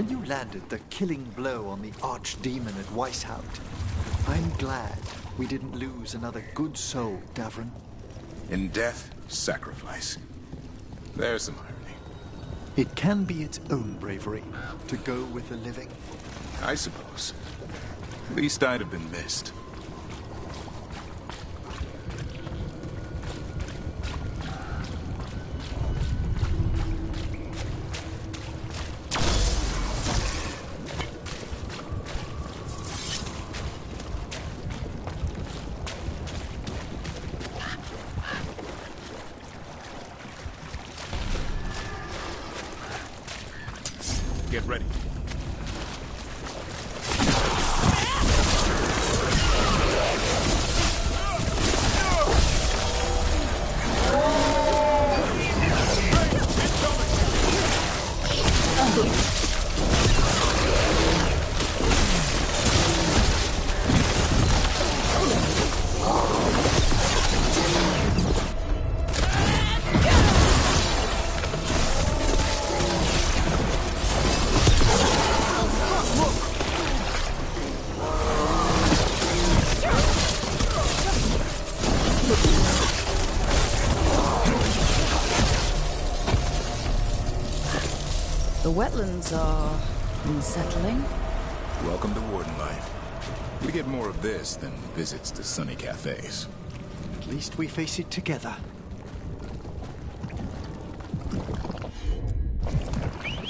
When you landed the killing blow on the archdemon at Weishaupt, I'm glad we didn't lose another good soul, Davrin. In death, sacrifice. There's some irony. It can be its own bravery to go with the living. I suppose. At least I'd have been missed. Get ready. The wetlands are unsettling. Welcome to Warden life. We get more of this than visits to sunny cafes. At least we face it together.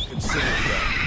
Consider that.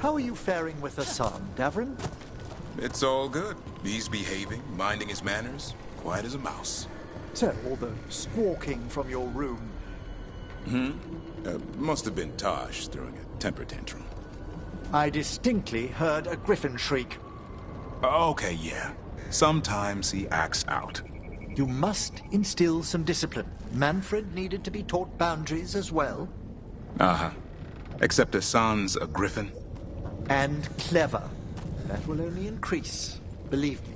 How are you faring with Hassan, Davrin? It's all good. He's behaving, minding his manners, quiet as a mouse. So, all the squawking from your room. Must have been Tosh throwing a temper tantrum. I distinctly heard a griffin shriek. Okay, yeah. Sometimes he acts out. You must instill some discipline. Manfred needed to be taught boundaries as well. Uh-huh. Except Hassan's a griffin. And clever. That will only increase, believe me.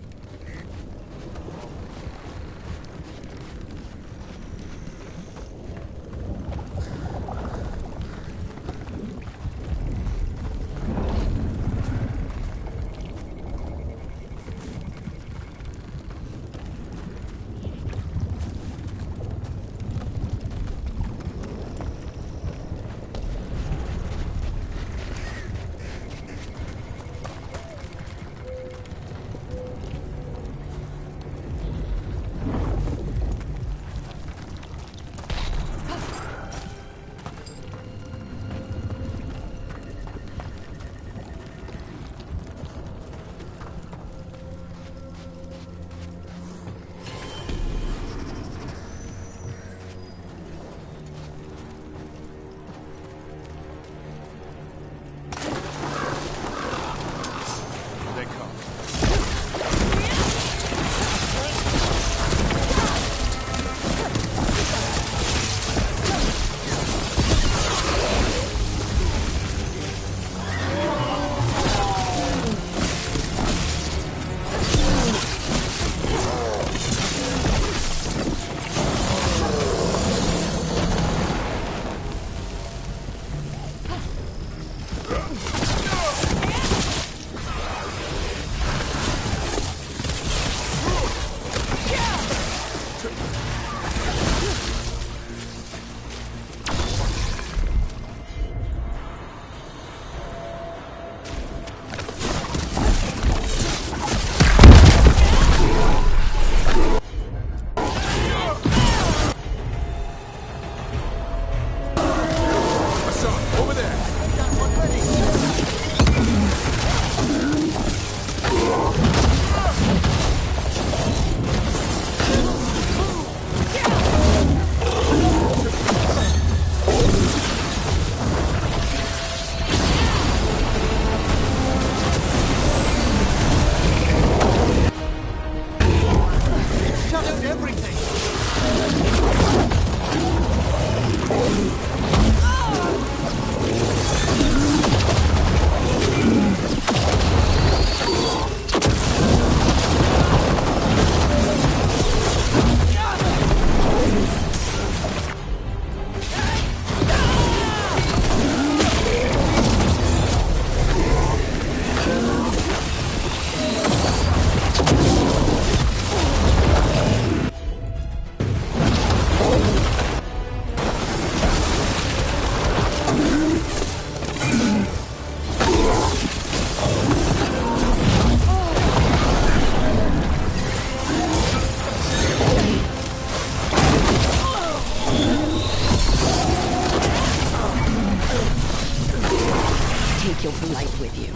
Take your blight with you.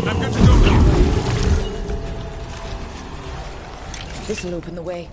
I'm good to go now. This'll open the way.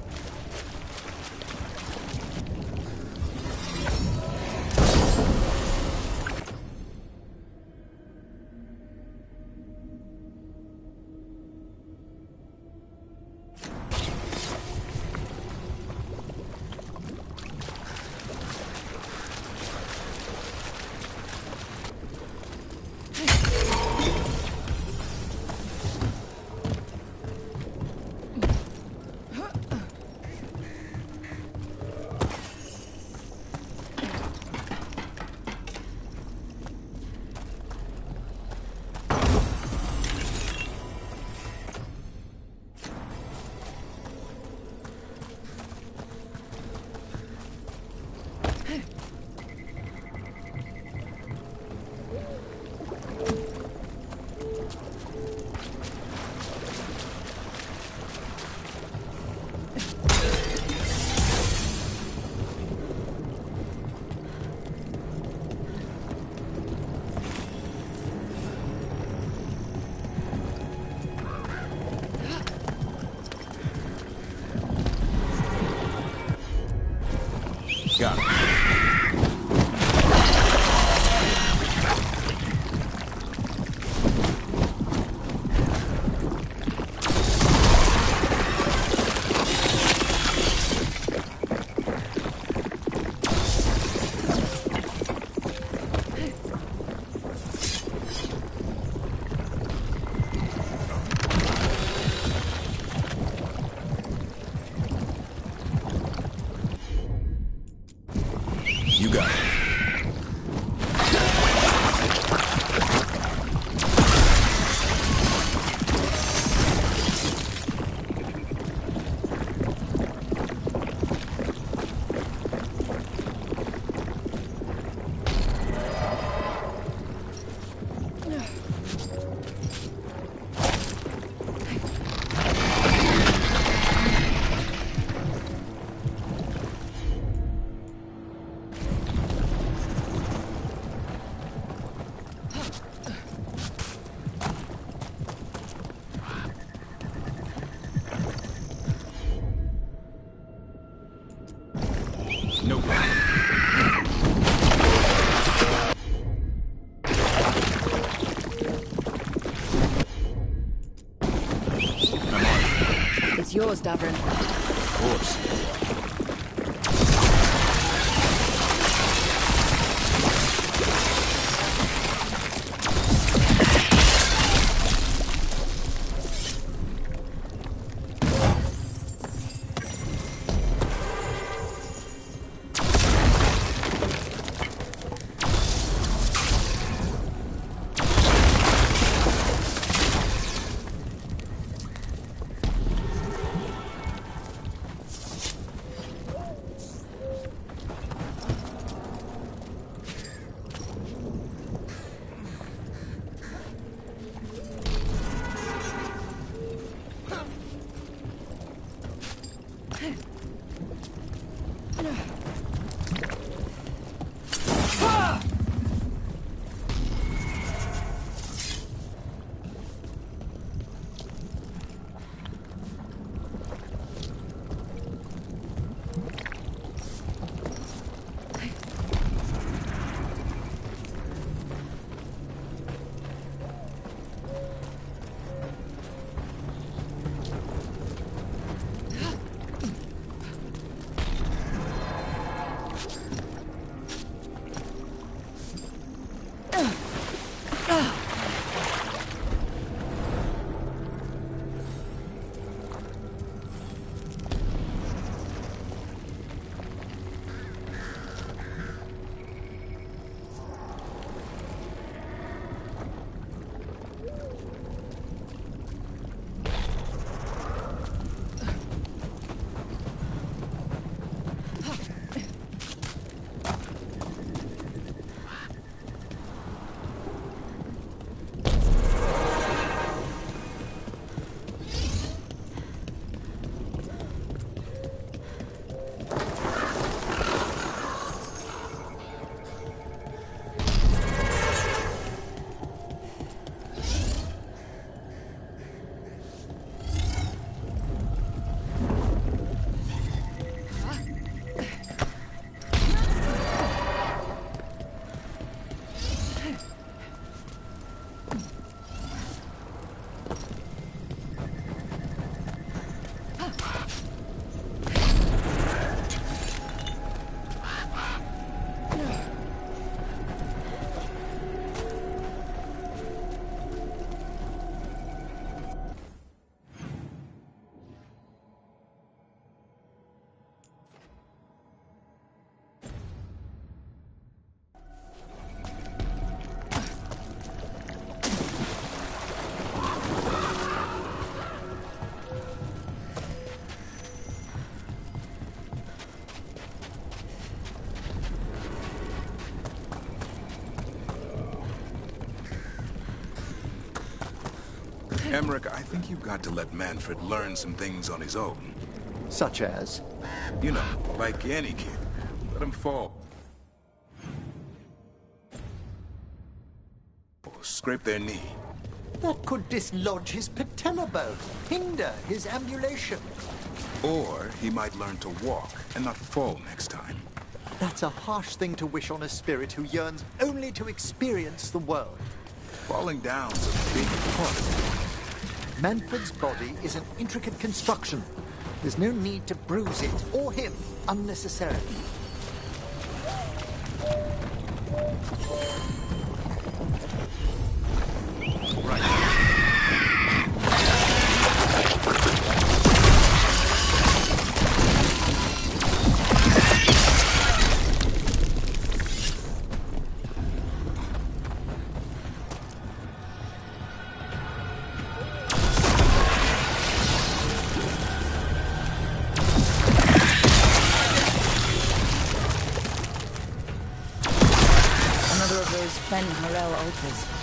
Got it. You got it. No problem. I'm on it. It's yours, Davrin. Of course. Emmerich, I think you've got to let Manfred learn some things on his own. Such as? You know, like any kid. Let him fall. Scrape their knee. That could dislodge his patella bone, hinder his ambulation. Or he might learn to walk and not fall next time. That's a harsh thing to wish on a spirit who yearns only to experience the world. Falling down's a big part of Manfred's body is an intricate construction. There's no need to bruise it, or him, unnecessarily. Ben Harel altars.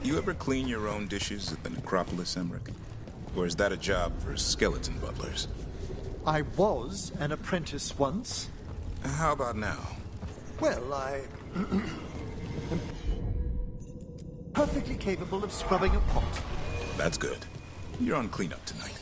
You ever clean your own dishes at the necropolis, Emmerich? Or is that a job for skeleton butlers? I was an apprentice once. How about now? Well, I am perfectly capable of scrubbing a pot. That's good. You're on cleanup tonight.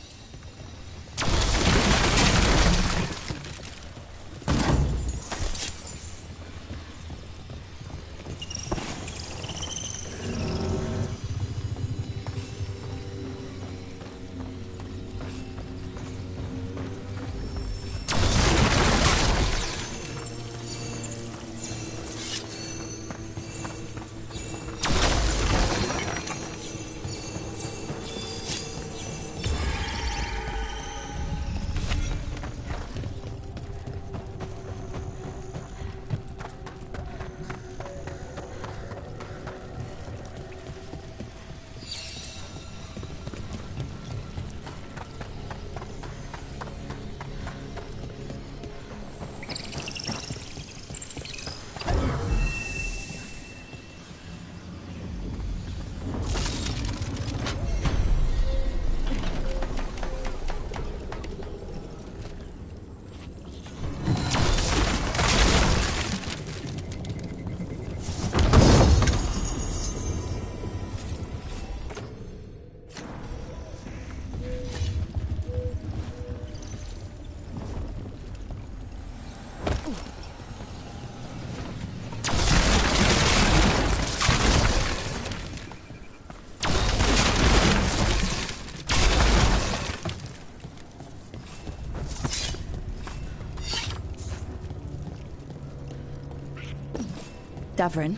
Davrin,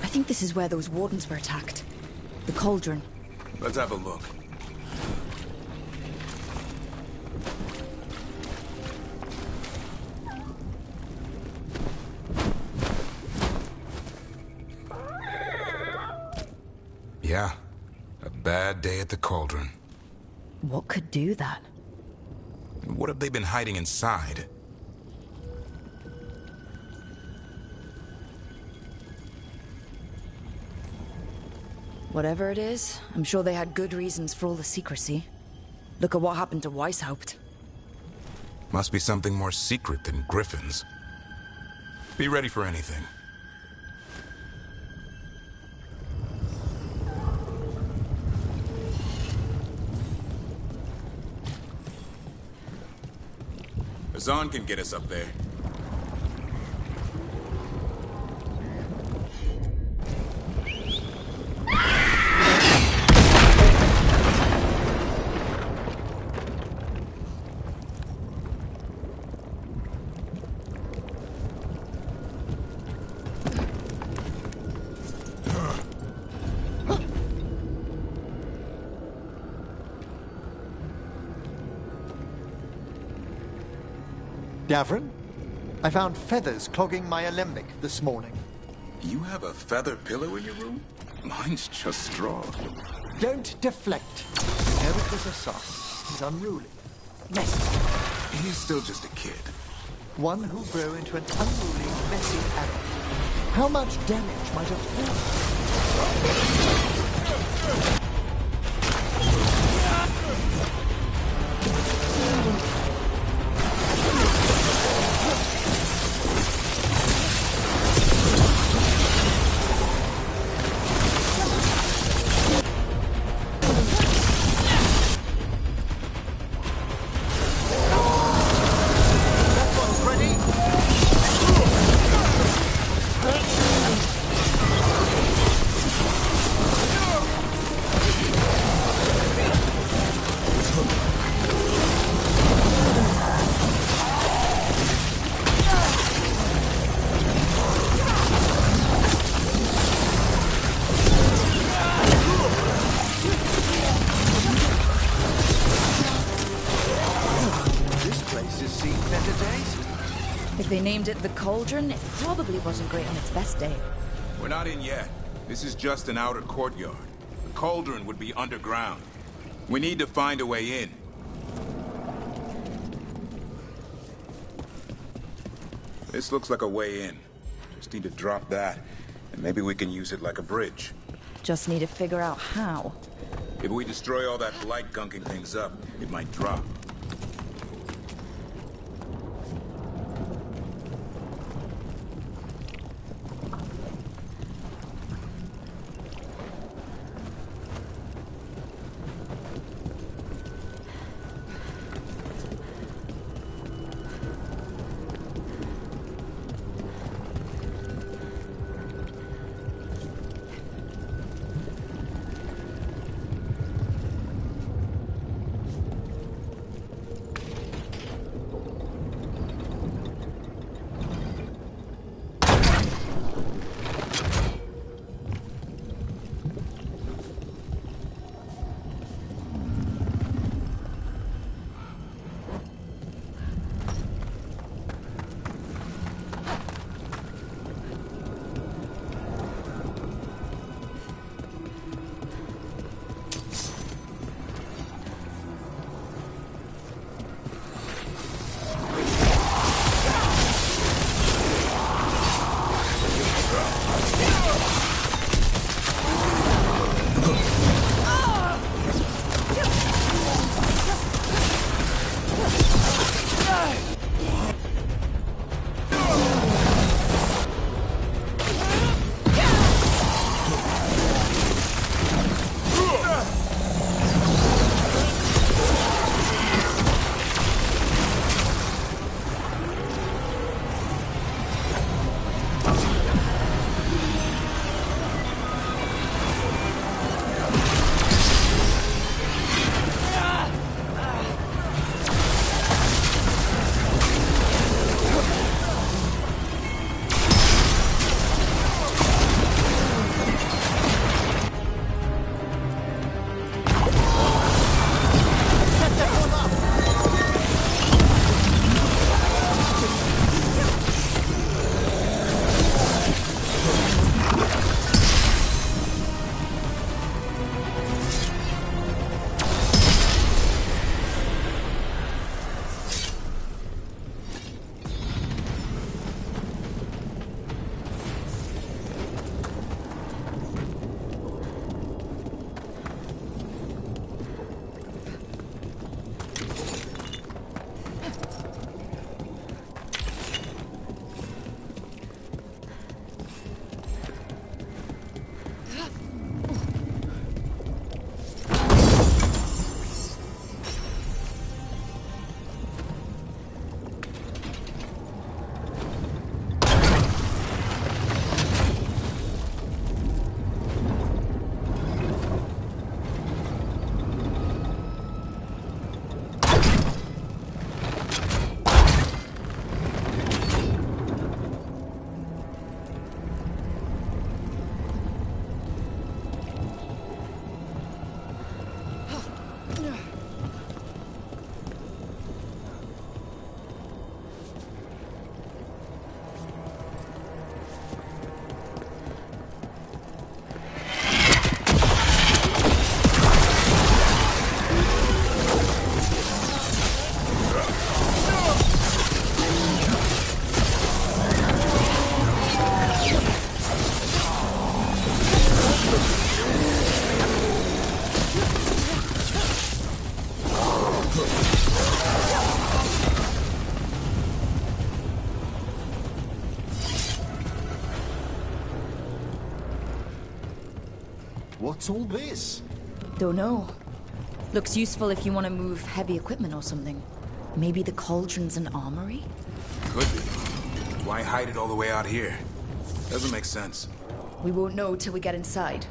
I think this is where those wardens were attacked. The cauldron. Let's have a look. Yeah, a bad day at the cauldron. What could do that? What have they been hiding inside? Whatever it is, I'm sure they had good reasons for all the secrecy. Look at what happened to Weishaupt. Must be something more secret than griffins. Be ready for anything. Azan can get us up there. Davrin, I found feathers clogging my alembic this morning. You have a feather pillow in your room? Mine's just straw. Don't deflect. You know it was a son. He's unruly. Messy. He's still just a kid. One who'll grow into an unruly, messy adult. How much damage might have fallen? If they named it the Cauldron, it probably wasn't great on its best day. We're not in yet. This is just an outer courtyard. The cauldron would be underground. We need to find a way in. This looks like a way in. Just need to drop that, and maybe we can use it like a bridge. Just need to figure out how. If we destroy all that light gunking things up, it might drop. What's all this? Don't know. Looks useful if you want to move heavy equipment or something. Maybe the cauldron's an armory? Could be. Why hide it all the way out here? Doesn't make sense. We won't know till we get inside.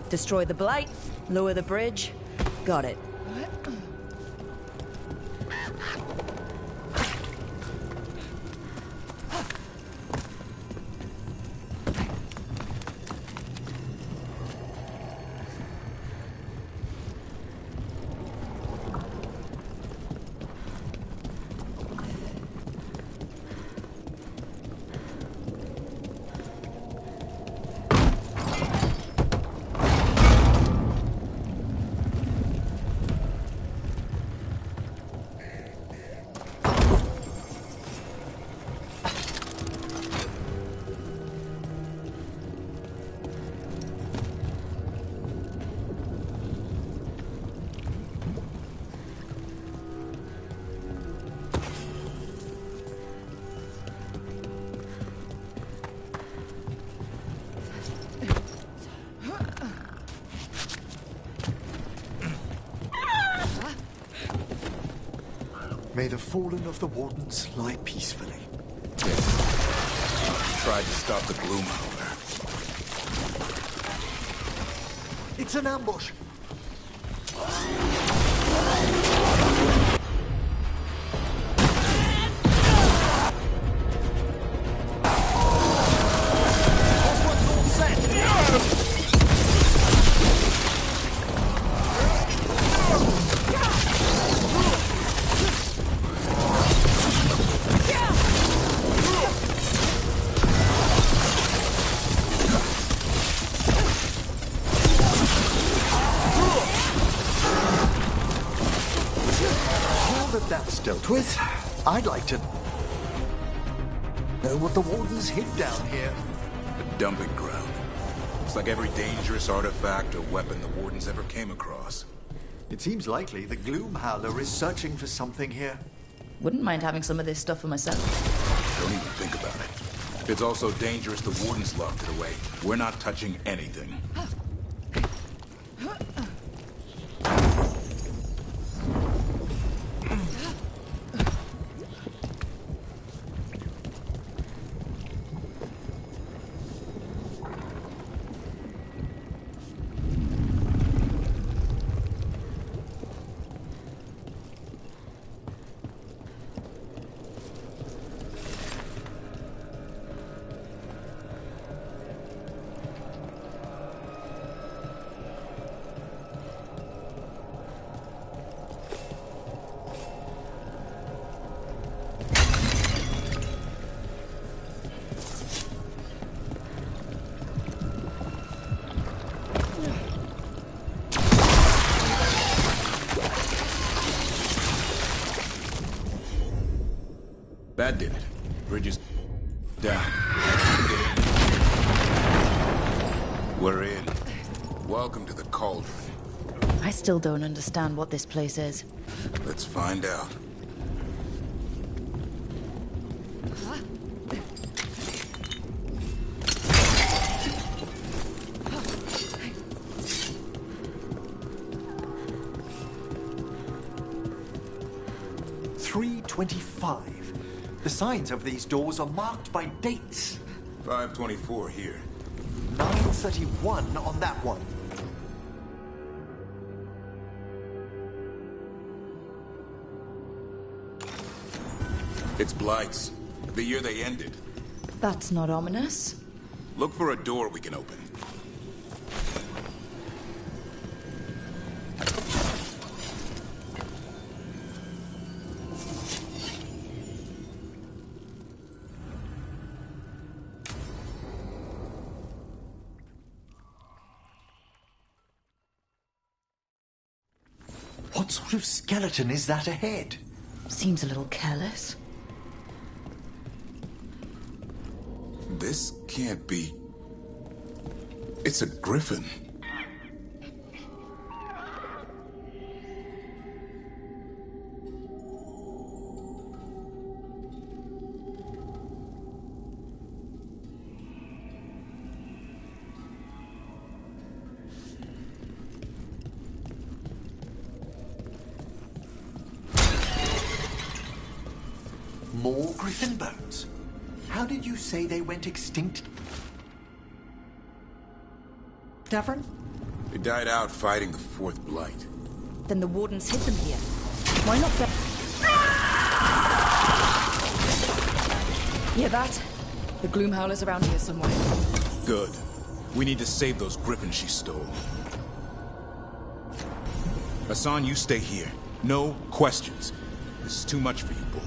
Destroy the blight, lower the bridge. Got it. May the fallen of the Wardens lie peacefully. Tried to stop the gloom, however. It's an ambush! That's dealt with. I'd like to know what the Wardens hid down here. A dumping ground. It's like every dangerous artifact or weapon the Wardens ever came across. It seems likely the Gloom Howler is searching for something here. Wouldn't mind having some of this stuff for myself. Don't even think about it. If it's also dangerous, the Wardens locked it away. We're not touching anything. That did it. Bridge is down. We're in. Welcome to the Cauldron. I still don't understand what this place is. Let's find out. 325. The signs of these doors are marked by dates. 524 here. 931 on that one. It's Blight's. The year they ended. That's not ominous. Look for a door we can open. What sort of skeleton is that ahead? Seems a little careless. This can't be... It's a griffin. More griffin bones? How did you say they went extinct? Davern? They died out fighting the fourth Blight. Then the wardens hid them here. Why not there? Hear that? The gloom howler's around here somewhere. Good. We need to save those griffins she stole. Hassan, you stay here. No questions. This is too much for you, boy.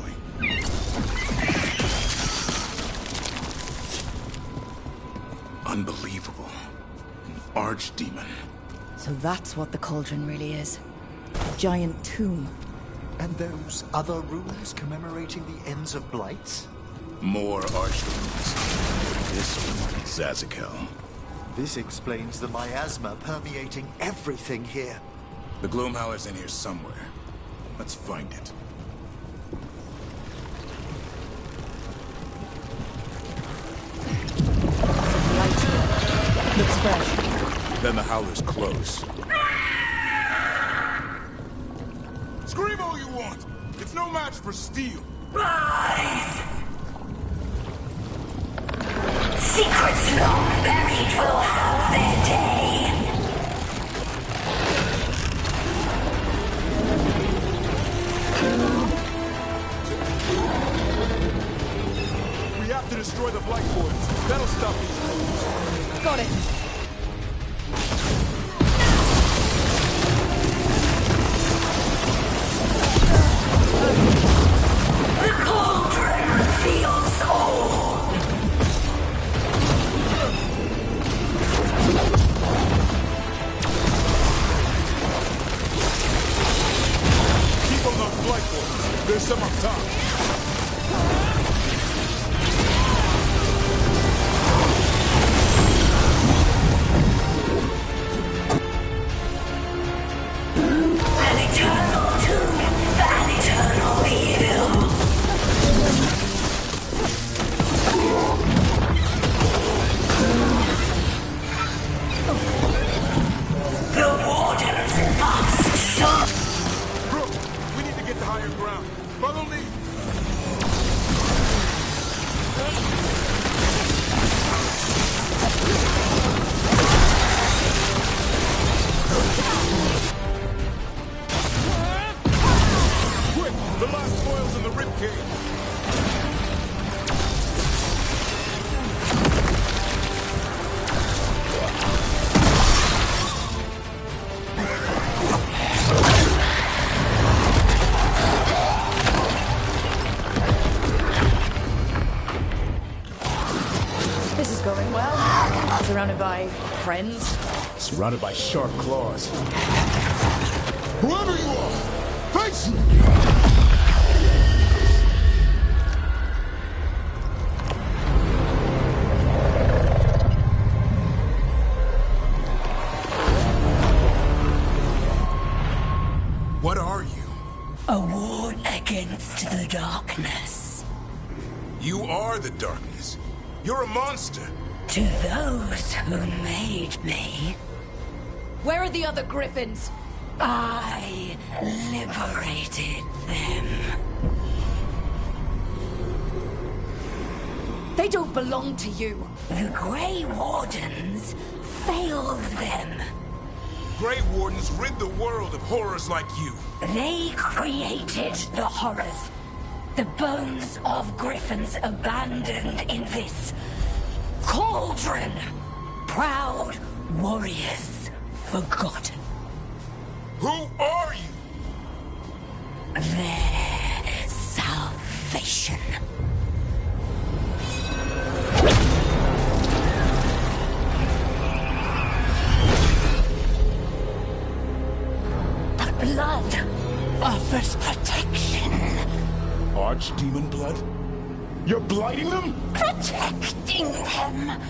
Unbelievable. An archdemon. So that's what the cauldron really is. A giant tomb. And those other rooms commemorating the ends of blights? More archdemons. This one is Zazakel. This explains the miasma permeating everything here. The Gloomhowler's in here somewhere. Let's find it. Looks fresh. Then the Howler's close. Scream all you want! It's no match for steel! Rise! Secrets long buried will have their day. We have to destroy the Blight Boys. That'll stop these moves. Got it. The cauldron reveals all. Keep on those Blight Boys. There's some up top. Surrounded by friends. Surrounded by sharp claws. Whoever you are, face me! What are you? A ward against the darkness. You are the darkness. You're a monster. To those who made me, Where are the other griffins? I liberated them. They don't belong to you. The Grey Wardens failed them. Grey Wardens rid the world of horrors like you. They created the horrors. The bones of griffins abandoned in this cauldron. Proud warriors forgotten. Who are you? Their salvation. The blood offers protection. Archdemon blood? You're blighting them? Protecting them.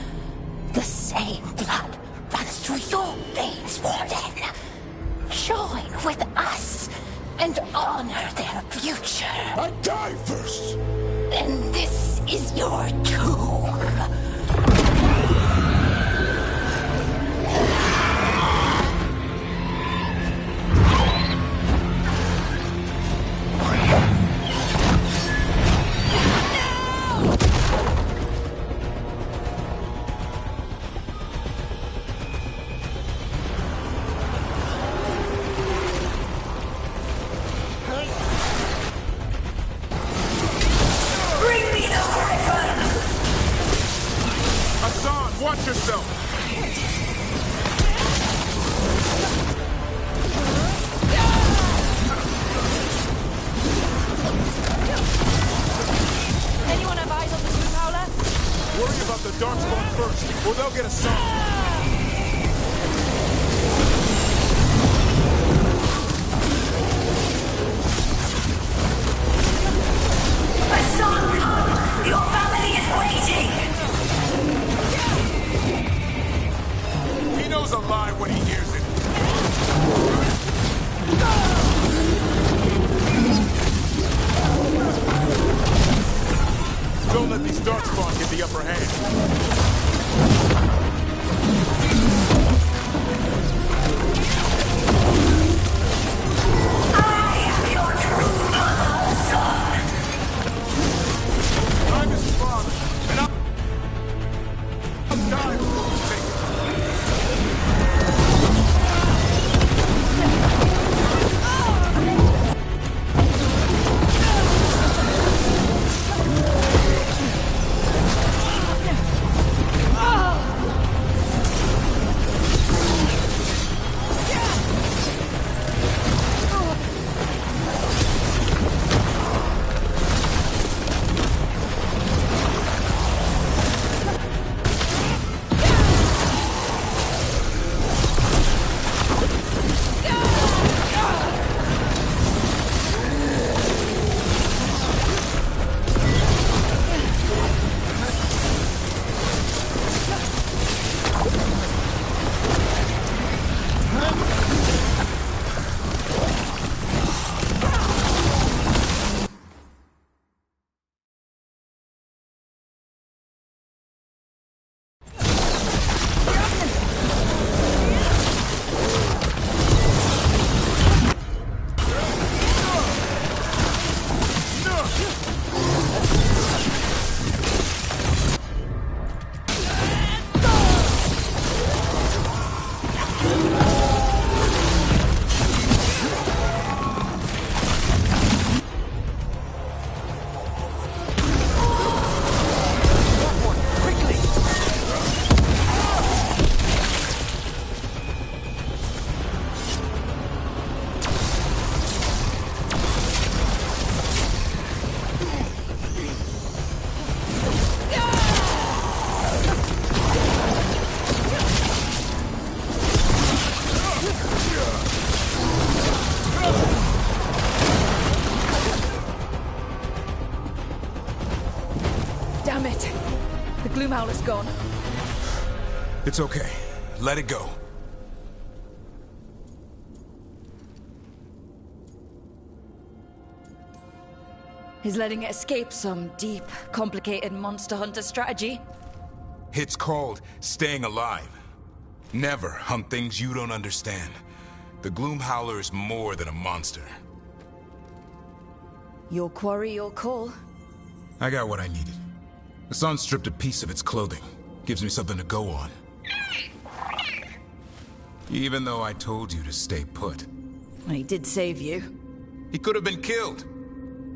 The same blood runs through your veins, Warden. Join with us and honor their future. I die first! And this is your tomb. Watch yourself! Anyone have eyes on the Gloom Howler? Worry about the Darkspawn first, or they'll get a song. Son, your family is waiting. He knows a lie when he hears it. Don't let these Darkspawn get the upper hand. I'm his father, and I'll die before we take it. Damn it! The Gloom Howler's gone. It's okay. Let it go. Is letting it escape some deep, complicated monster hunter strategy? It's called staying alive. Never hunt things you don't understand. The Gloom Howler is more than a monster. Your quarry, your call. I got what I needed. Hassan stripped a piece of its clothing. Gives me something to go on. Even though I told you to stay put. Well, he did save you. He could have been killed.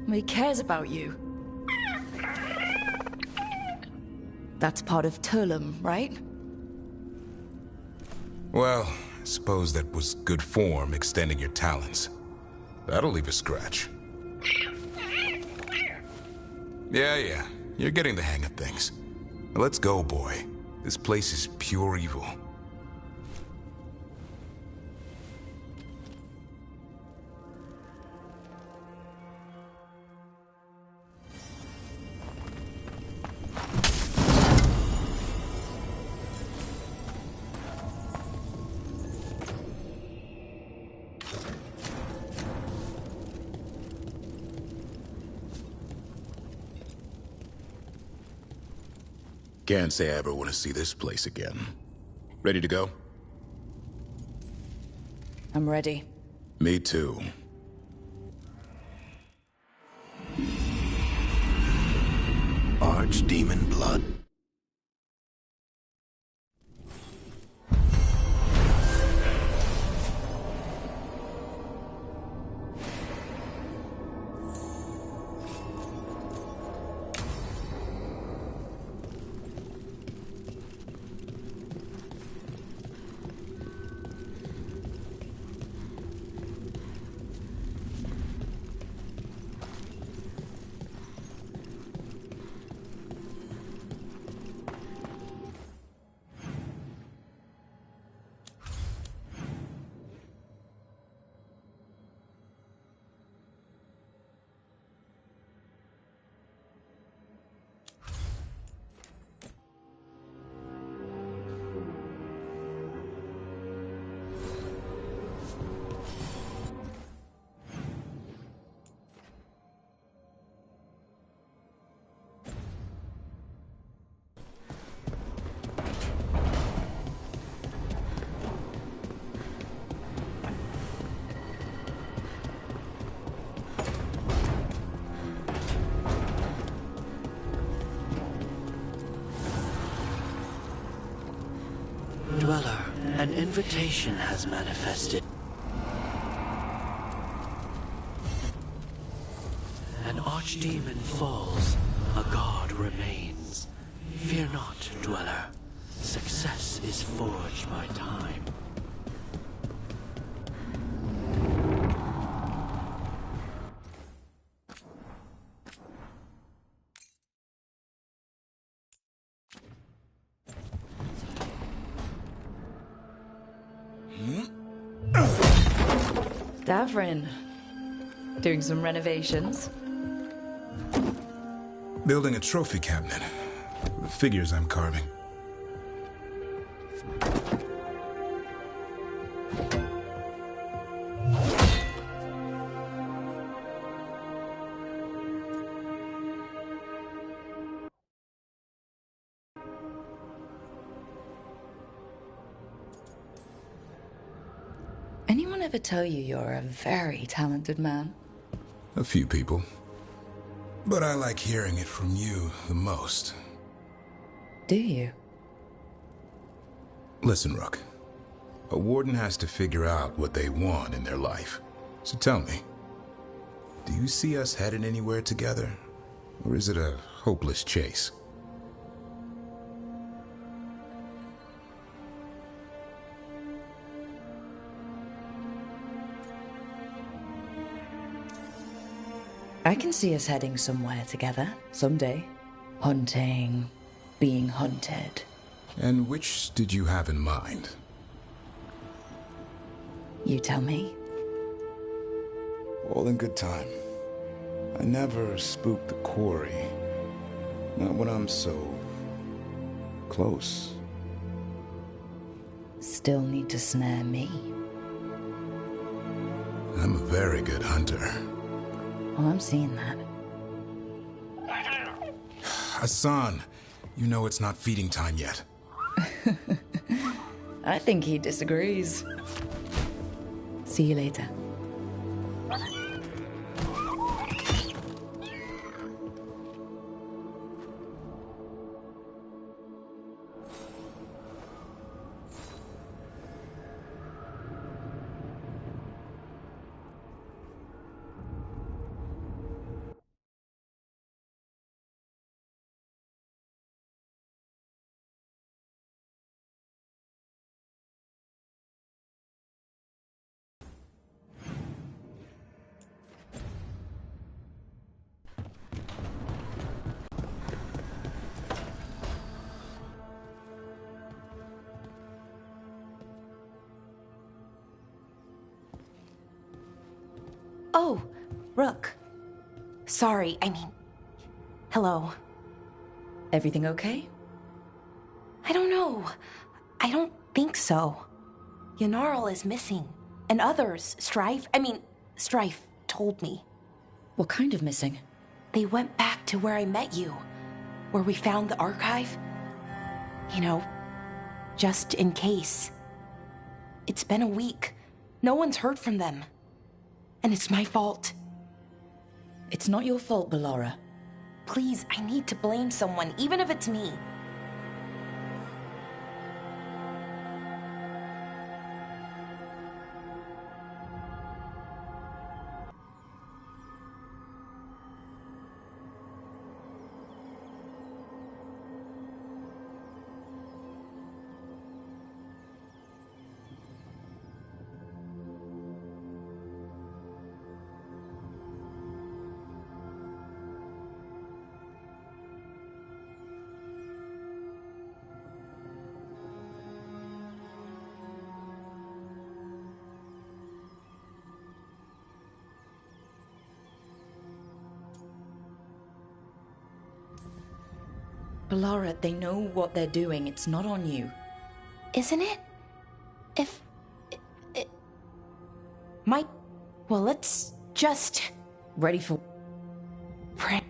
He cares about you. That's part of Turlum, right? Well, I suppose that was good form, extending your talons. That'll leave a scratch. Yeah. You're getting the hang of things. Let's go, boy. This place is pure evil. Can't say I ever want to see this place again. Ready to go? I'm ready. Me too. Archdemon blood. Dweller, an invitation has manifested. An archdemon falls, a god remains. Fear not, Dweller. Success is forged by time. Davrin. Doing some renovations. Building a trophy cabinet. The figures I'm carving. Anyone ever tell you you're a very talented man? A few people. But I like hearing it from you the most. Do you? Listen, Rook. A warden has to figure out what they want in their life. So tell me, do you see us headed anywhere together? Or is it a hopeless chase? I can see us heading somewhere together, someday. Hunting, being hunted. And which did you have in mind? You tell me. All in good time. I never spook the quarry. Not when I'm so close. Still need to snare me. I'm a very good hunter. Well, I'm seeing that. Hassan, you know it's not feeding time yet. I think he disagrees. See you later. Oh, Rook. Sorry, I mean... Hello. Everything okay? I don't know. I don't think so. Yanarl is missing. And others, Strife told me. What kind of missing? They went back to where I met you. Where we found the archive. You know, just in case. It's been a week. No one's heard from them. And it's my fault. It's not your fault, Ballora. Please, I need to blame someone, even if it's me. Ballora, they know what they're doing. It's not on you. Isn't it? If... It might... Well, let's just... Ready for... Pray.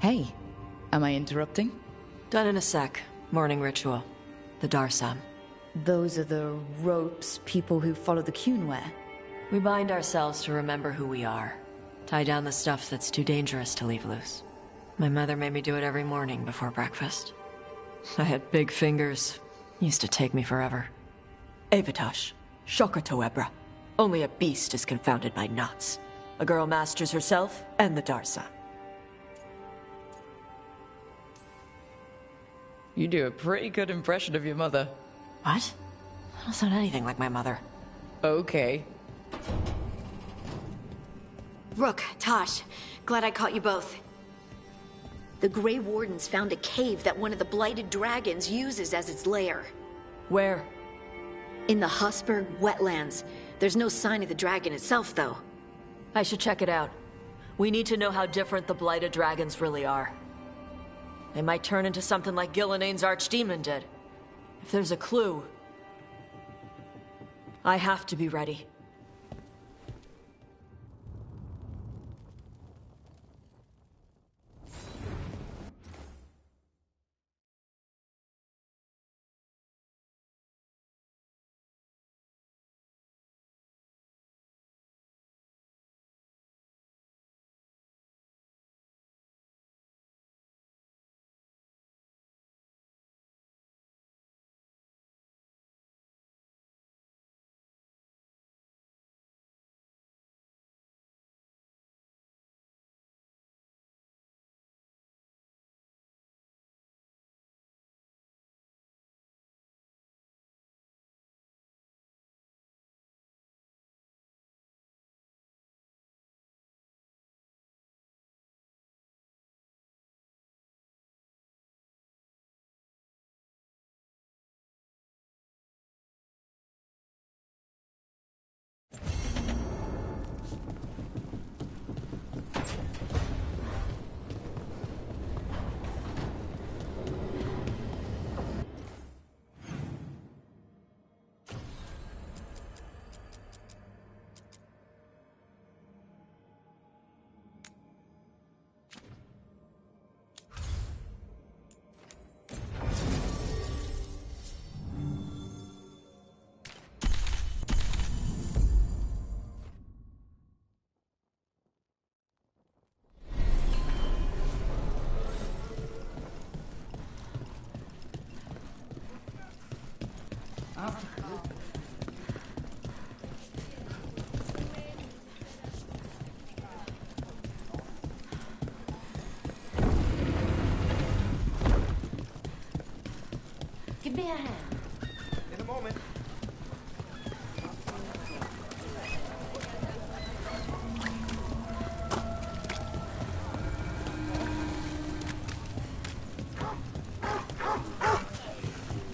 Hey, am I interrupting? Done in a sec. Morning ritual. The Darsam. Those are the ropes people who follow the Qun wear. We bind ourselves to remember who we are. Tie down the stuff that's too dangerous to leave loose. My mother made me do it every morning before breakfast. I had big fingers. Used to take me forever. Avatosh. Shokratoebra. Only a beast is confounded by knots. A girl masters herself and the Darsam. You do a pretty good impression of your mother. What? I don't sound anything like my mother. Okay. Rook, Tosh, glad I caught you both. The Grey Wardens found a cave that one of the Blighted Dragons uses as its lair. Where? In the Husberg wetlands. There's no sign of the dragon itself, though. I should check it out. We need to know how different the Blighted Dragons really are. They might turn into something like Gillineane's archdemon did. If there's a clue, I have to be ready. Give me a hand. In a moment.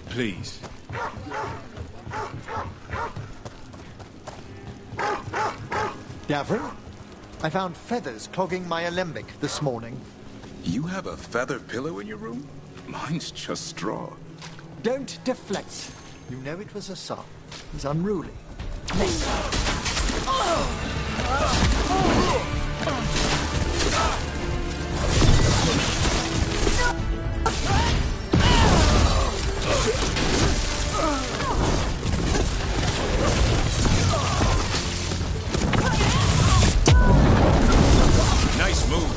Please. Davrin, I found feathers clogging my alembic this morning. You have a feather pillow in your room? Mine's just straw. Don't deflect. You know it was a sock. He's unruly. Nice move.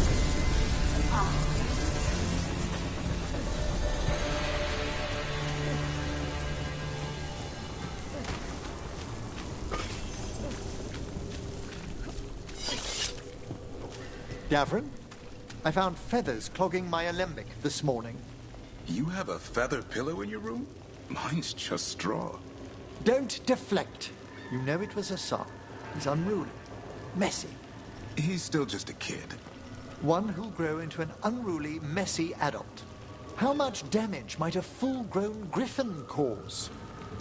Davrin, I found feathers clogging my alembic this morning. You have a feather pillow in your room? Mine's just straw. Don't deflect. You know it was a sock. He's unruly. Messy. He's still just a kid. One who'll grow into an unruly, messy adult. How much damage might a full-grown griffin cause?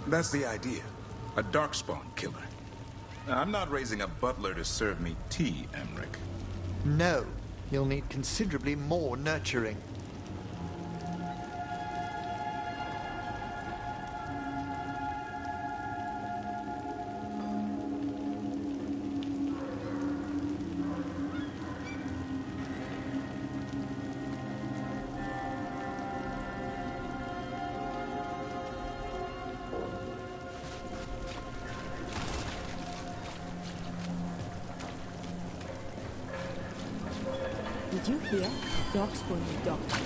That's the idea. A darkspawn killer. I'm not raising a butler to serve me tea, Emmerich. No, he'll need considerably more nurturing. Did you hear? Darkspawn is doctor.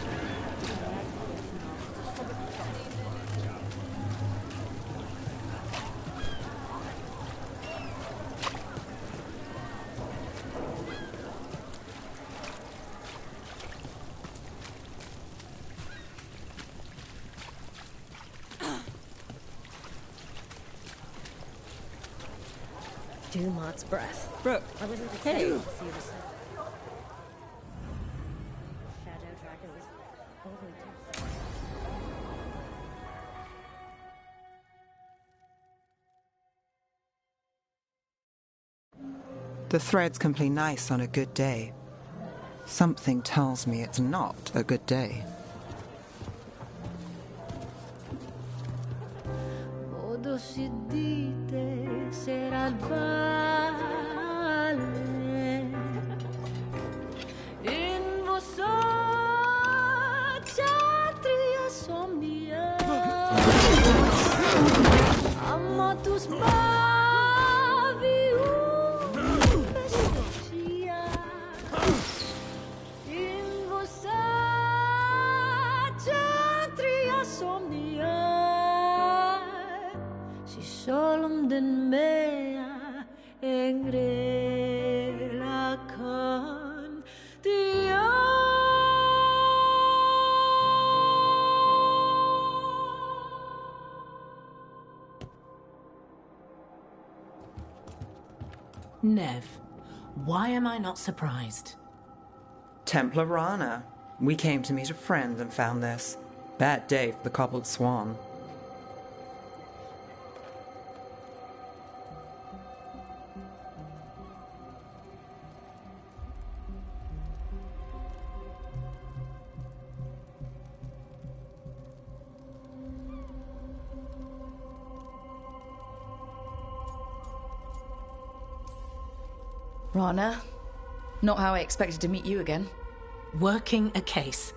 Dumont's breath. Brooke, I was in the hey. cave to see the sun. Shadow dragons. Only two. The threads can play nice on a good day. Something tells me it's not a good day. Modo si dite sarà il vale in vostra ksatria somnia amatus bavium bestia in vostra ksatria somnia si solum den mea engrelakan dia. Nev, why am I not surprised? Templar Rana. We came to meet a friend and found this. Bad day for the cobbled swan. Rana, not how I expected to meet you again. Working a case.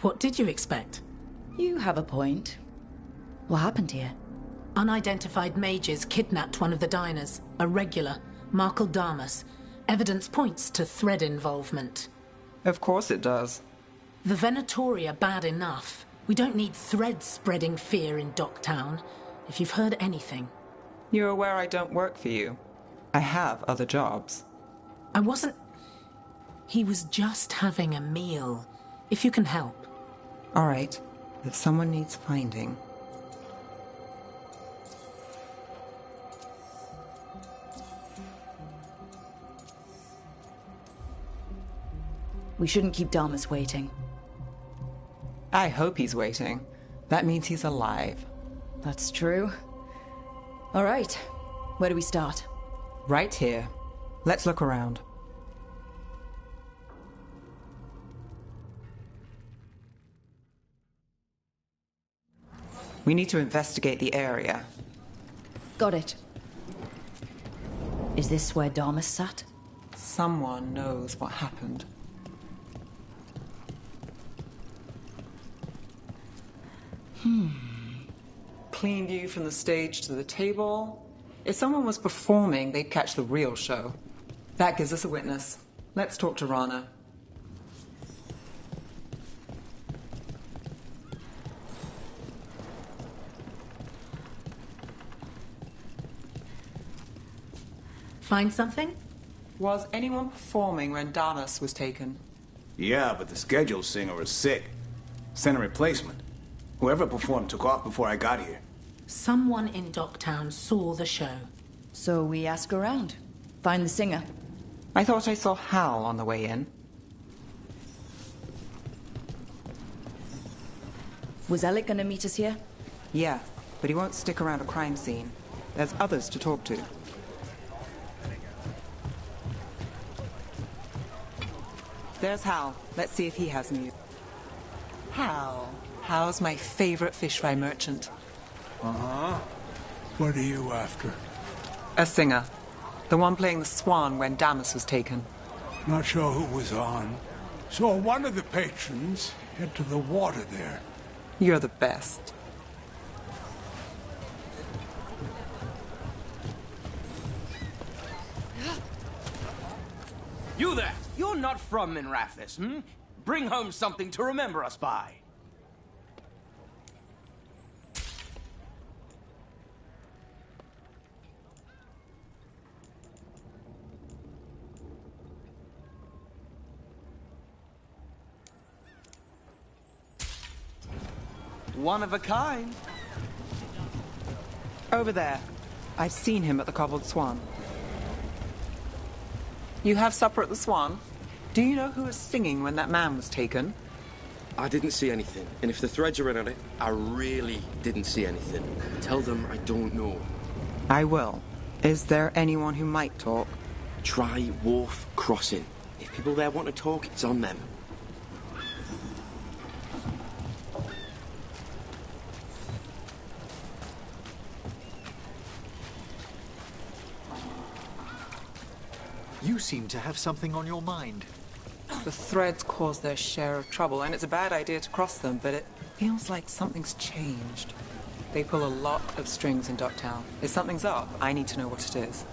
What did you expect? You have a point. What happened here? Unidentified mages kidnapped one of the diners, a regular, Markle Damas. Evidence points to thread involvement. Of course it does. The Venatori are bad enough. We don't need threads spreading fear in Docktown. if you've heard anything. You're aware I don't work for you. I have other jobs. I wasn't... He was just having a meal. If you can help. All right. If someone needs finding... We shouldn't keep Damas waiting. I hope he's waiting. That means he's alive. That's true. All right. Where do we start? Right here. Let's look around. We need to investigate the area. Got it. Is this where Damas sat? Someone knows what happened. Clean view from the stage to the table. If someone was performing, they'd catch the real show. That gives us a witness. Let's talk to Rana. Find something? Was anyone performing when Damas was taken? Yeah, but the scheduled singer is sick. Send a replacement. Whoever performed took off before I got here. Someone in Docktown saw the show. So we ask around. Find the singer. I thought I saw Hal on the way in. Was Alec gonna meet us here? Yeah, but he won't stick around a crime scene. There's others to talk to. There's Hal. Let's see if he has news. Hal. Hal's my favorite fish fry merchant. Uh-huh. What are you after? A singer. The one playing the swan when Damas was taken. Not sure who was on. Saw one of the patrons head to the water there. You're the best. You there! You're not from Minrathis, hmm? Bring home something to remember us by. One of a kind. Over there. I've seen him at the Cobbled Swan. You have supper at the Swan? Do you know who was singing when that man was taken? I didn't see anything, and if the threads are in on it, I really didn't see anything. Tell them I don't know. I will. Is there anyone who might talk? Try Wharf Crossing. If people there want to talk, it's on them. You seem to have something on your mind. The threads cause their share of trouble, and it's a bad idea to cross them, but it feels like something's changed. They pull a lot of strings in Docktown. If something's up, I need to know what it is.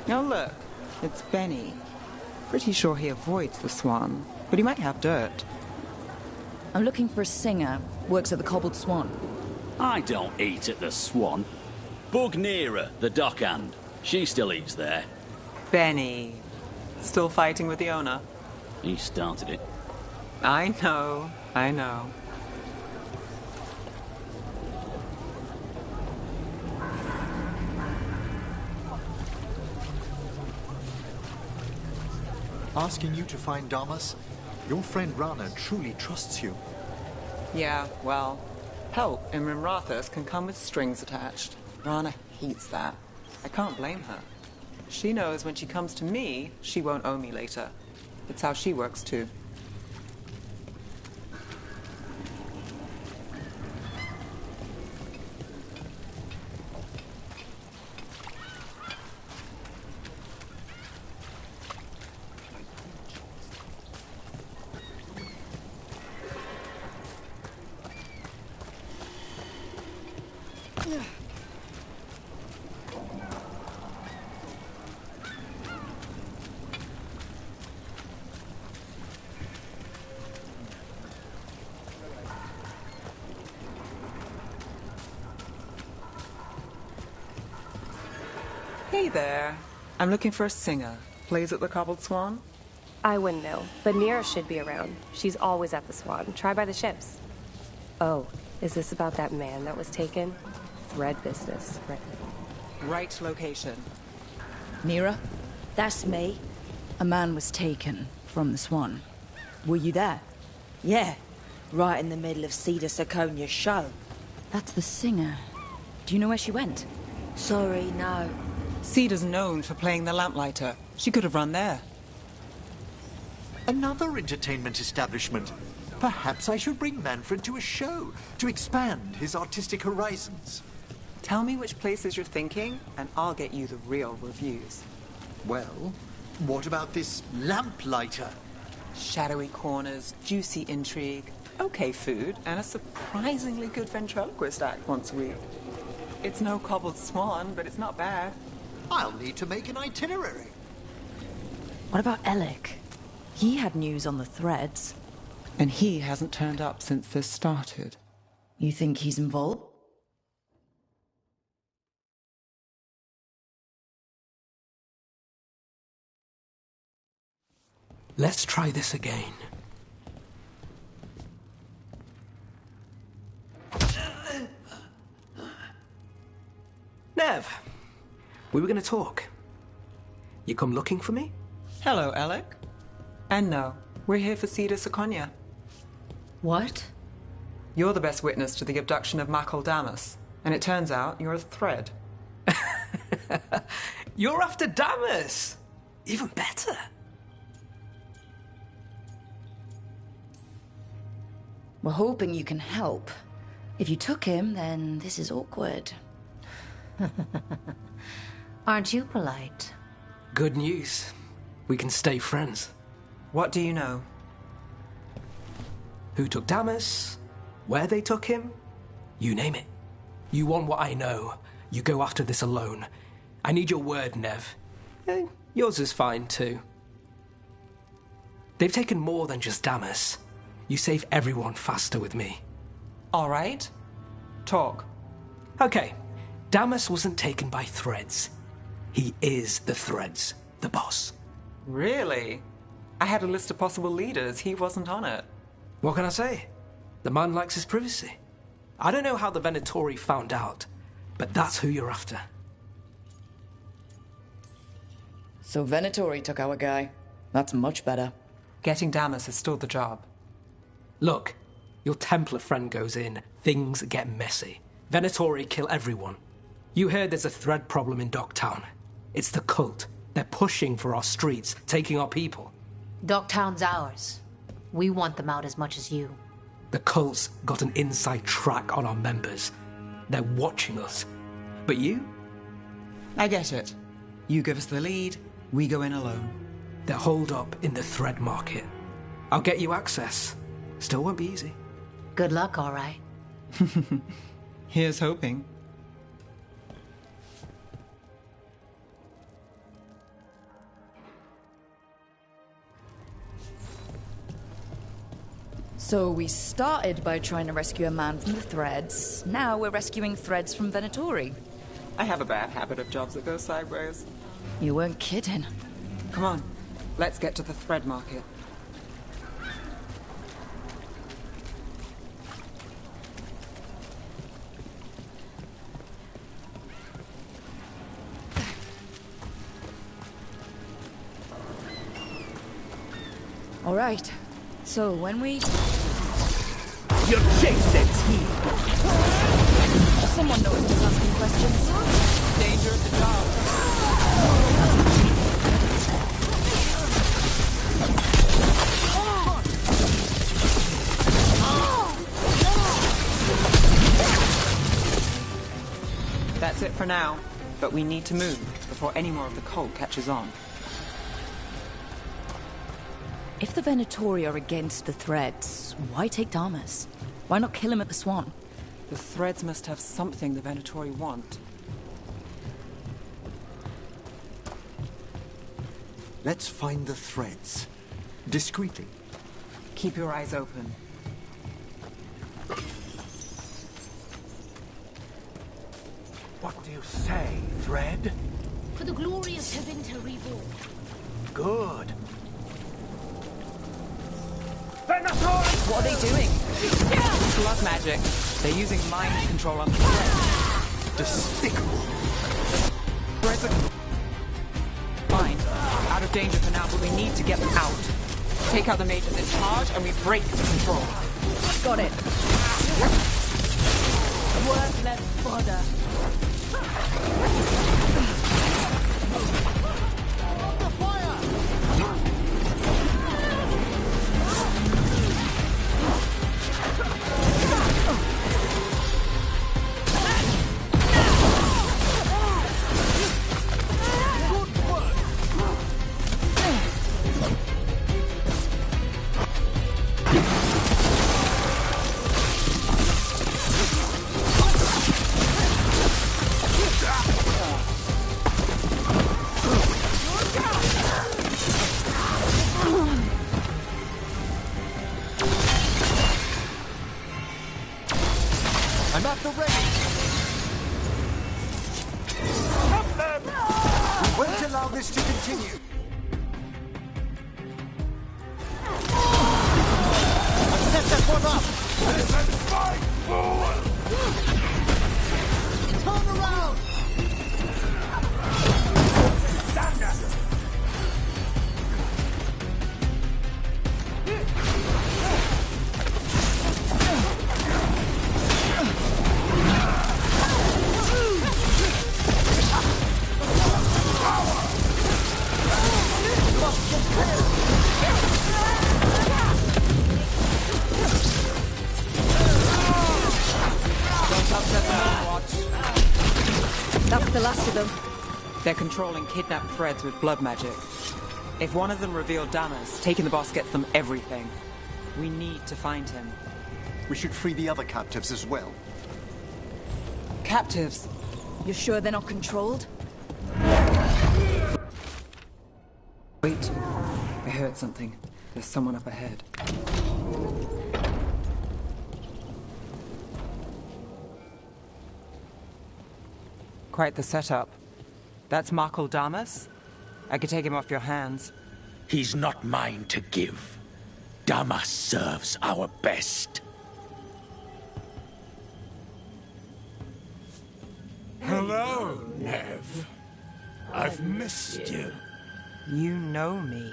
Now look, it's Benny. Pretty sure he avoids the Swan, but he might have dirt. I'm looking for a singer. Works at the Cobbled Swan. I don't eat at the Swan. Bug Nearer, the dockhand. She still eats there. Benny. Still fighting with the owner? He started it. I know. Asking you to find Damas? Your friend Rana truly trusts you. Yeah, well, help in Minrathis can come with strings attached. Rana hates that. I can't blame her. She knows when she comes to me, she won't owe me later. It's how she works too. Hey there. I'm looking for a singer. Plays at the Cobbled Swan? I wouldn't know, but Nira should be around. She's always at the Swan. Try by the ships. Oh, is this about that man that was taken? Thread business, right? Right location. Nira, That's me. a man was taken from the Swan. Were you there? Yeah, right in the middle of Cedar Siconia's show. That's the singer. Do you know where she went? Sorry, no. Cedar's known for playing the lamplighter. She could have run there. Another entertainment establishment. Perhaps I should bring Manfred to a show to expand his artistic horizons. Tell me which places you're thinking, and I'll get you the real reviews. Well, what about this lamplighter? Shadowy corners, juicy intrigue, okay food, and a surprisingly good ventriloquist act once a week. It's no Cobbled Swan, but it's not bad. I'll need to make an itinerary. What about Alec? He had news on the threads. And he hasn't turned up since this started. You think he's involved? Let's try this again. Nev, we were going to talk. You come looking for me? Hello, Alec. And no, we're here for Cedar Siconia. What? You're the best witness to the abduction of Makal Damas, and it turns out you're a thread. You're after Damas! Even better. We're hoping you can help. If you took him, then this is awkward. Aren't you polite? Good news. We can stay friends. What do you know? Who took Damas? Where they took him? You name it. You want what I know. You go after this alone. I need your word, Nev. Yours is fine, too. They've taken more than just Damas. You save everyone faster with me. All right. Talk. Okay. Damas wasn't taken by threads. He is the threads, the boss. Really? I had a list of possible leaders. He wasn't on it. What can I say? The man likes his privacy. I don't know how the Venatori found out, but that's who you're after. So Venatori took our guy. That's much better. Getting Damas is still the job. Look, your Templar friend goes in, things get messy. Venatori kill everyone. You heard there's a thread problem in Docktown. It's the cult. They're pushing for our streets, taking our people. Docktown's ours. We want them out as much as you. The cult's got an inside track on our members. They're watching us. But you? I get it. You give us the lead, we go in alone. They're holed up in the thread market. I'll get you access. Still won't be easy. Good luck, all right. Here's hoping. So we started by trying to rescue a man from the threads. Now we're rescuing threads from Venatori. I have a bad habit of jobs that go sideways. You weren't kidding. Come on, let's get to the thread market. All right. So when we... Your chase ends here. Someone knows who's asking questions. Danger at the job. That's it for now, but we need to move before any more of the cult catches on. If the Venatori are against the threads, why take Damas? Why not kill him at the Swan? The threads must have something the Venatori want. Let's find the threads. Discreetly. Keep your eyes open. What do you say, Thread? For the glory of Tevinter reborn. Good. What are they doing? Blood magic. They're using mind control on the thread. Despicable. Threads are fine. Out of danger for now, but we need to get them out. Take out the mages in charge, and we break the control. Got it. Worthless fodder. I'm at the ready. We won't allow this to continue. Set that one up. Let's fight forward. Turn around. Stand up. That's the last of them. They're controlling kidnapped threads with blood magic. If one of them revealed Damas, taking the boss gets them everything. We need to find him. We should free the other captives as well. Captives? You're sure they're not controlled? Wait. I heard something. There's someone up ahead. Quite the setup. That's Markle Damas? I could take him off your hands. He's not mine to give. Damas serves our best. Hello, Nev. I've missed you. You know me.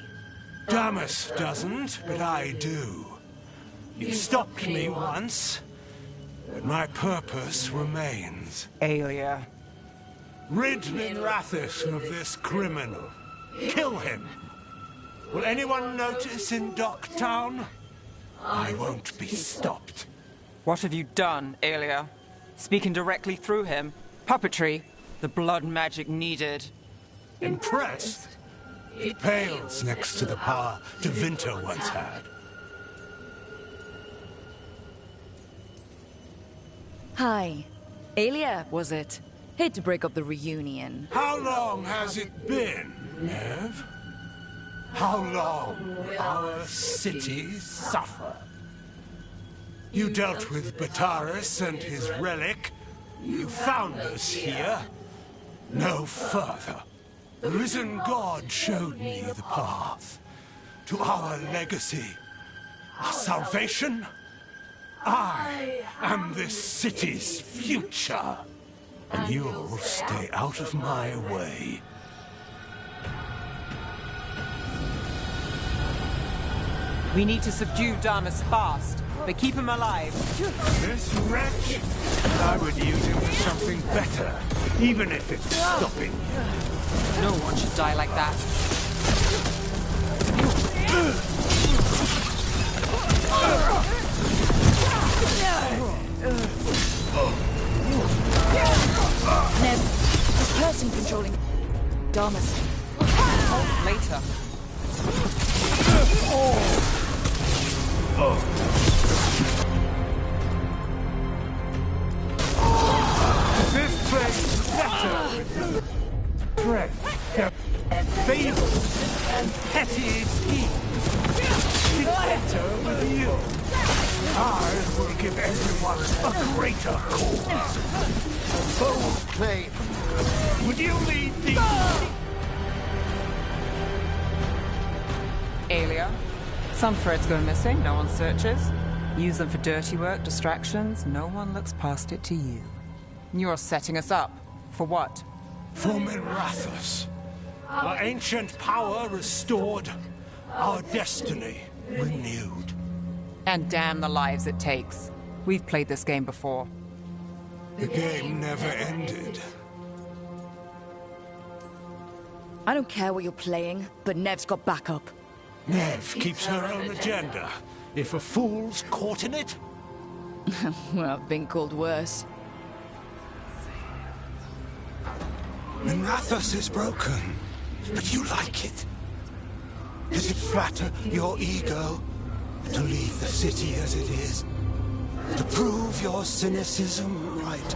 Damas doesn't, but I do. You stopped me once, but my purpose remains. Aelia. Rid Minrathis of this criminal. Kill him. Will anyone notice in Docktown? I won't be stopped. What have you done, Aelia? Speaking directly through him? Puppetry? The blood magic needed. Impressed? It pales next to the power Tevinter once had. Hi. Aelia, was it? Hate to break up the reunion. How long has it been, Nev? How long will our cities suffer? You dealt with Bataris and his relic. You found us here. No further. The risen God showed me the path to our legacy, our salvation. I am this city's future, and you'll stay out of my way. We need to subdue Damas fast, but keep him alive. This wretch? I would use him for something better, even if it's stopping you. No one should die like that. Neb, this person controlling Damas. Later. This place better with the threat, their fables and petty schemes. It's better with you. Ours will give everyone a greater cause. Bold claim. Would you lead the... Alia, some threads go missing, no one searches. Use them for dirty work, distractions, no one looks past it to you. You're setting us up. For what? For Minrathous. Our ancient power restored, our destiny renewed. And damn the lives it takes. We've played this game before. The game never ended. I don't care what you're playing, but Nev's got backup. Nev keeps her own agenda. If a fool's caught in it... Well, I've been called worse. Minrathous is broken, but you like it. Does it flatter your ego to leave the city as it is? To prove your cynicism right?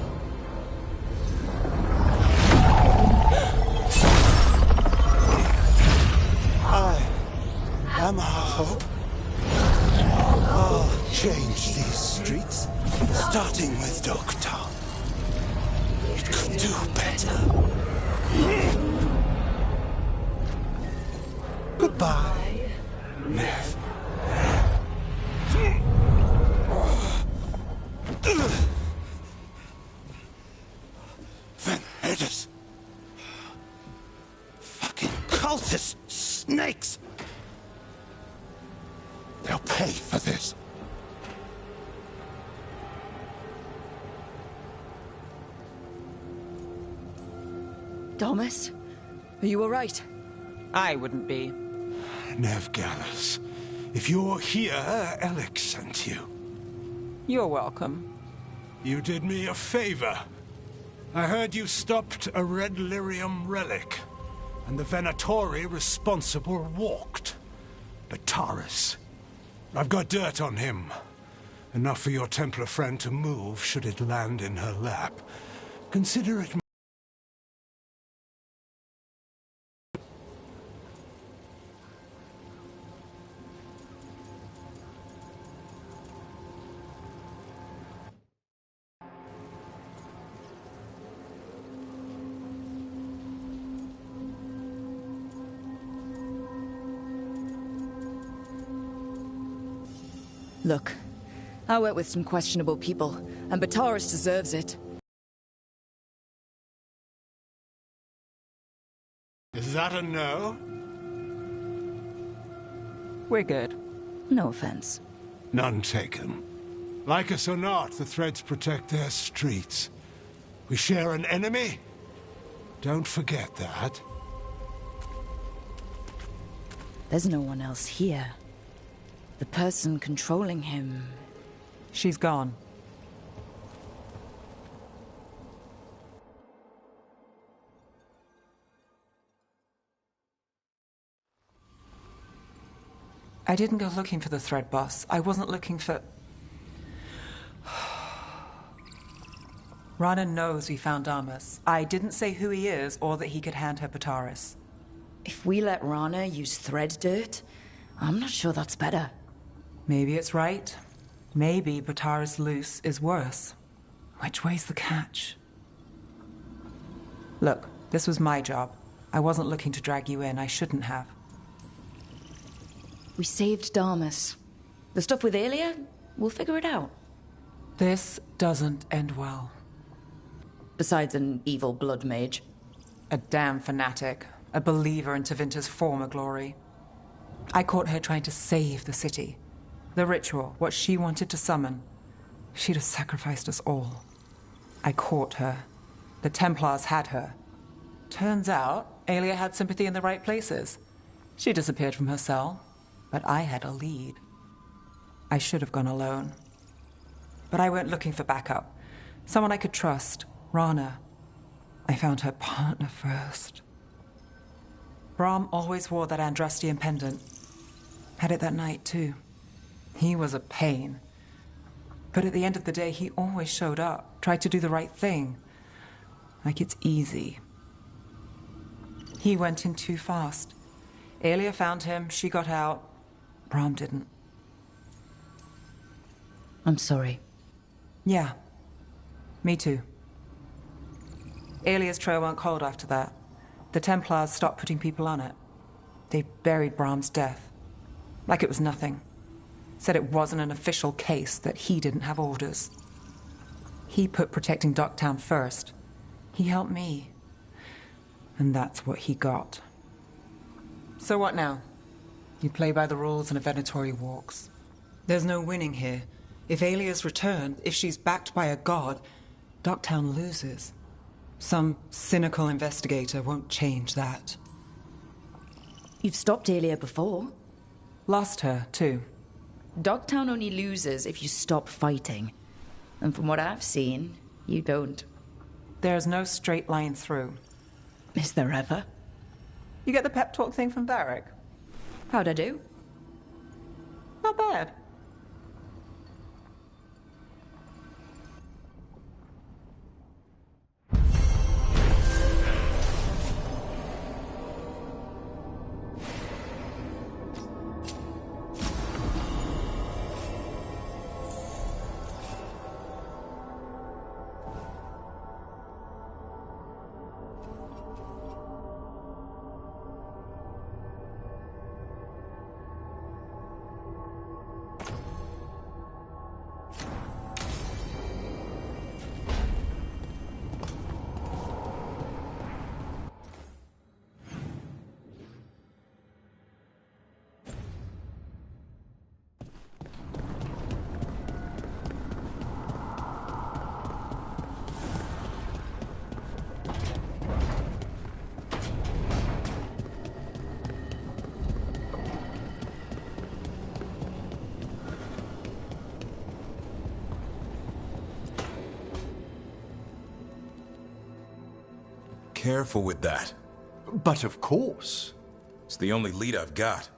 I am our hope. I'll change these streets, starting with Dogtown. It could do better. Goodbye, Nev. Van Hedis. Fucking cultist snakes. They'll pay for this. Thomas, are you all right? I wouldn't be. Nev Gallus, if you're here, Alec sent you. You're welcome. You did me a favor. I heard you stopped a red lyrium relic, and the Venatori responsible walked. Bataris. I've got dirt on him. Enough for your Templar friend to move should it land in her lap. Consider it... Look, I work with some questionable people, and Bataris deserves it. Is that a no? We're good. No offense. None taken. Like us or not, the Threads protect their streets. We share an enemy? Don't forget that. There's no one else here. The person controlling him... She's gone. I didn't go looking for the Thread Boss. I wasn't looking for... Rana knows we found Damas. I didn't say who he is or that he could hand her Bataris. If we let Rana use thread dirt, I'm not sure that's better. Maybe it's right. Maybe Bataris loose is worse. Which way's the catch? Look, this was my job. I wasn't looking to drag you in. I shouldn't have. We saved Damas. The stuff with Alia, we'll figure it out. This doesn't end well. Besides an evil blood mage. A damn fanatic. A believer in Tevinter's former glory. I caught her trying to save the city. The ritual, what she wanted to summon. She'd have sacrificed us all. I caught her. The Templars had her. Turns out, Alia had sympathy in the right places. She disappeared from her cell, but I had a lead. I should have gone alone. But I went looking for backup. Someone I could trust, Rana. I found her partner first. Brahm always wore that Andrastian pendant. Had it that night, too. He was a pain. But at the end of the day, he always showed up, tried to do the right thing. Like it's easy. He went in too fast. Alia found him, she got out. Brahm didn't. I'm sorry. Yeah. Me too. Alia's trail went cold after that. The Templars stopped putting people on it. They buried Brahm's death. Like it was nothing. Said it wasn't an official case, that he didn't have orders. He put protecting Docktown first. He helped me. And that's what he got. So what now? You play by the rules and a Venatori walks. There's no winning here. If Alia's returned, if she's backed by a god, Docktown loses. Some cynical investigator won't change that. You've stopped Alia before. Lost her, too. Dogtown only loses if you stop fighting. And from what I've seen, you don't. There's no straight line through. Is there ever? You get the pep talk thing from Barrick? How'd I do? Not bad. Careful with that. But of course. It's the only lead I've got.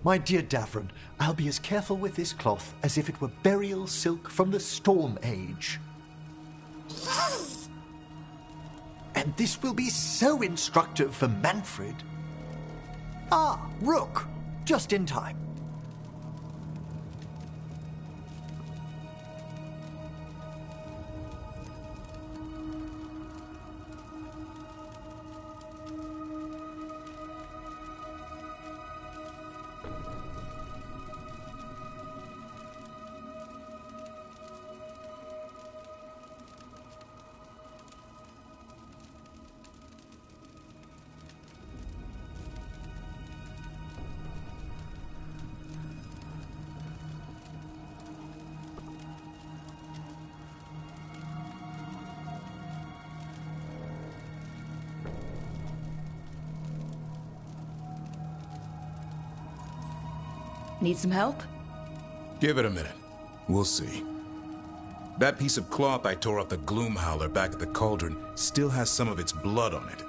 My dear Davron, I'll be as careful with this cloth as if it were burial silk from the Storm Age. And this will be so instructive for Manfred. Ah, Rook, just in time. Need some help? Give it a minute. We'll see. That piece of cloth I tore off the Gloom Howler back at the cauldron still has some of its blood on it.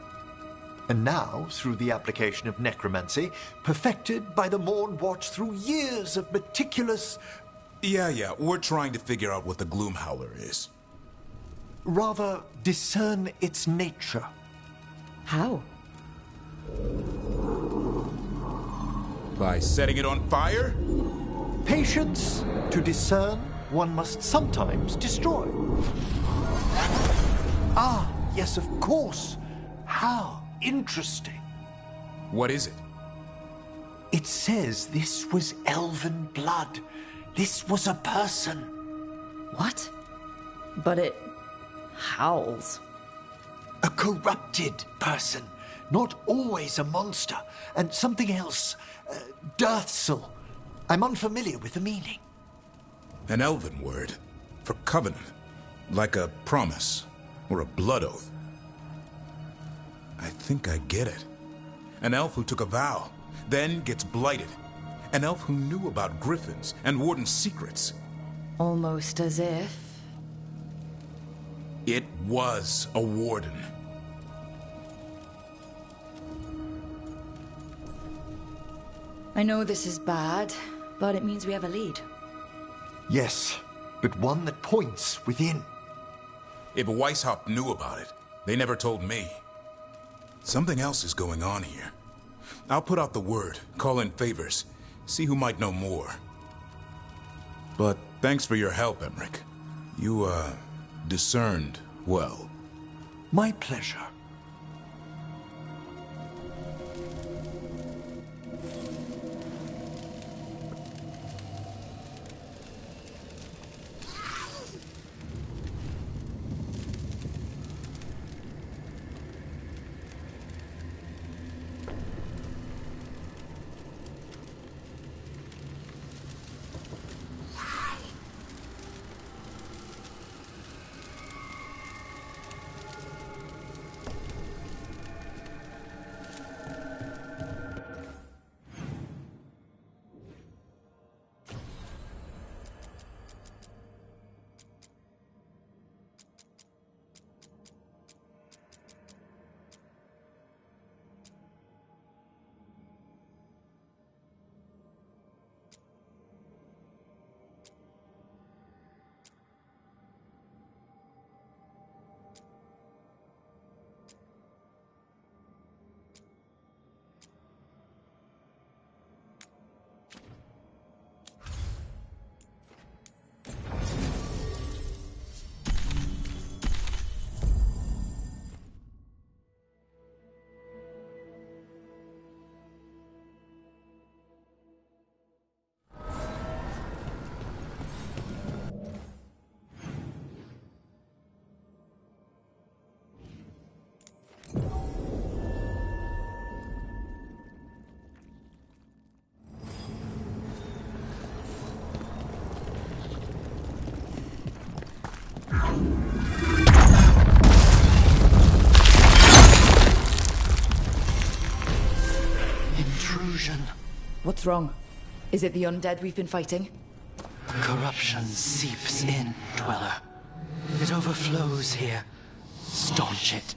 And now, through the application of necromancy, perfected by the Morn Watch through years of meticulous... Yeah, we're trying to figure out what the Gloom Howler is. Rather, discern its nature. How? By setting it on fire? Patience. To discern, one must sometimes destroy. Ah, yes, of course. How interesting. What is it? It says this was elven blood. This was a person. What? But it howls. A corrupted person. Not always a monster. And something else. Dirthsel. I'm unfamiliar with the meaning. An elven word. For covenant. Like a promise. Or a blood oath. I think I get it. An elf who took a vow. Then gets blighted. An elf who knew about griffins and Warden's secrets. Almost as if... It was a Warden. I know this is bad, but it means we have a lead. Yes, but one that points within. If Weishaupt knew about it, they never told me. Something else is going on here. I'll put out the word, call in favors, see who might know more. But thanks for your help, Emmerich. You, discerned well. My pleasure. What's wrong? Is it the undead we've been fighting? Corruption seeps in, Dweller. It overflows here. Staunch it.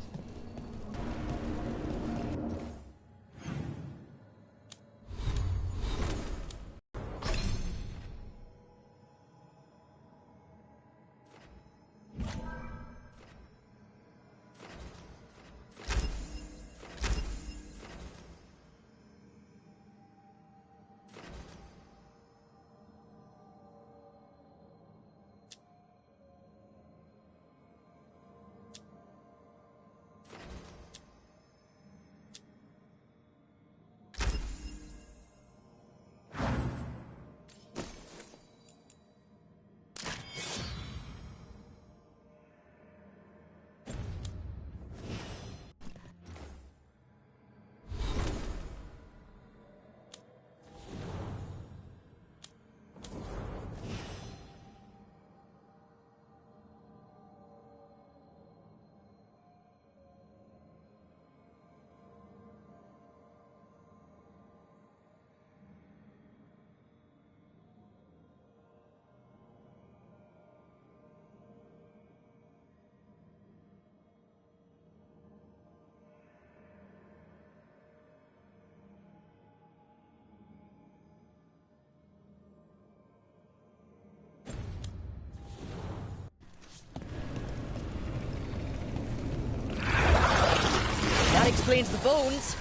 That explains the bones.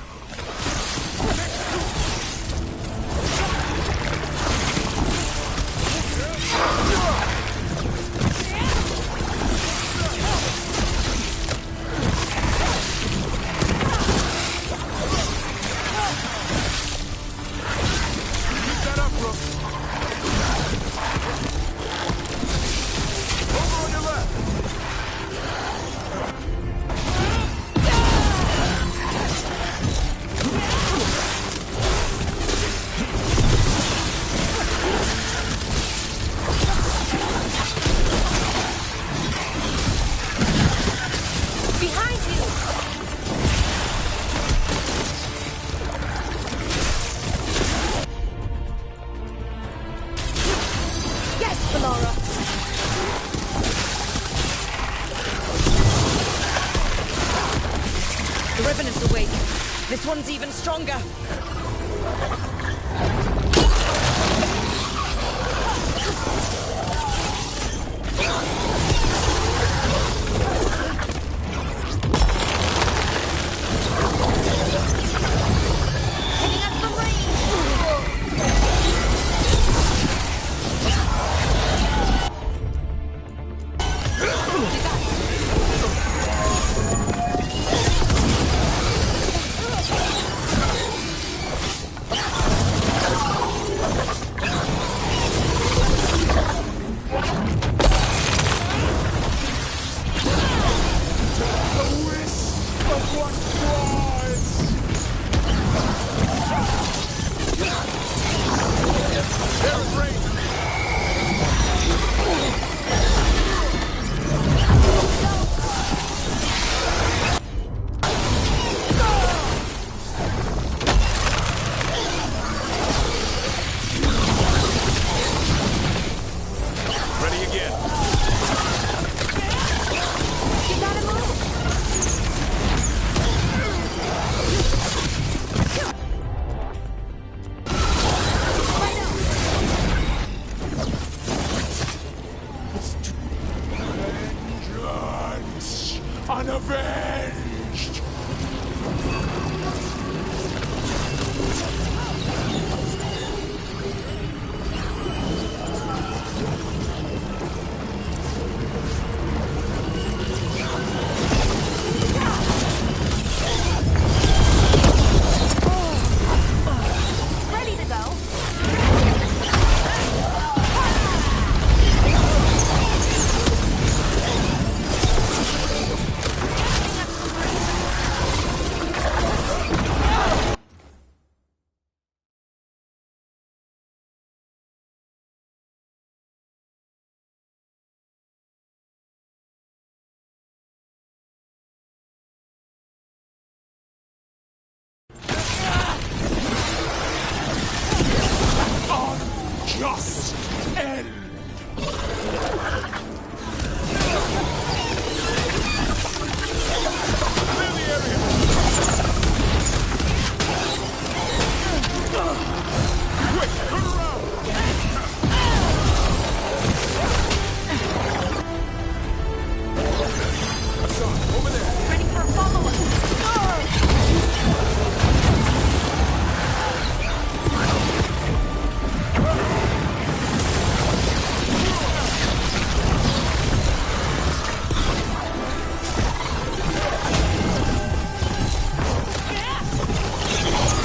The Revenant's awake. This one's even stronger. end! Clear the area! Quick, turn around! Hassan, over there! Ready for a follow-up!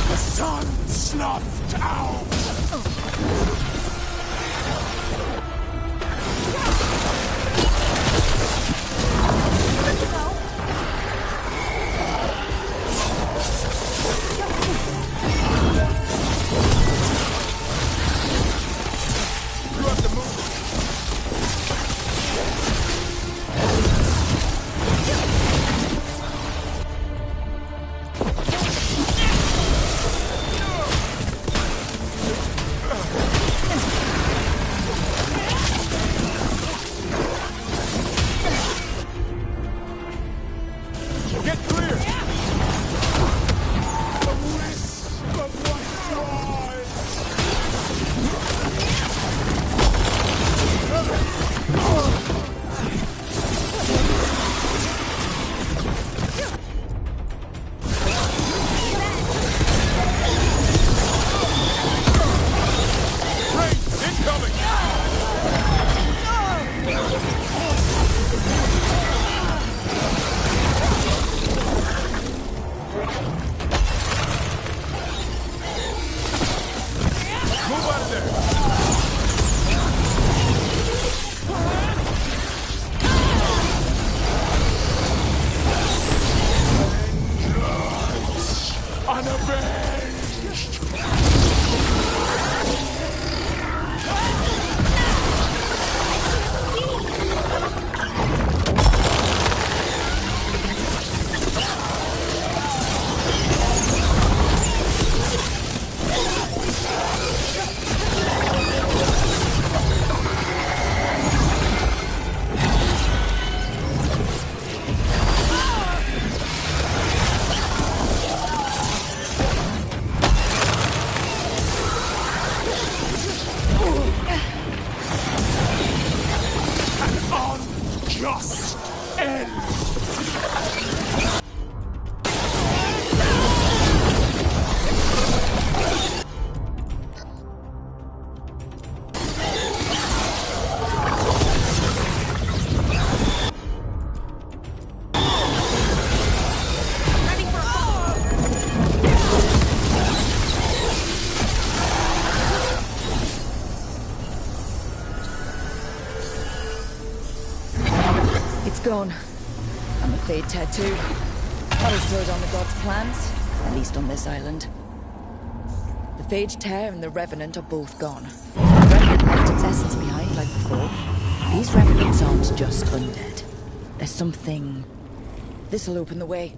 Hassan snuffed out! You have to move. Get clear! A wisp of white light! Rain, incoming! Move out of there! Vengeance! Unavenged! An unjust end! It's gone. And the Fade tattoo. That'll slow down the gods' plans, at least on this island. The Fade Tear and the Revenant are both gone. The Revenant left its essence behind like before. These Revenants aren't just undead. There's something... This'll open the way.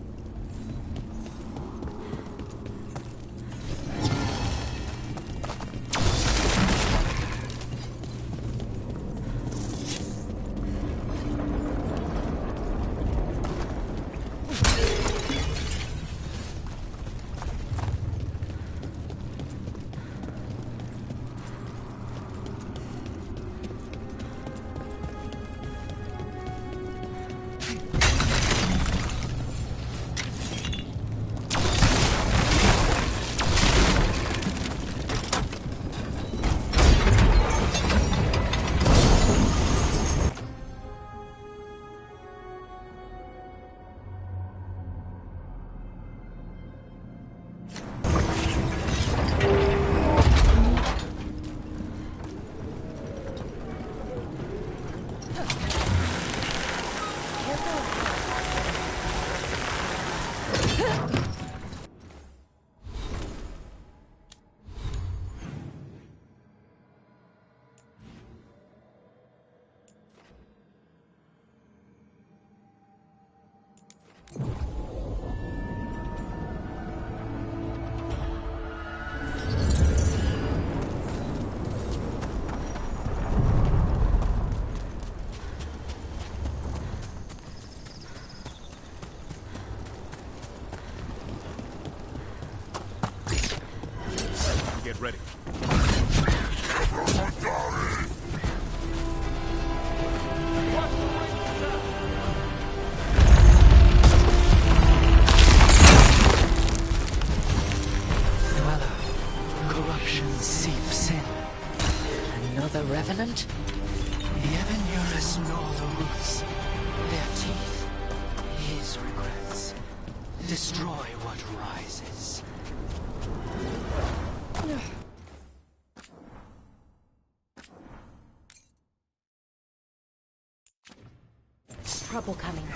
Get ready. Dweller, corruption seeps in. Another revenant? The Evanurus gnaw the roots. Their teeth, his regrets. Destroy what rises. Trouble coming.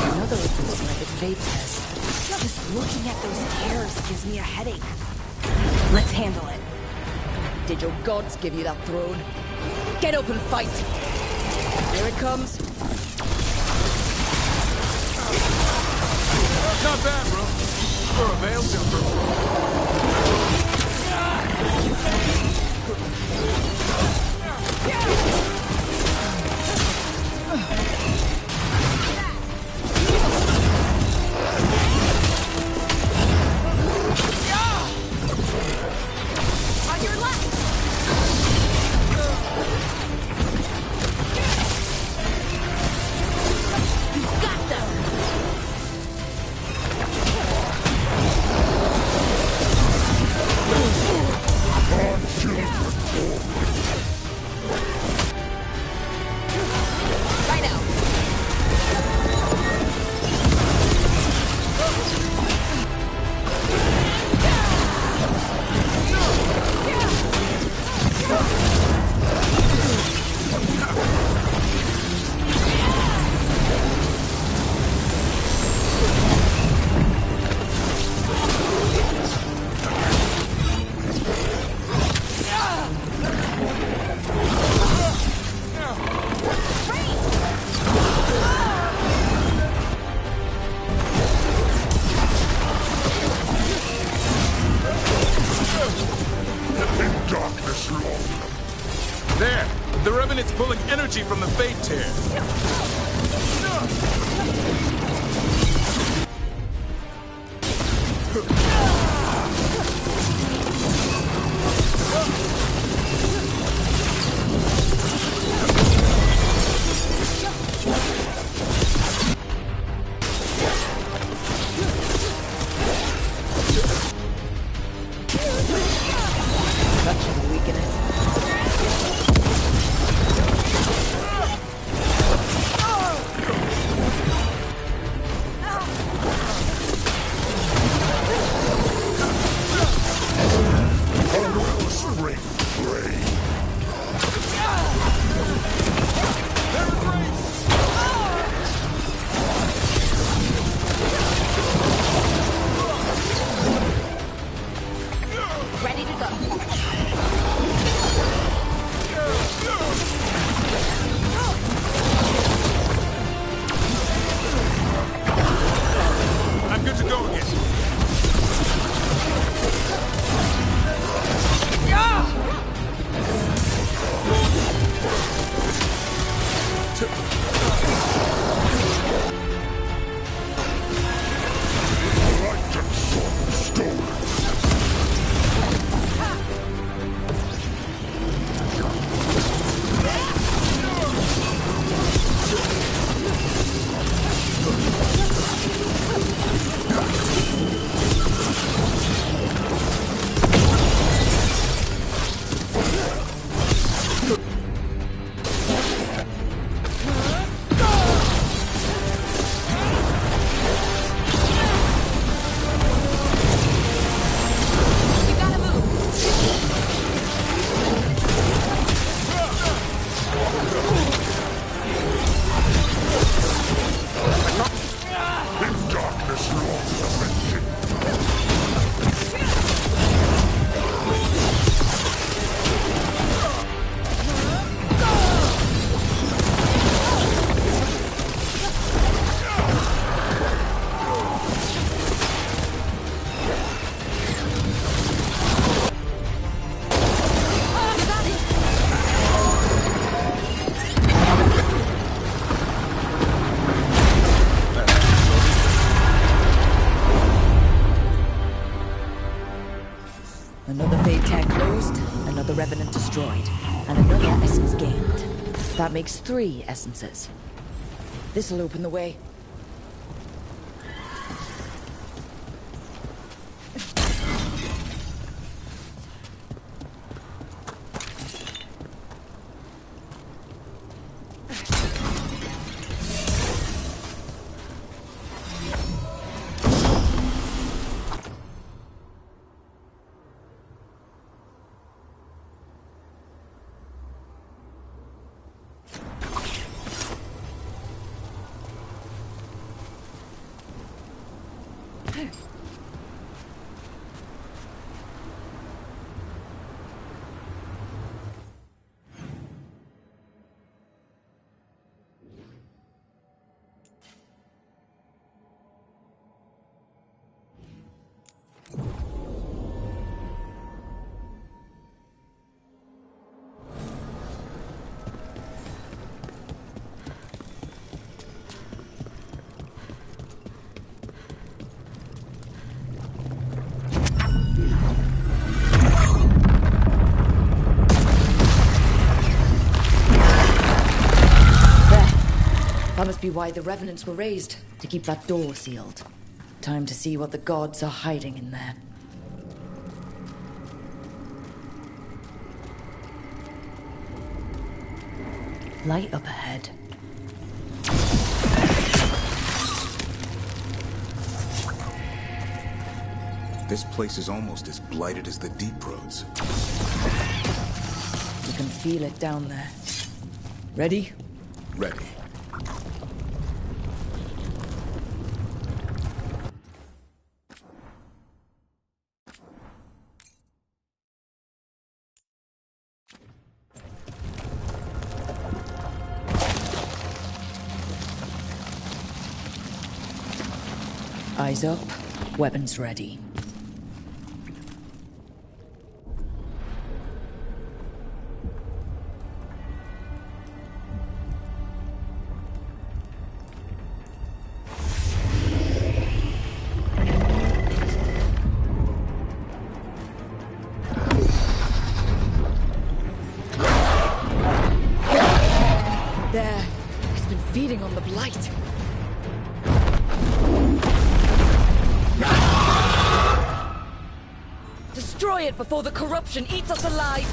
Another of those like invade tests. Just looking at those tears gives me a headache. Let's handle it. Did your gods give you that throne? Get up and fight! Here it comes. Not bad, bro. For a veil jumper. On your left! You got them! Right out! Darkness long. There! The Revenant's pulling energy from the Fate Tear. That should weaken it. Ready to go. tear closed, another revenant destroyed, and another essence gained. That makes 3 essences. This'll open the way. That must be why the revenants were raised, to keep that door sealed. Time to see what the gods are hiding in there. Light up ahead. This place is almost as blighted as the deep roads. You can feel it down there. Ready? Ready. Eyes up, weapons ready. There, it's been feeding on the blight. Destroy it before the corruption eats us alive!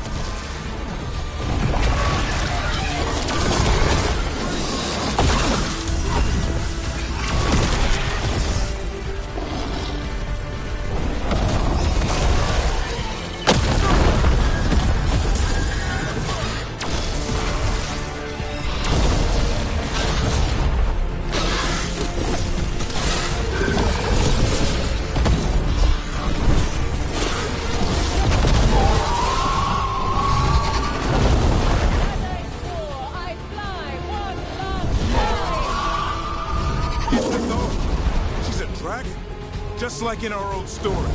Just like in our old story.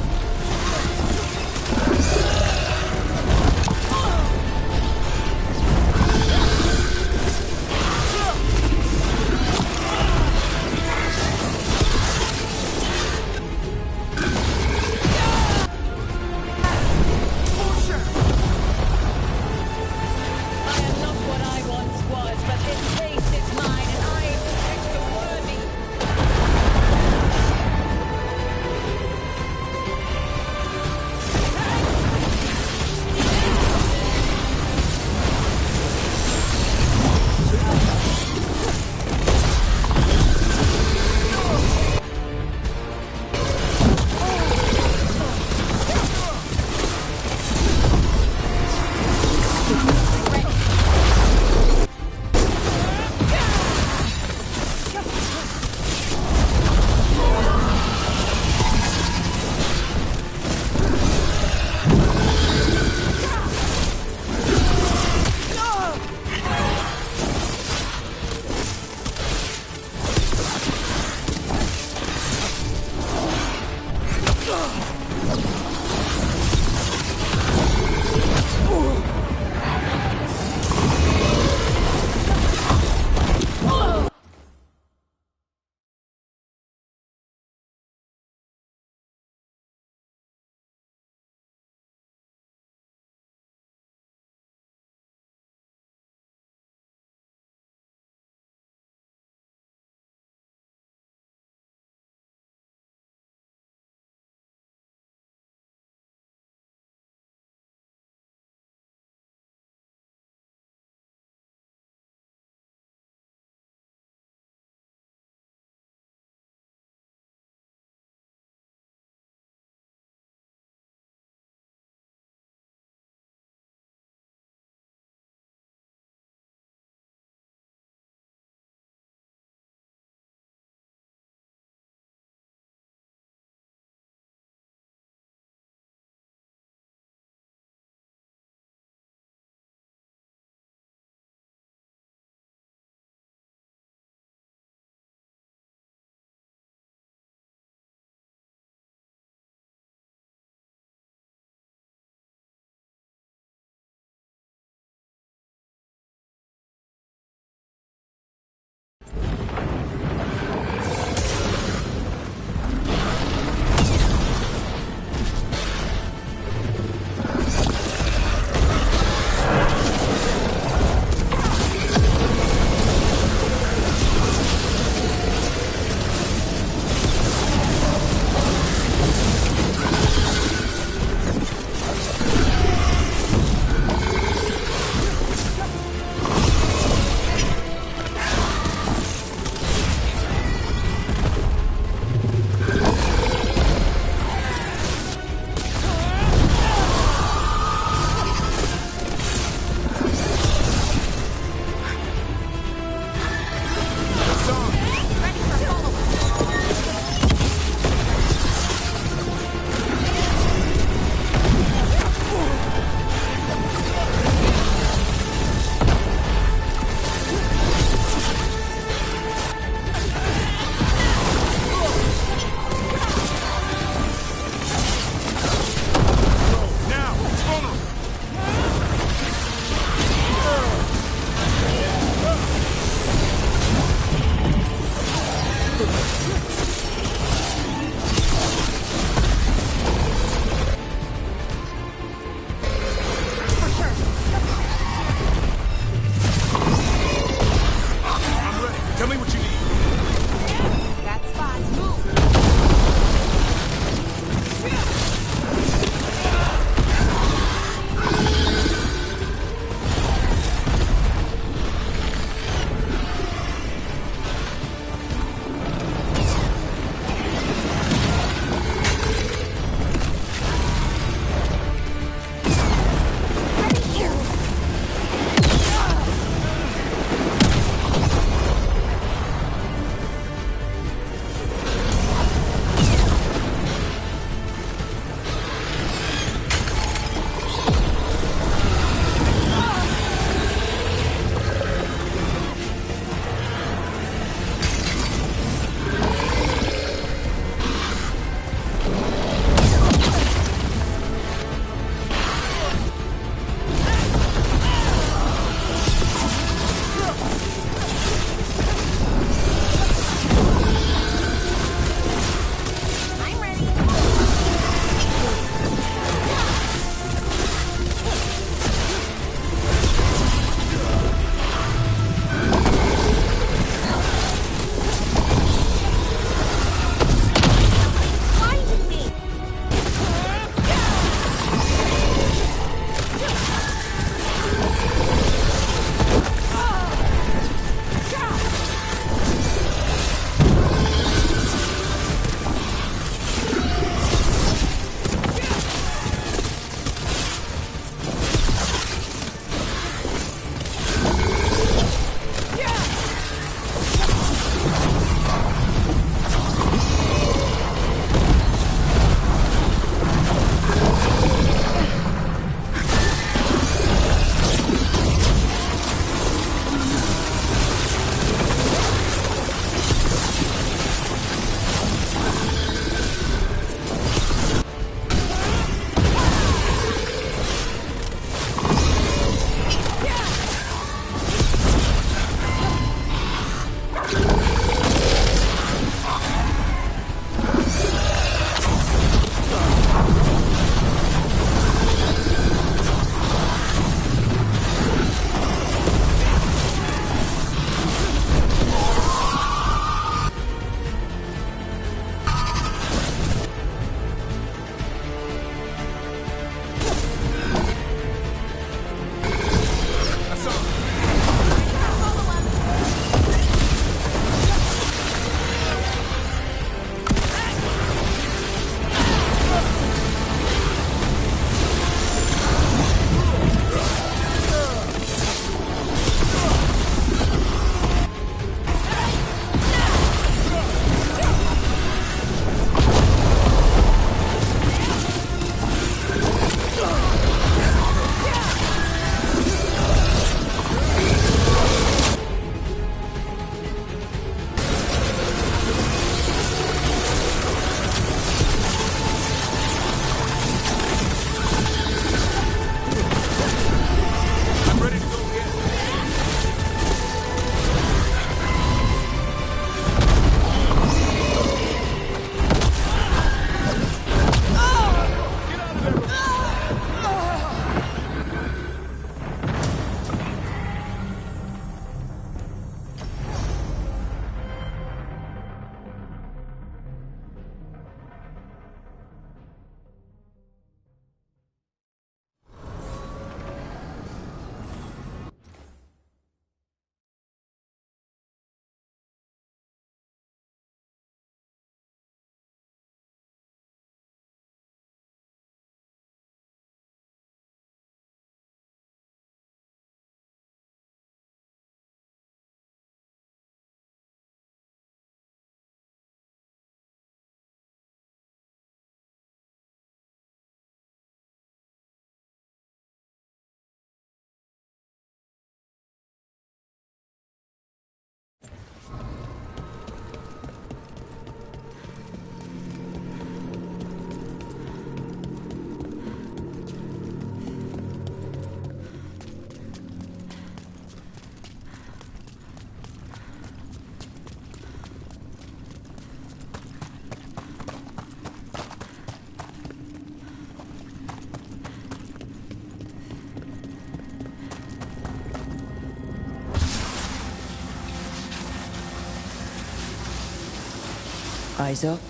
Eyes up,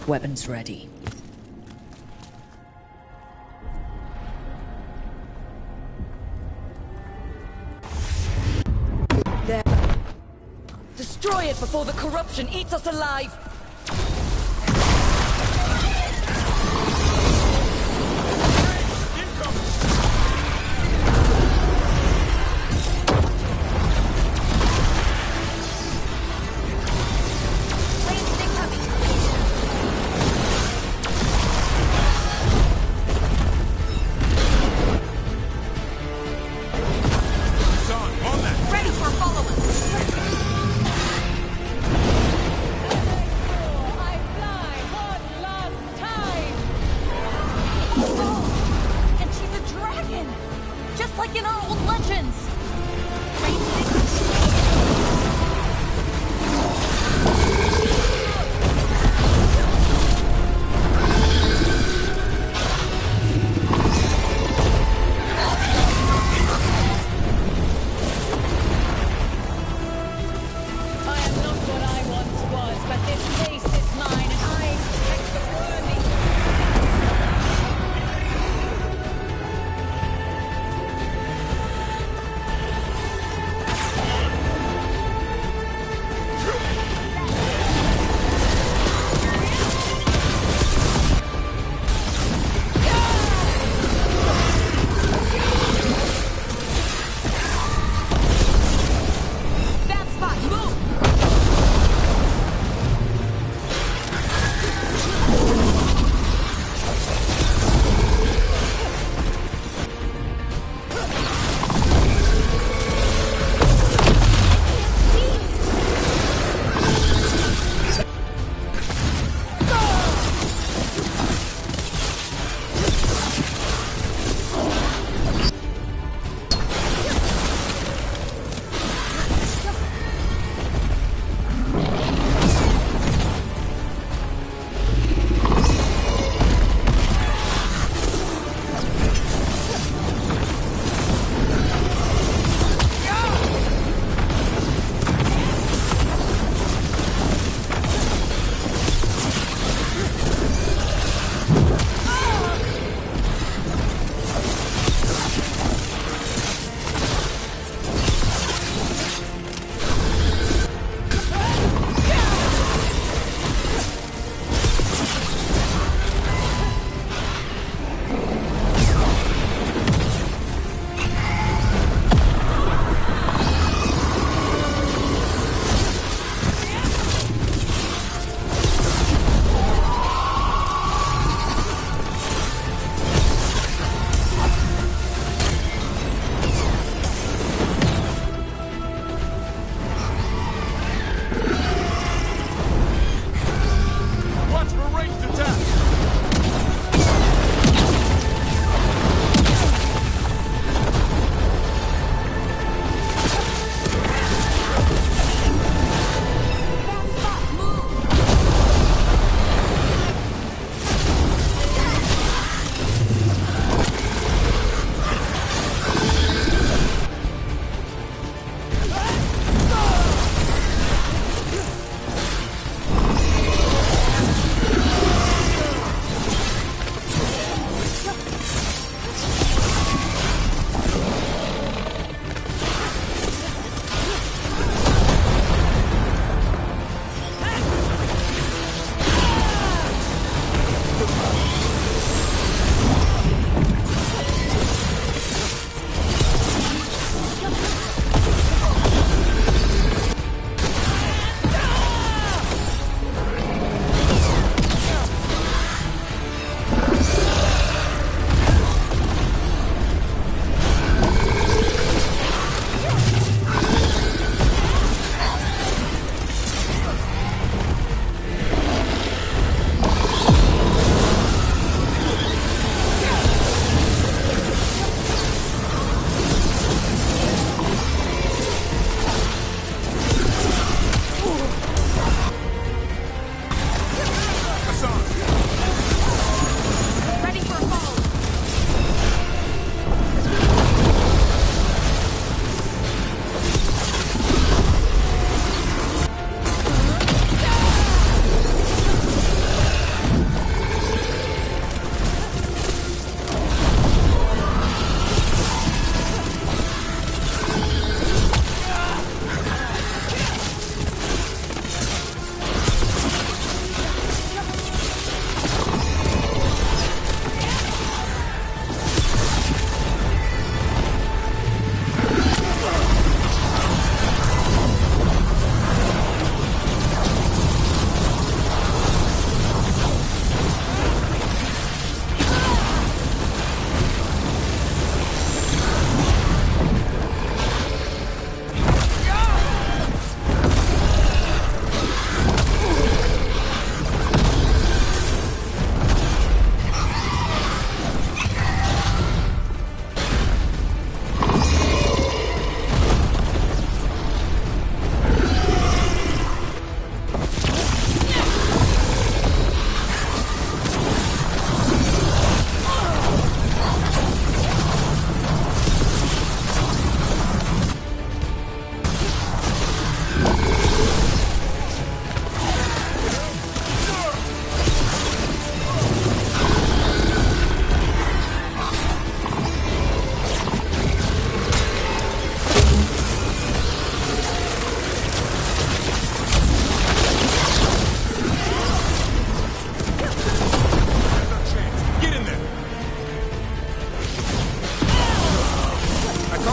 weapons ready. There. Destroy it before the corruption eats us alive!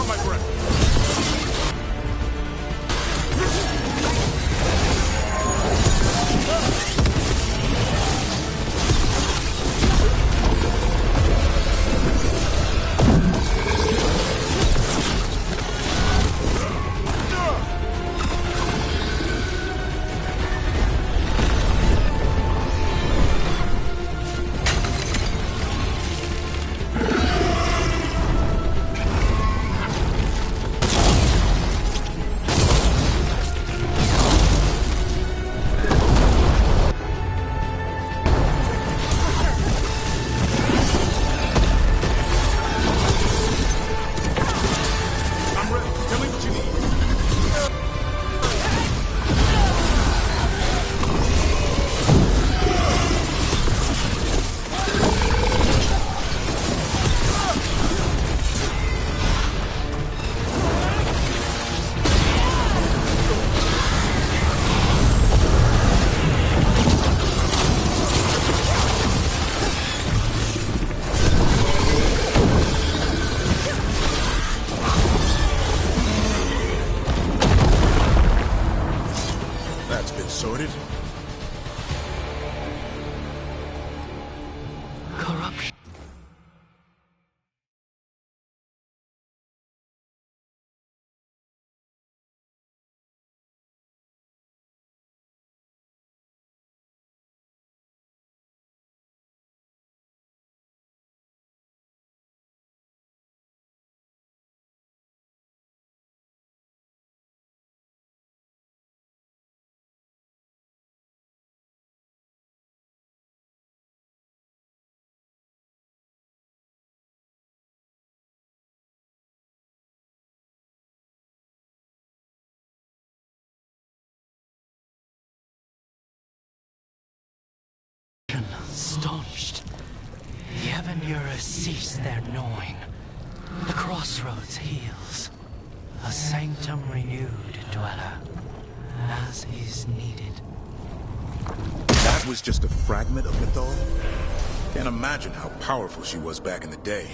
caught my breath. Sorted. Corruption. Staunched. The Avenura cease their gnawing. The crossroads heals. A sanctum renewed, dweller, as is needed. That was just a fragment of Mythal? Can't imagine how powerful she was back in the day.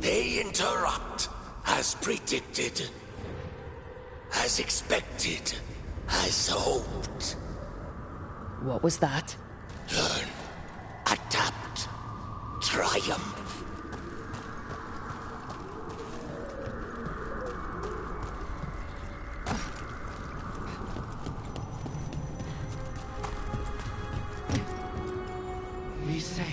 They interrupt, as predicted, as expected, as hoped. What was that? Learn, adapt, triumph. We sail.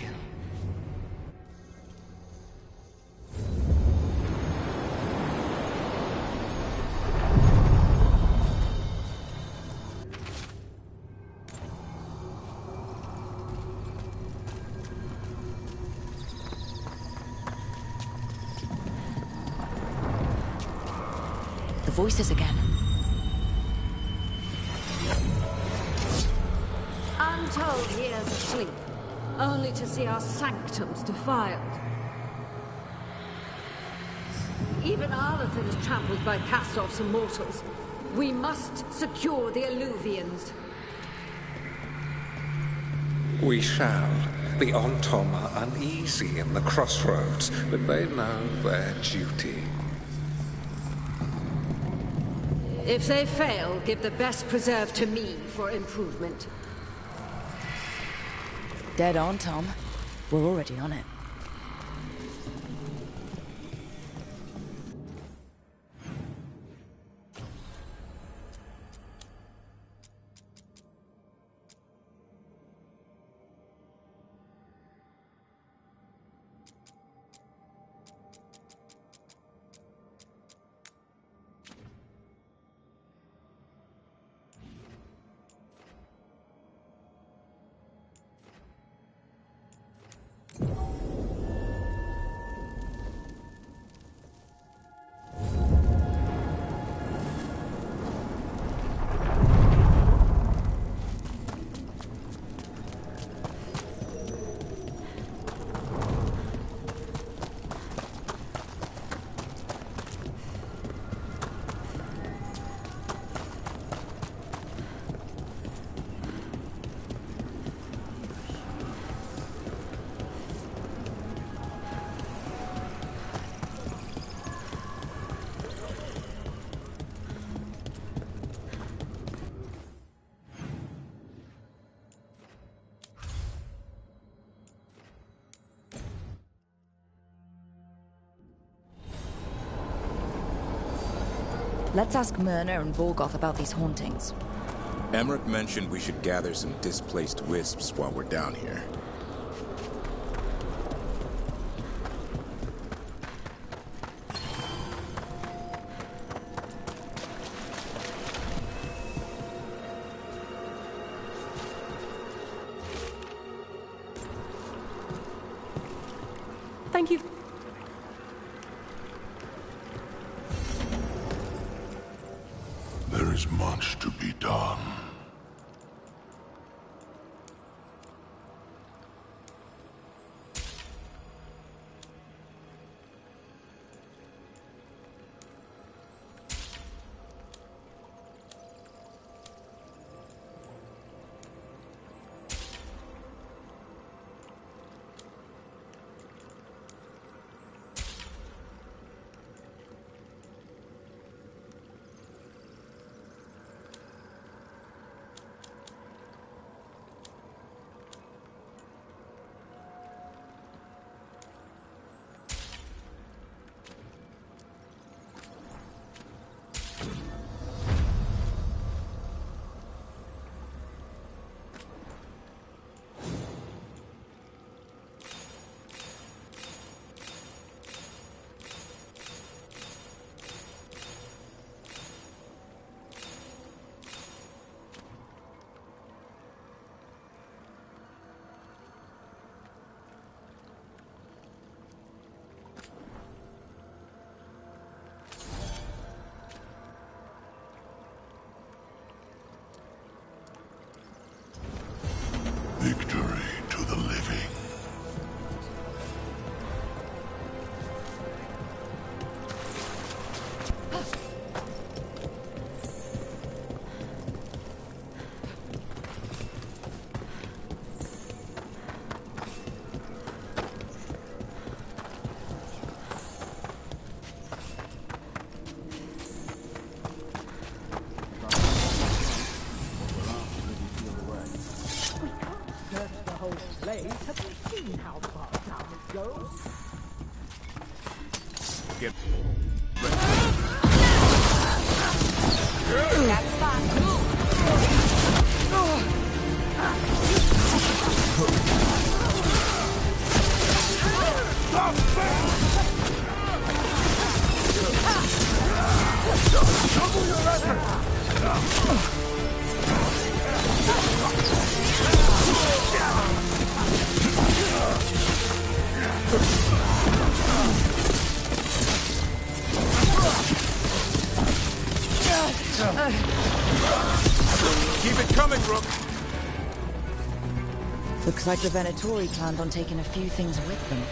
The voices again. I'm told he is asleep, only to see our sanctums defiled. Even Arlathan is trampled by cast-offs and mortals. We must secure the Alluvians. We shall. The Ontom are uneasy in the crossroads, but they know their duty. If they fail, give the best preserve to me for improvement. Dead on, Tom. We're already on it. Let's ask Myrna and Volgoth about these hauntings. Emmerich mentioned we should gather some displaced wisps while we're down here. Thank you. There is much to be done. Victory to the living. Have you seen how far down it goes? Get That's fine. Double your effort! Keep it coming, Rook. Looks like the Venatori planned on taking a few things with them.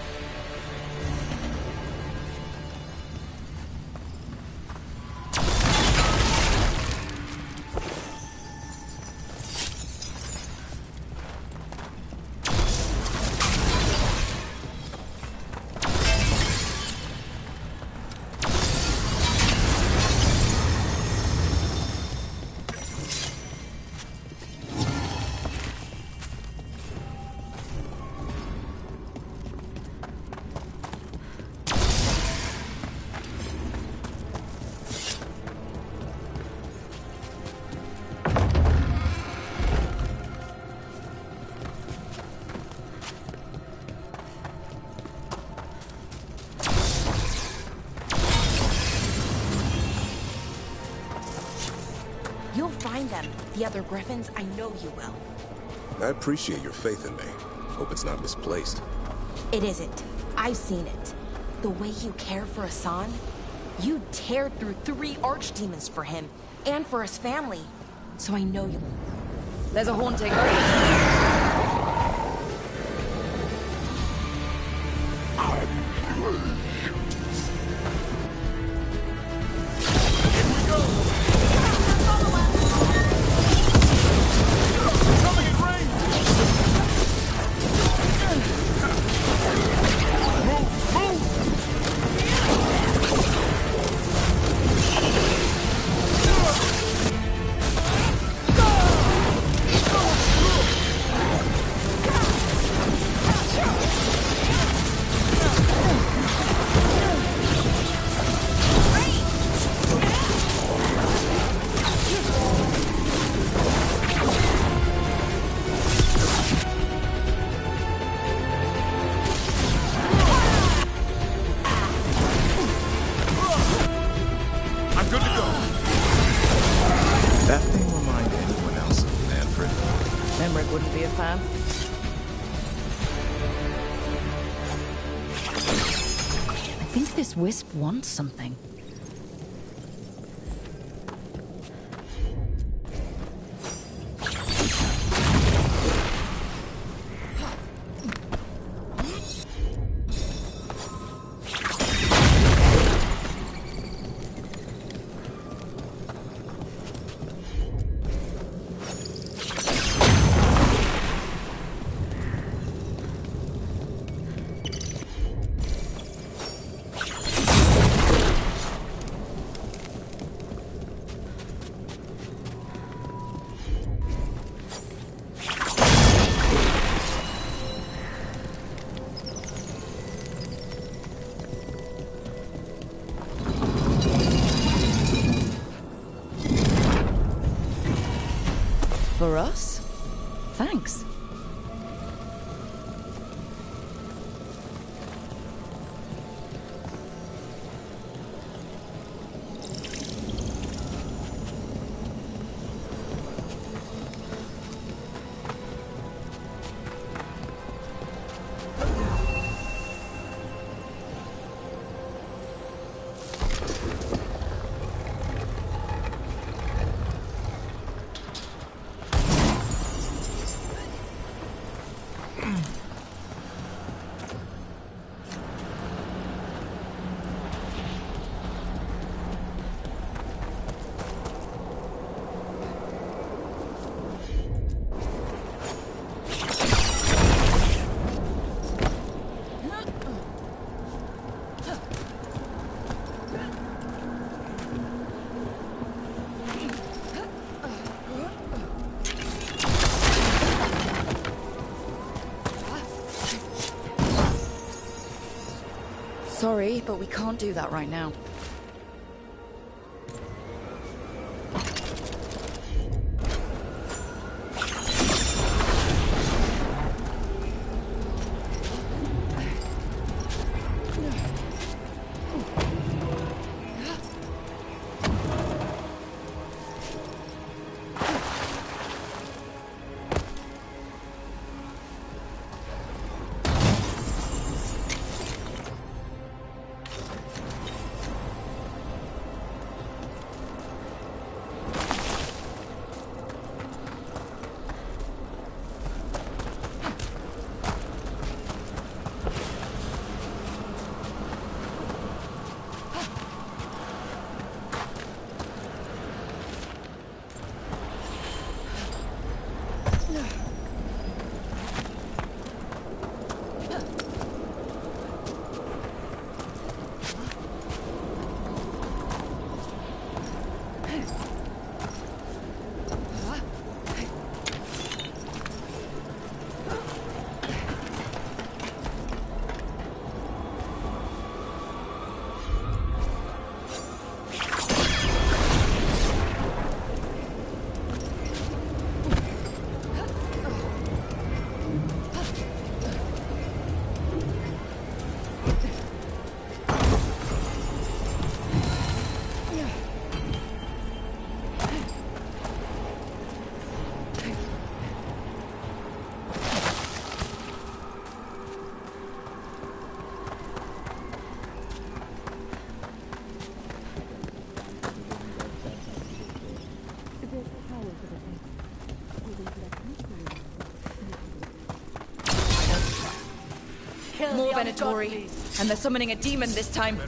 the other Griffins, I know you will. I appreciate your faith in me. Hope it's not misplaced. It isn't. I've seen it. The way you care for Hassan, you tear through 3 archdemons for him, and for his family. So I know you... There's a haunting. That thing remind anyone else of Manfred? Emmerich wouldn't be a fan. I think this wisp wants something. For us? Thanks. Sorry, but we can't do that right now. More Venatori. And they're summoning a demon this time.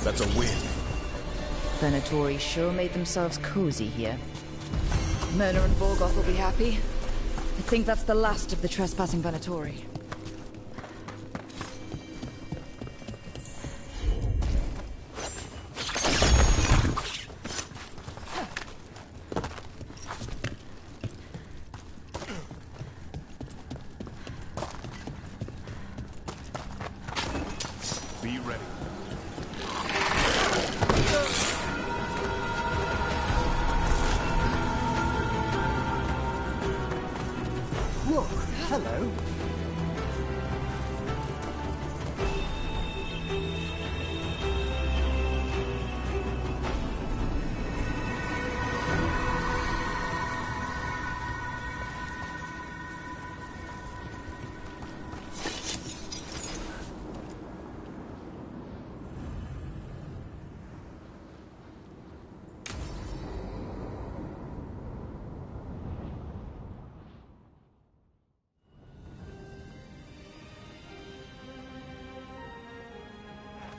That's a win. Venatori sure made themselves cozy here. Myrna and Vorgoth will be happy. I think that's the last of the trespassing Venatori. Be ready. Look, hello.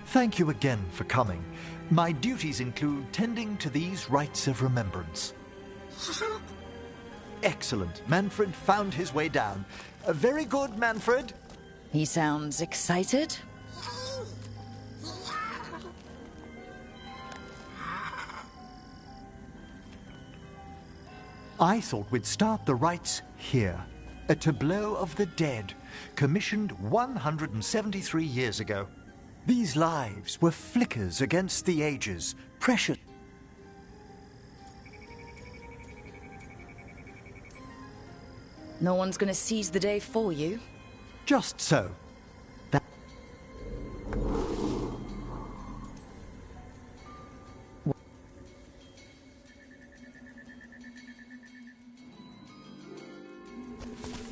Thank you again for coming. My duties include tending to these rites of remembrance. Excellent. Manfred found his way down. Very good, Manfred. He sounds excited. I thought we'd start the rites here. A tableau of the dead, commissioned 173 years ago. These lives were flickers against the ages, precious. No one's gonna seize the day for you. Just so. That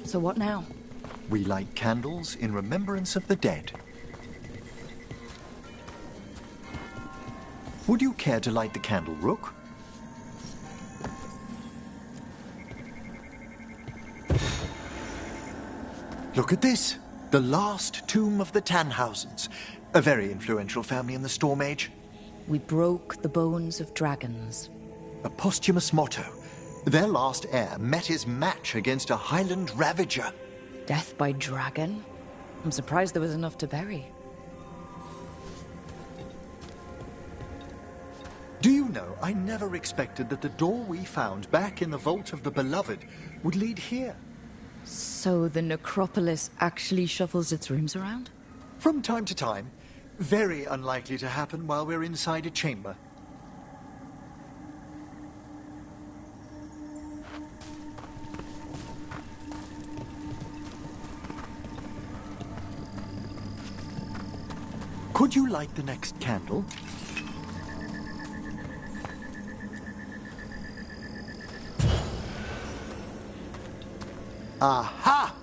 So what now? we light candles in remembrance of the dead. Would you care to light the candle, Rook? Look at this. The last tomb of the Tannhausens. A very influential family in the Storm Age. We broke the bones of dragons. A posthumous motto. Their last heir met his match against a Highland Ravager. Death by dragon? I'm surprised there was enough to bury. Do you know, I never expected that the door we found back in the Vault of the Beloved would lead here. So the necropolis actually shuffles its rooms around? From time to time. Very unlikely to happen while we're inside a chamber. Could you light the next candle? Aha!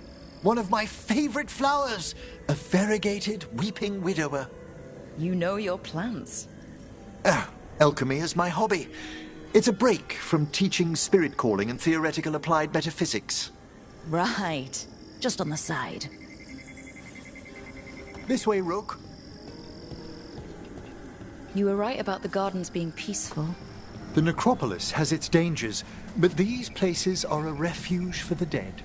One of my favorite flowers! A variegated weeping widower. You know your plants. Alchemy is my hobby. It's a break from teaching spirit calling and theoretical applied metaphysics. Right. Just on the side. This way, Rook. You were right about the gardens being peaceful. The necropolis has its dangers, but these places are a refuge for the dead.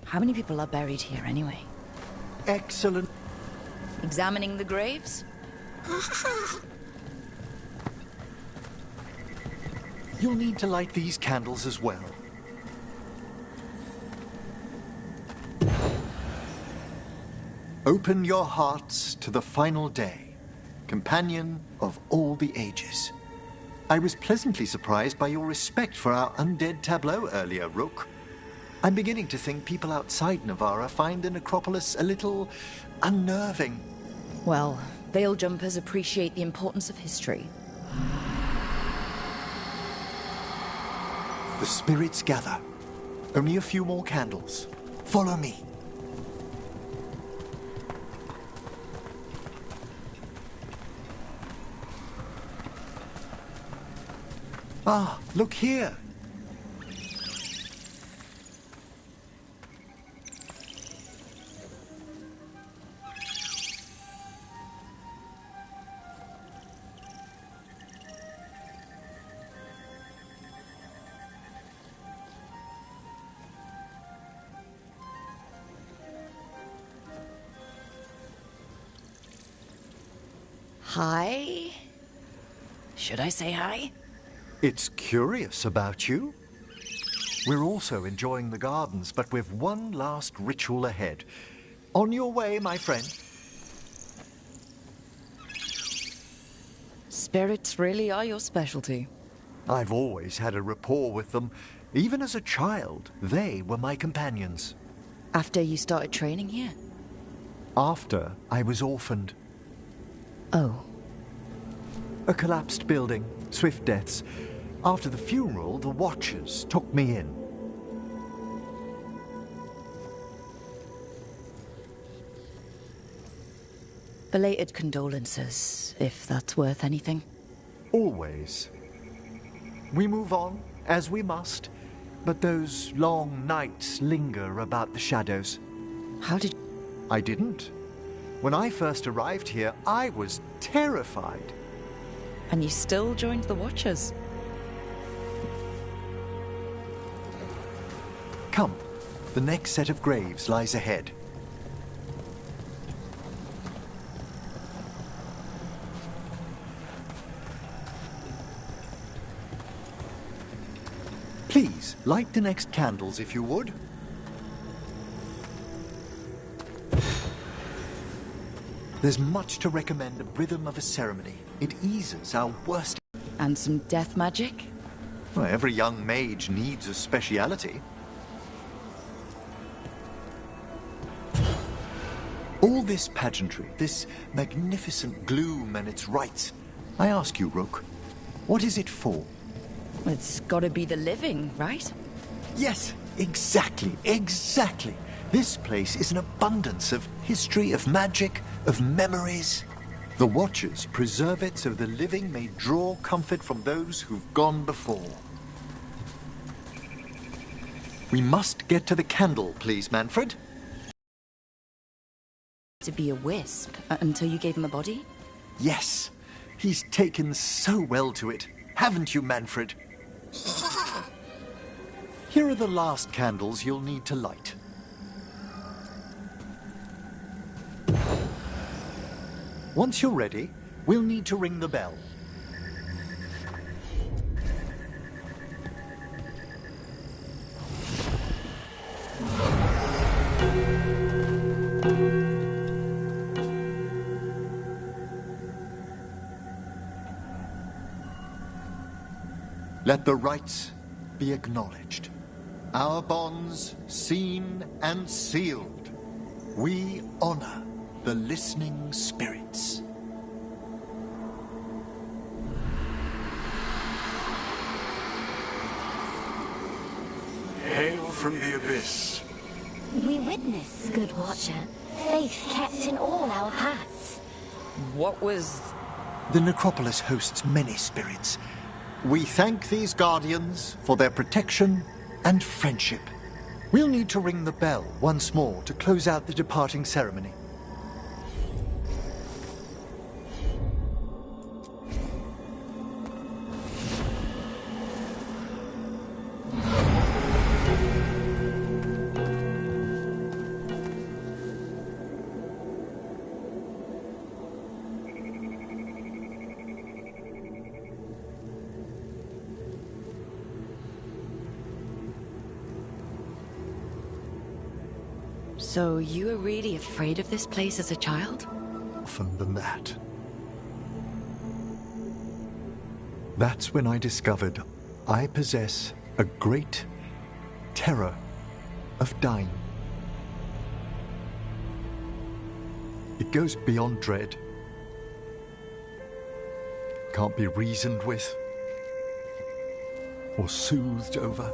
How many people are buried here anyway? Excellent. Examining the graves? You'll need to light these candles as well. Open your hearts to the final day, companion of all the ages. I was pleasantly surprised by your respect for our undead tableau earlier, Rook. I'm beginning to think people outside Navarra find the necropolis a little unnerving. Well, veil jumpers appreciate the importance of history. The spirits gather. Only a few more candles. Follow me. Ah, look here. Hi? Should I say hi? It's curious about you. We're also enjoying the gardens, but we've one last ritual ahead. On your way, my friend. Spirits really are your specialty. I've always had a rapport with them. Even as a child, they were my companions. After you started training here? After I was orphaned. Oh. A collapsed building, swift deaths. After the funeral, the Watchers took me in. Belated condolences, if that's worth anything. Always. We move on, as we must, but those long nights linger about the shadows. How did... I didn't. When I first arrived here, I was terrified. And you still joined the Watchers? Come, the next set of graves lies ahead. Please, light the next candles if you would. There's much to recommend the rhythm of a ceremony. It eases our worst... And some death magic? Well, every young mage needs a speciality. All this pageantry, this magnificent gloom and its rites. I ask you, Rook, what is it for? It's gotta be the living, right? Yes, exactly, exactly. This place is an abundance of history, of magic, of memories. The Watchers preserve it so the living may draw comfort from those who've gone before. We must get to the candle, please, Manfred. To be a wisp until you gave him a body? Yes, he's taken so well to it. Haven't you, Manfred? Here are the last candles you'll need to light. Once you're ready, we'll need to ring the bell. Let the rites be acknowledged. Our bonds seen and sealed. We honor the listening spirits. Hail from the abyss. We witness, good Watcher, faith kept in all our paths. What was... The necropolis hosts many spirits. We thank these guardians for their protection and friendship. We'll need to ring the bell once more to close out the departing ceremony. So you were really afraid of this place as a child? Often than that. That's when I discovered I possess a great terror of dying. It goes beyond dread. Can't be reasoned with or soothed over.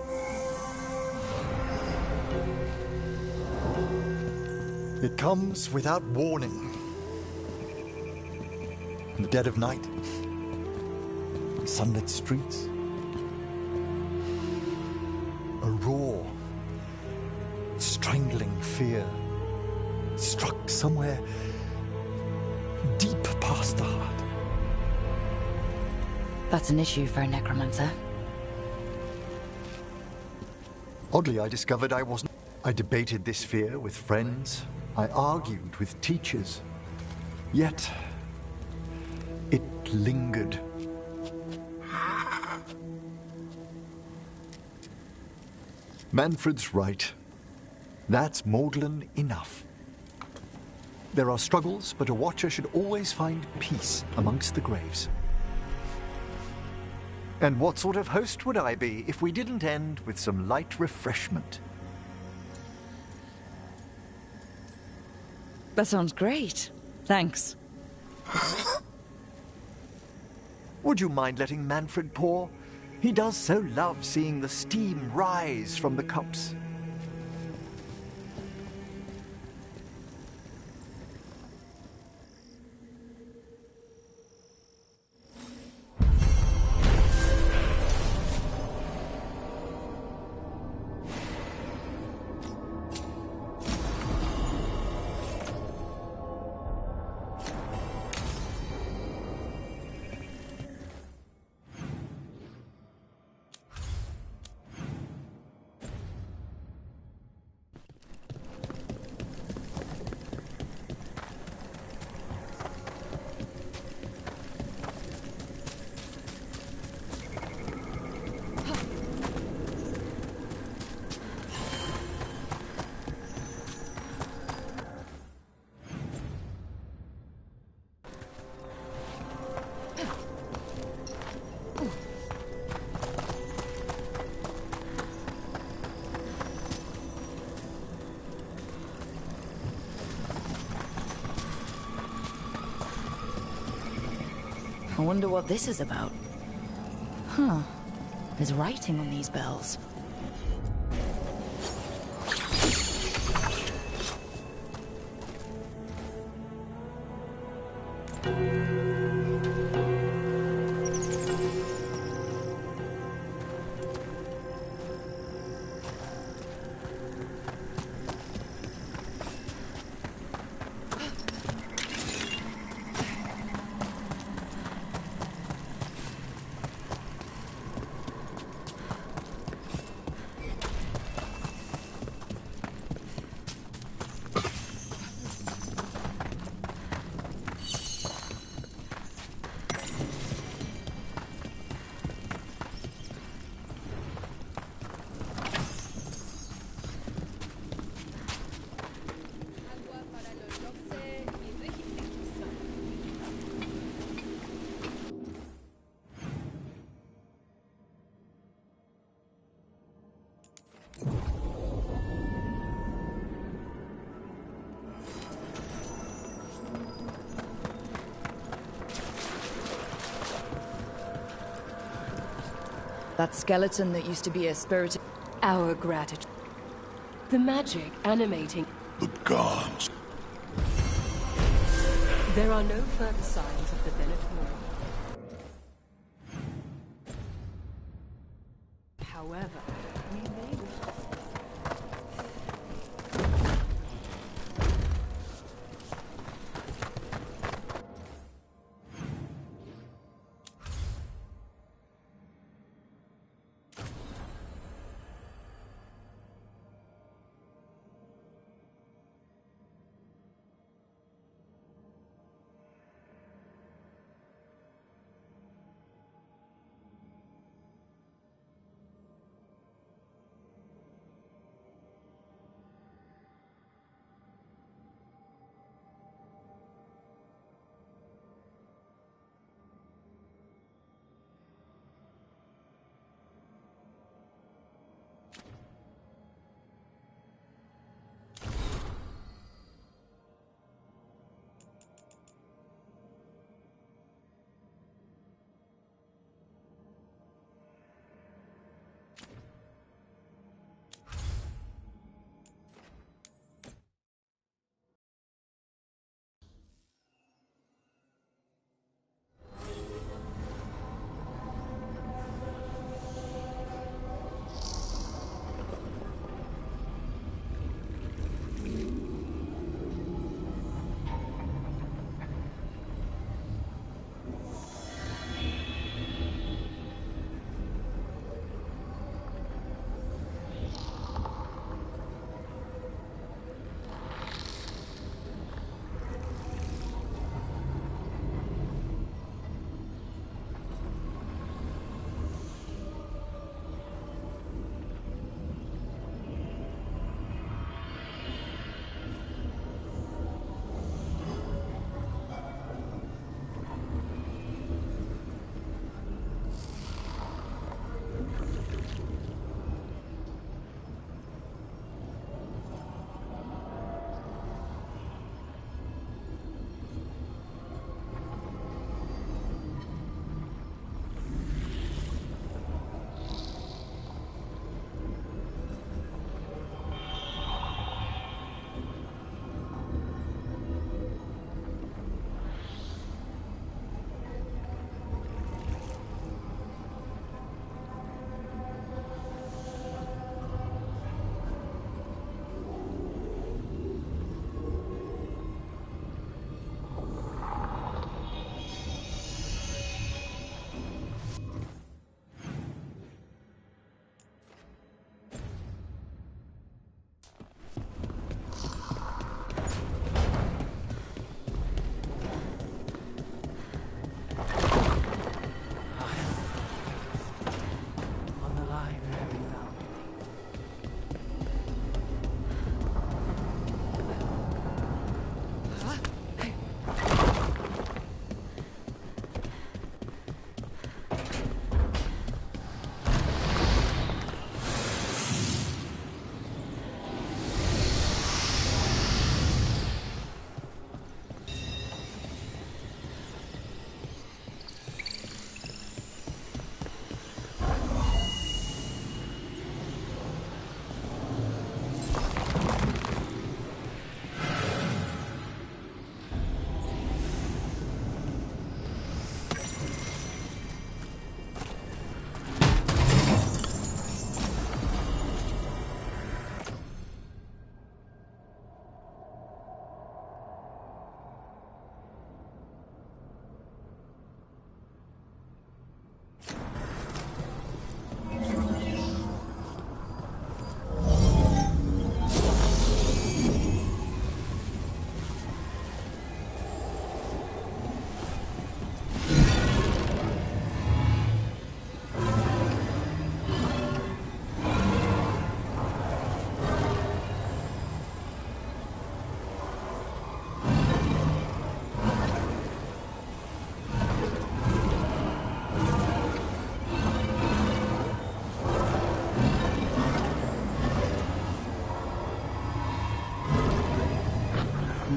It comes without warning. In the dead of night, sunlit streets, a raw, strangling fear struck somewhere deep past the heart. That's an issue for a necromancer. Oddly, I discovered I wasn't. I debated this fear with friends. I argued with teachers. Yet, it lingered. Manfred's right. That's maudlin enough. There are struggles, but a watcher should always find peace amongst the graves. And what sort of host would I be if we didn't end with some light refreshment? That sounds great. Thanks. Would you mind letting Manfred pour? He does so love seeing the steam rise from the cups. I wonder what this is about. Huh. There's writing on these bells. That skeleton that used to be a spirit... Our gratitude. The magic animating. The gods. There are no further signs of the Venator. However, we may wish to...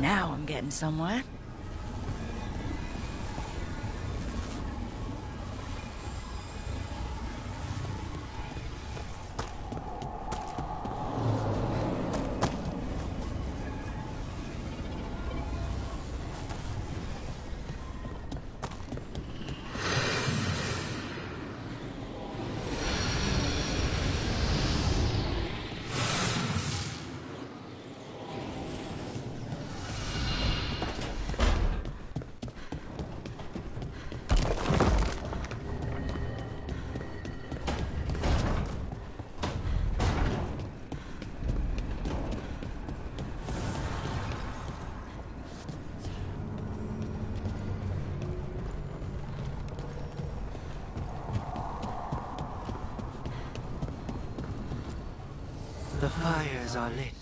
Now I'm getting somewhere. The fires are lit.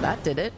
That did it.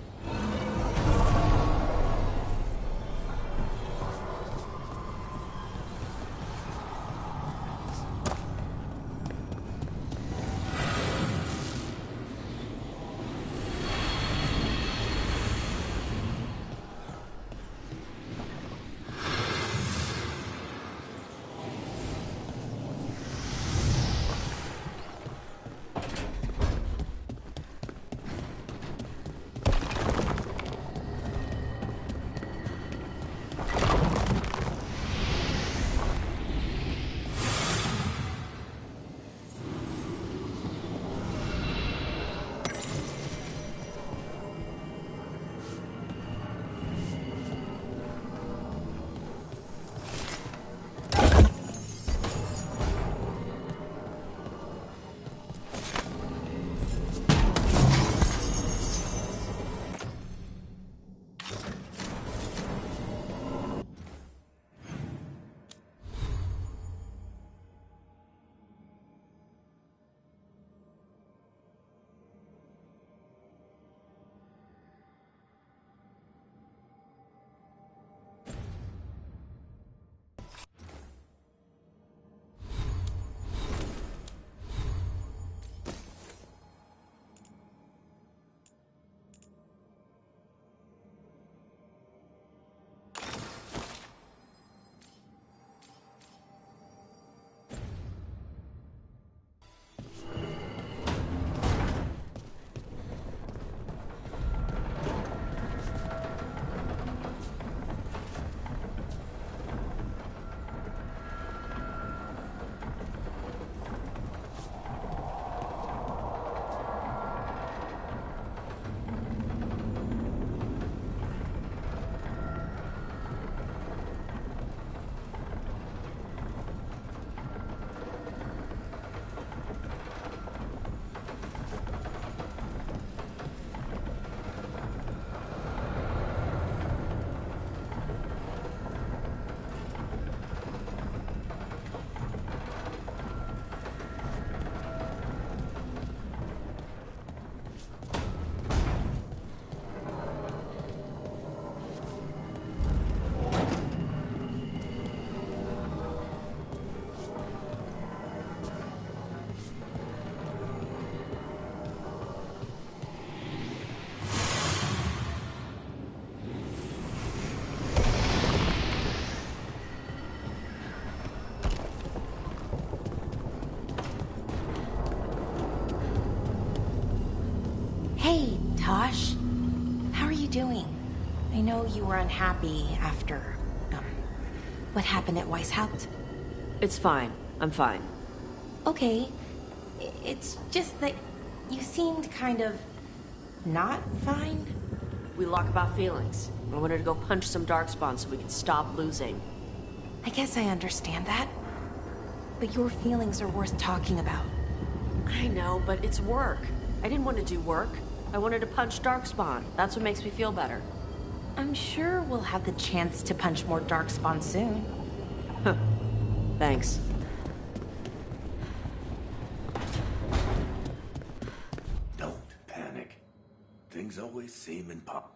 you were unhappy after, what happened at Weishaupt. It's fine. I'm fine. Okay. It's just that you seemed kind of not fine. We talk about feelings. I wanted to go punch some darkspawn so we could stop losing. I guess I understand that. But your feelings are worth talking about. I know, but it's work. I didn't want to do work. I wanted to punch darkspawn. That's what makes me feel better. I'm sure we'll have the chance to punch more darkspawn soon. Thanks. Don't panic. Things always seem impossible.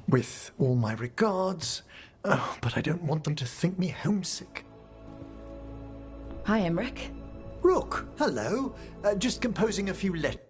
With all my regards. Oh, but I don't want them to think me homesick. Hi, Emmerich. Rook, hello. Just composing a few letters.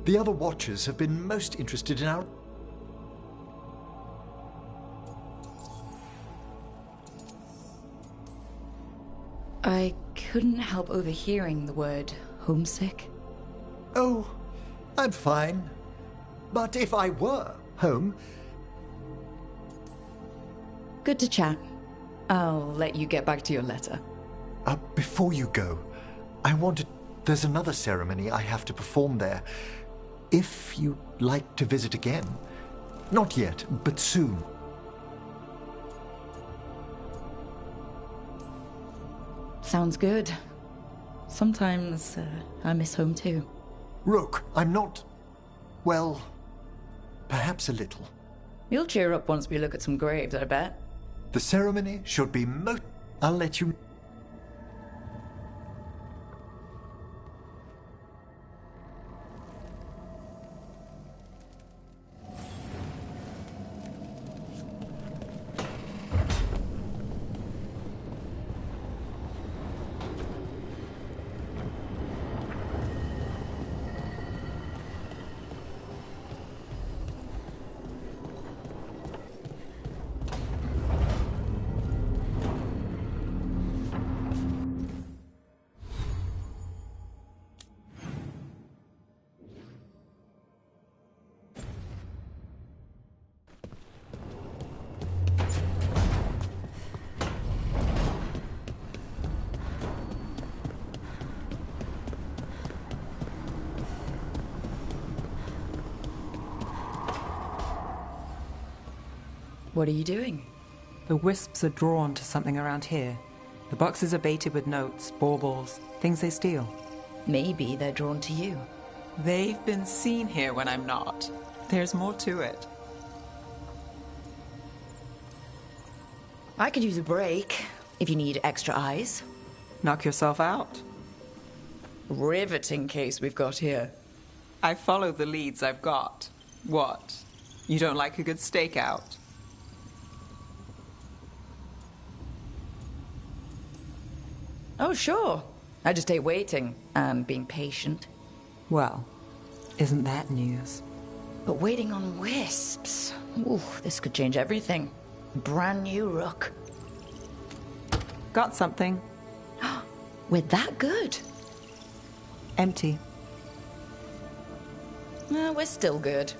The other Watchers have been most interested in our... I couldn't help overhearing the word homesick. Oh, I'm fine. But if I were home... Good to chat. I'll let you get back to your letter. Before you go, I wanted... There's another ceremony I have to perform there. If you'd like to visit again. Not yet, but soon. Sounds good. Sometimes I miss home too. Rook, I'm not... well, perhaps a little. You'll cheer up once we look at some graves, I bet. The ceremony should be I'll let you... What are you doing? The wisps are drawn to something around here. The boxes are baited with notes, baubles, things they steal. Maybe they're drawn to you. They've been seen here when I'm not. There's more to it. I could use a break, if you need extra eyes. Knock yourself out. Riveting case we've got here. I follow the leads I've got. What? You don't like a good stakeout? Oh, sure. I just hate waiting and being patient. Well, isn't that news? But waiting on wisps. Ooh, this could change everything. Brand new Rook. Got something. We're that good. Empty. We're still good.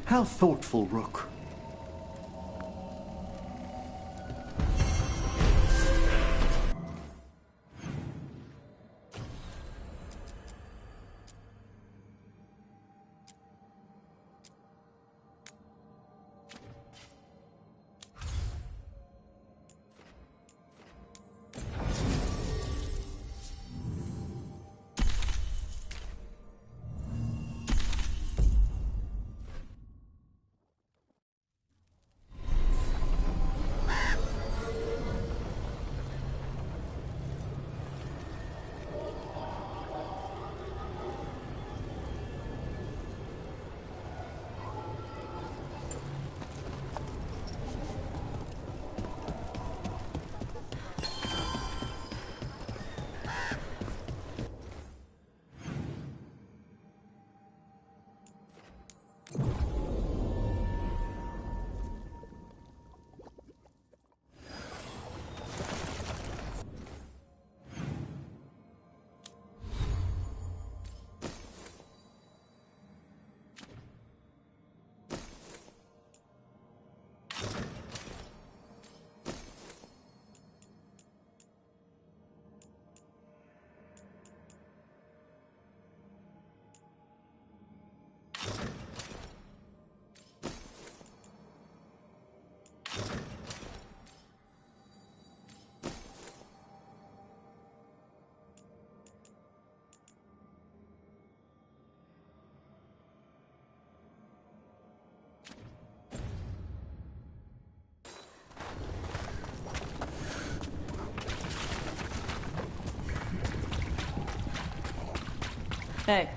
How thoughtful, Rook. Hey,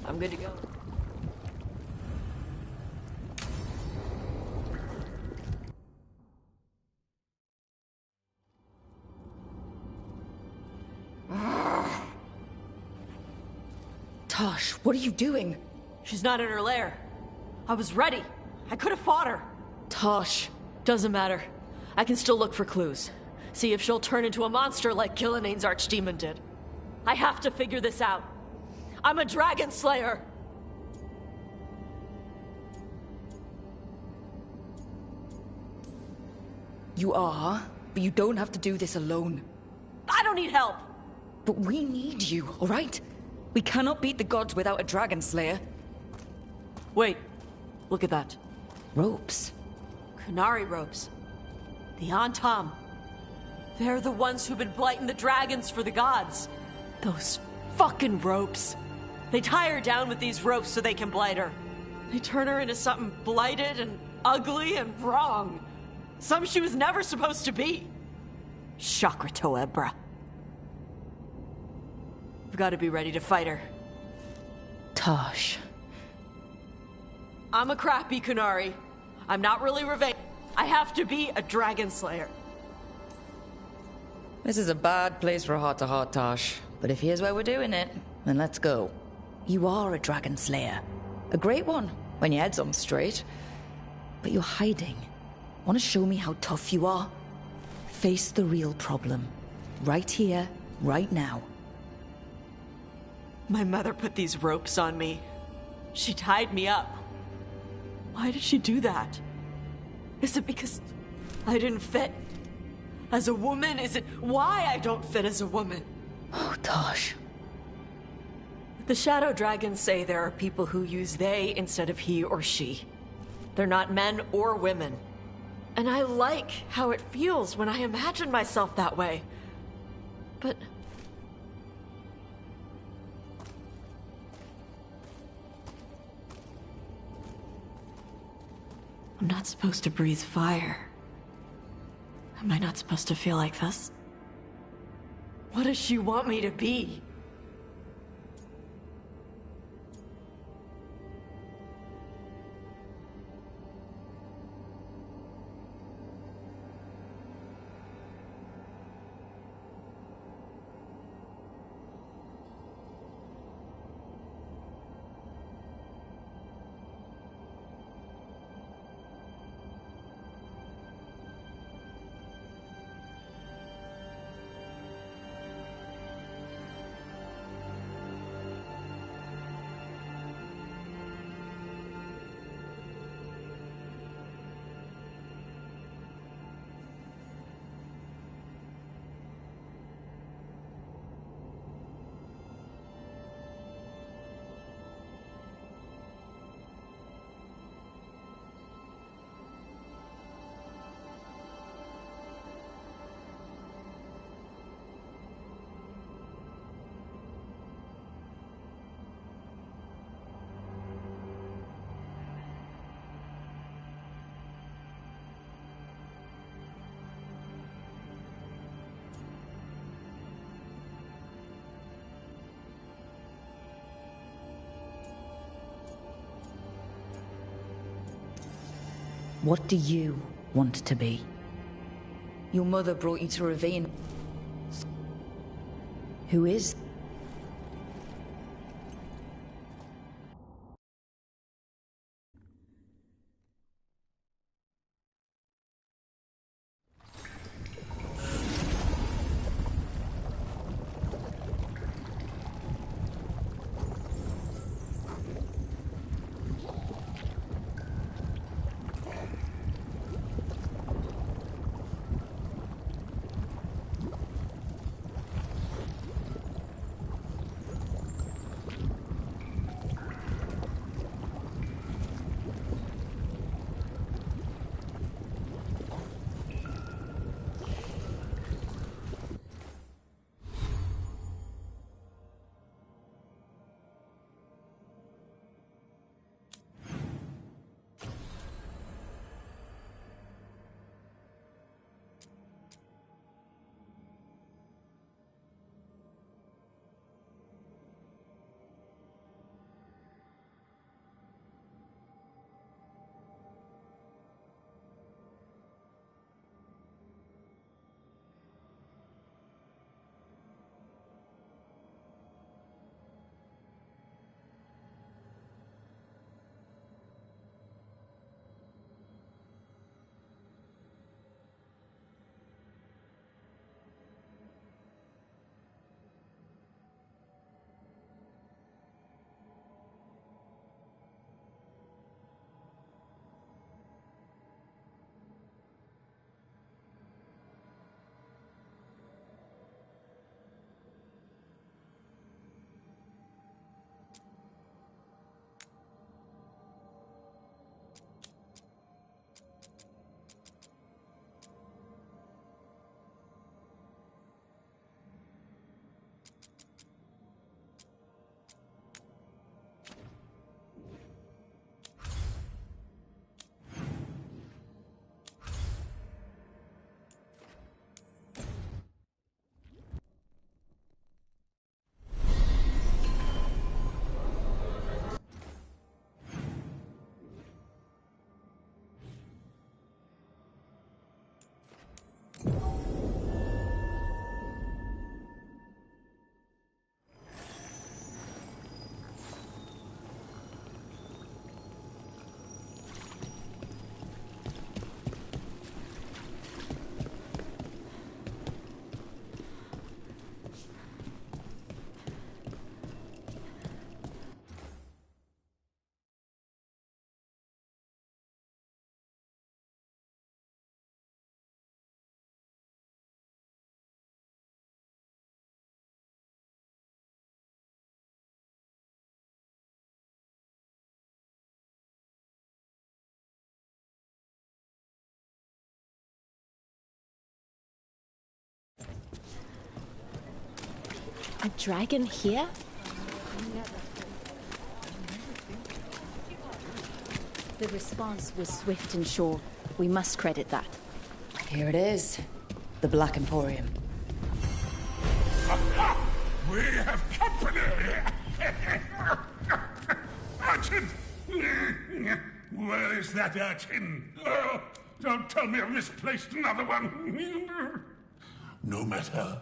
I'm good to go. Tosh, what are you doing? She's not in her lair. I was ready. I could have fought her. Tosh. Doesn't matter. I can still look for clues. See if she'll turn into a monster like Killianane's archdemon did. I have to figure this out. I'm a dragon slayer. You are, but you don't have to do this alone. I don't need help. But we need you, all right? We cannot beat the gods without a dragon slayer. Wait. Look at that. Ropes. Qunari ropes. The Antam. They're the ones who've been blighting the dragons for the gods. Those fucking ropes. They tie her down with these ropes so they can blight her. They turn her into something blighted and ugly and wrong. Something she was never supposed to be. Chakra Toebra. I've got to be ready to fight her. Tosh. I'm a crappy Qunari. I'm not really revenge. I have to be a dragon slayer. This is a bad place for a heart-to-heart, Tosh. But if here's where we're doing it, then let's go. You are a dragon slayer. A great one, when your head's on straight. But you're hiding. Want to show me how tough you are? Face the real problem. Right here, right now. My mother put these ropes on me. She tied me up. Why did she do that? Is it because I didn't fit? As a woman, is it why I don't fit as a woman? Oh, Tosh. The Shadow Dragons say there are people who use they instead of he or she. They're not men or women. And I like how it feels when I imagine myself that way. But... I'm not supposed to breathe fire. Am I not supposed to feel like this? What does she want me to be? What do you want to be? Your mother brought you to Ravine. Who is? A dragon here? The response was swift and sure. We must credit that. Here it is. The Black Emporium. We have company! Urchin! Where is that urchin? Oh, don't tell me I've misplaced another one. No matter.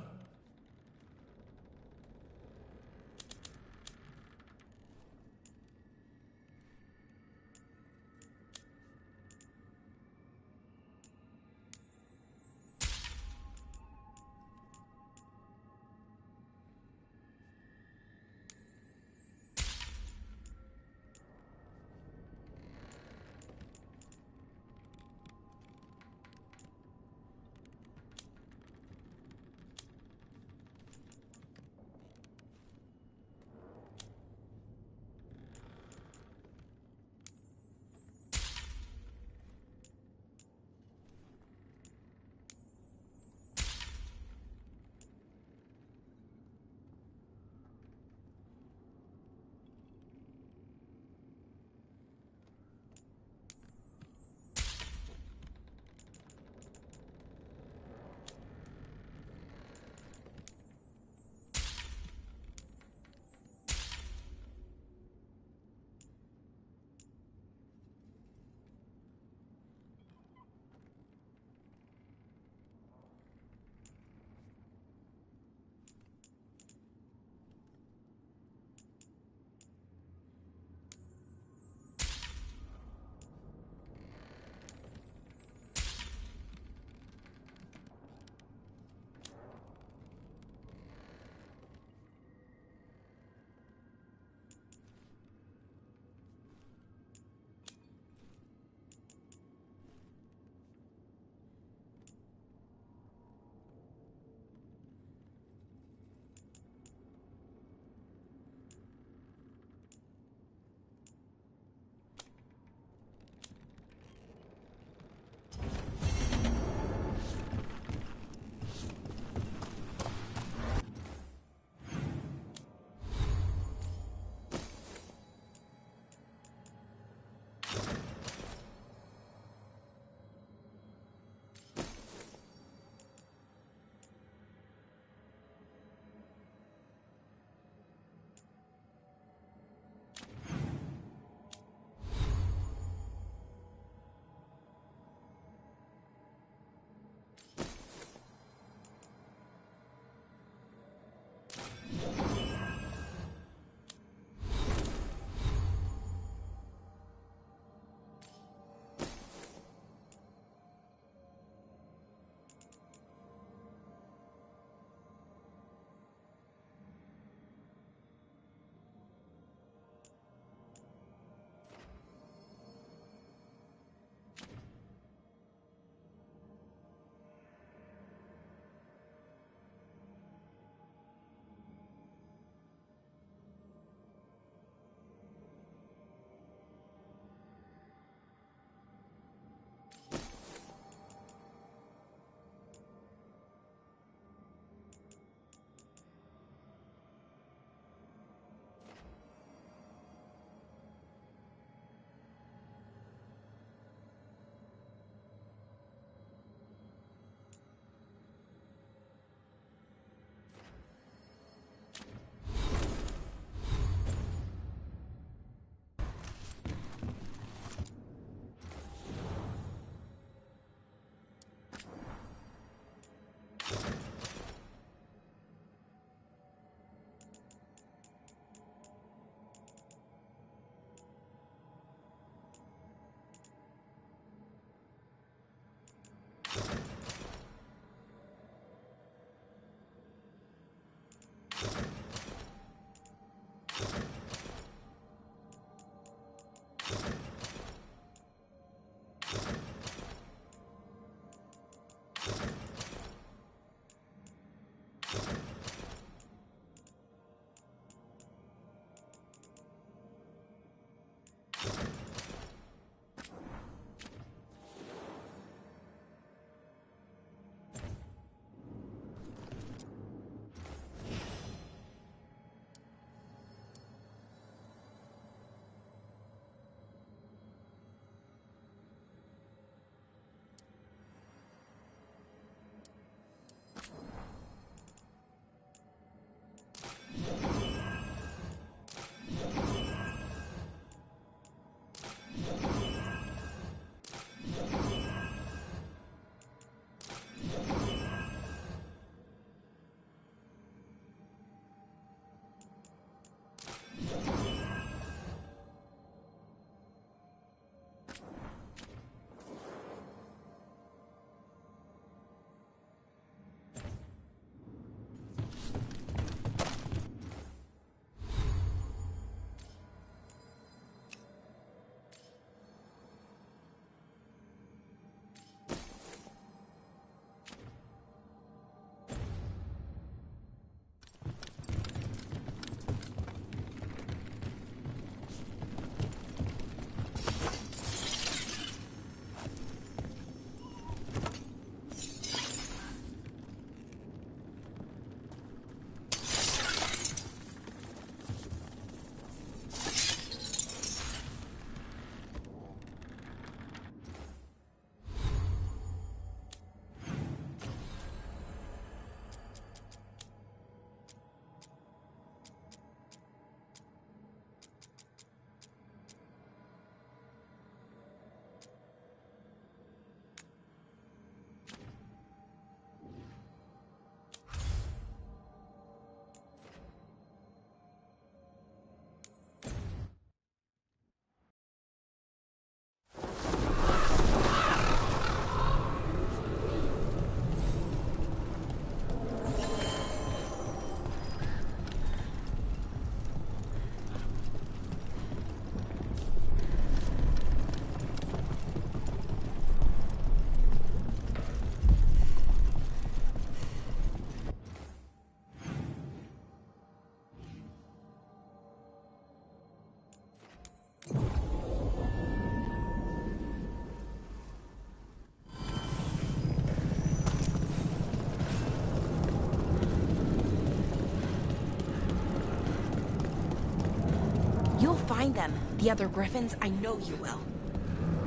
You'll find them. The other Griffins, I know you will.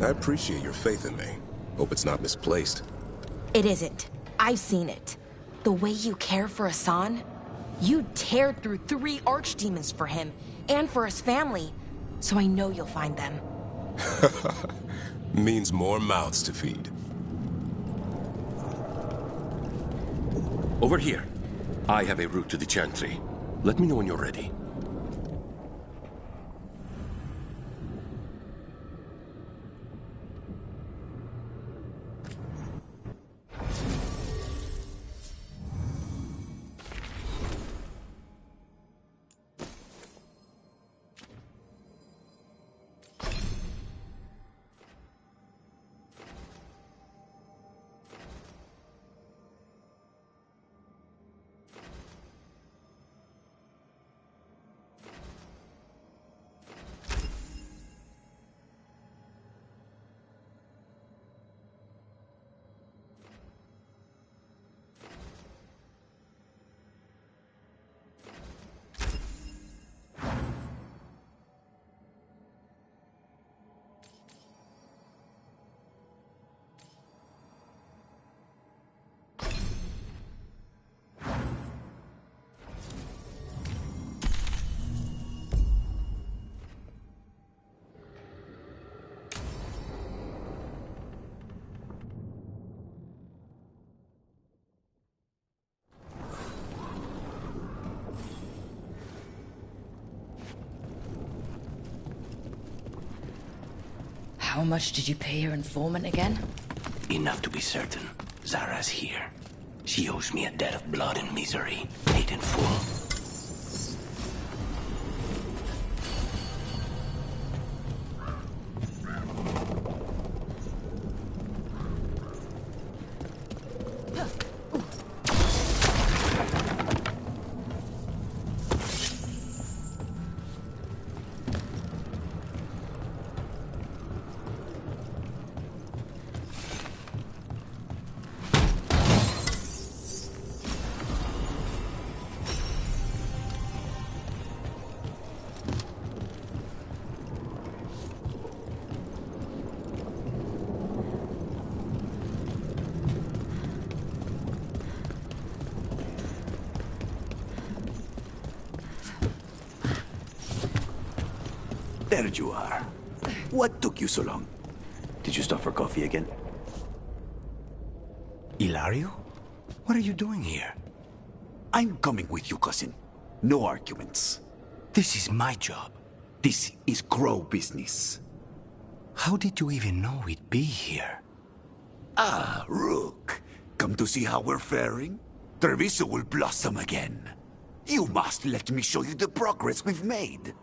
I appreciate your faith in me. Hope it's not misplaced. It isn't. I've seen it. The way you care for Hassan, you'd tear through 3 archdemons for him and for his family. So I know you'll find them. Means more mouths to feed. Over here. I have a route to the Chantry. Let me know when you're ready. How much did you pay your informant again? Enough to be certain. Zara's here. She owes me a debt of blood and misery, paid in full. There you are. What took you so long? Did you stop for coffee again? Ilario? What are you doing here? I'm coming with you, cousin. No arguments. This is my job. This is Crow business. How did you even know we'd be here? Ah, Rook. Come to see how we're faring? Treviso will blossom again. You must let me show you the progress we've made.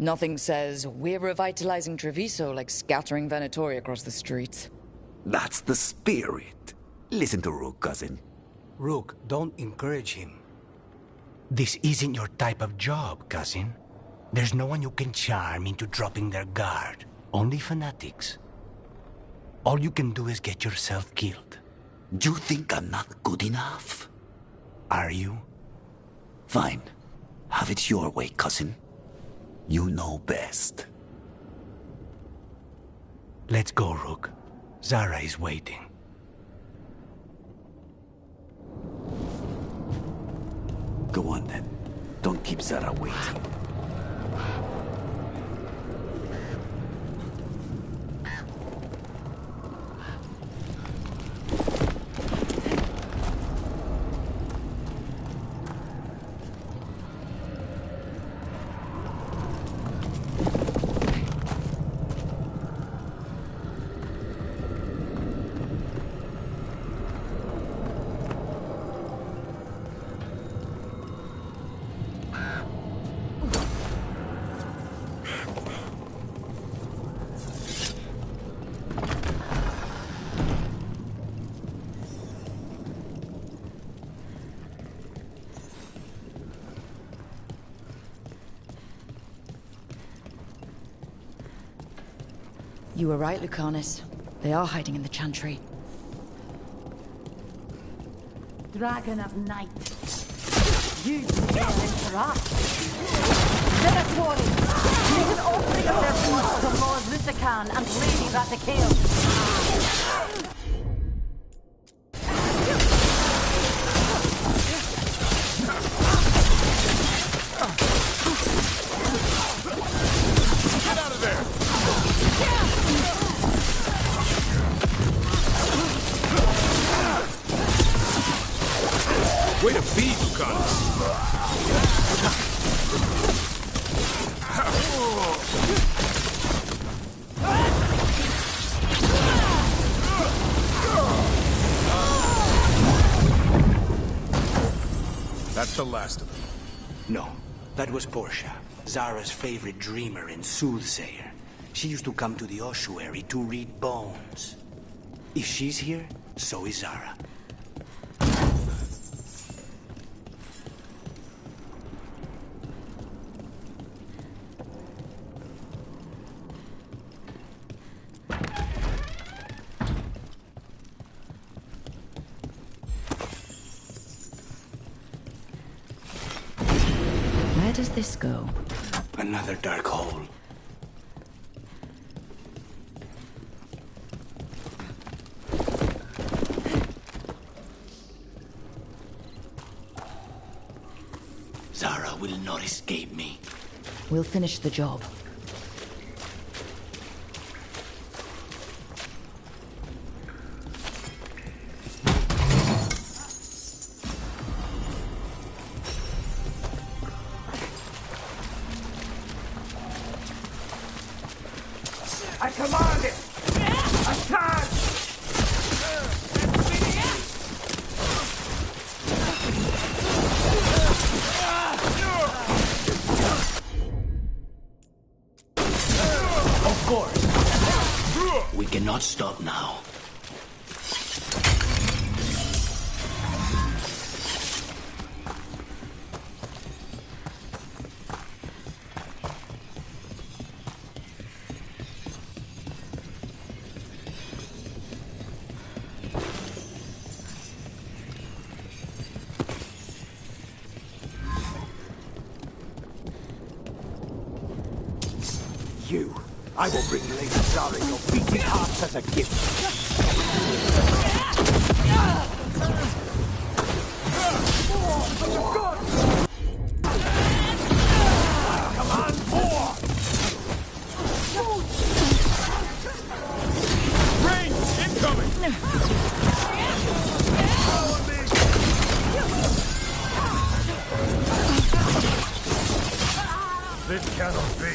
Nothing says we're revitalizing Treviso like scattering Venatori across the streets. That's the spirit. Listen to Rook, cousin. Rook, don't encourage him. This isn't your type of job, cousin. There's no one you can charm into dropping their guard. Only fanatics. All you can do is get yourself killed. You think I'm not good enough? Are you? Fine. Have it your way, cousin. You know best. Let's go, Rook. Zara is waiting. Go on then. Don't keep Zara waiting. You were right, Lucanus. They are hiding in the Chantry. Dragon of Night. You dare interrupt. Venatori, make an offering of their blood to Lord Lusican and Lady Ratakale. Way to be, Lucanus. That's the last of them. No, that was Portia, Zara's favorite dreamer and soothsayer. She used to come to the ossuary to read bones. If she's here, so is Zara. Where does this go? Another dark hole. Zara will not escape me. We'll finish the job. I command it! Attack! Of course. We cannot stop now. You. I will bring Lady Zara your beating hearts as a gift. Command more! Rain incoming! This cannot be.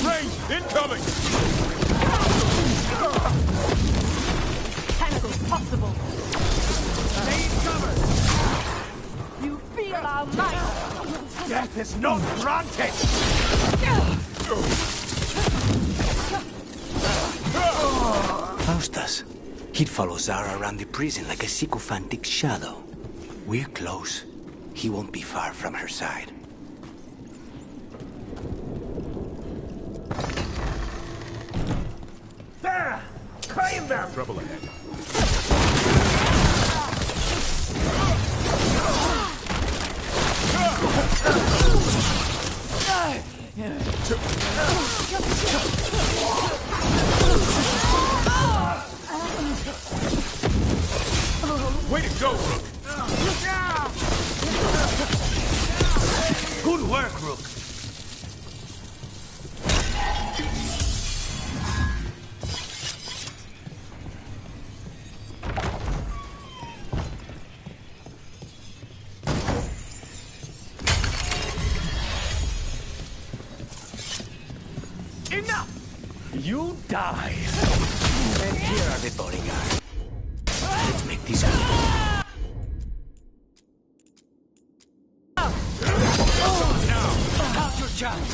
Rain incoming! Anything's possible. Stay covered! You feel our might. Death is not granted! Faustus. He'd follow Zara around the prison like a sycophantic shadow. We're close. He won't be far from her side. There! Claim them! Trouble ahead. Way to go, Rook! Good work, Rook. Enough! You die! And here are the bodyguards. Let's make this happen. Now's your chance!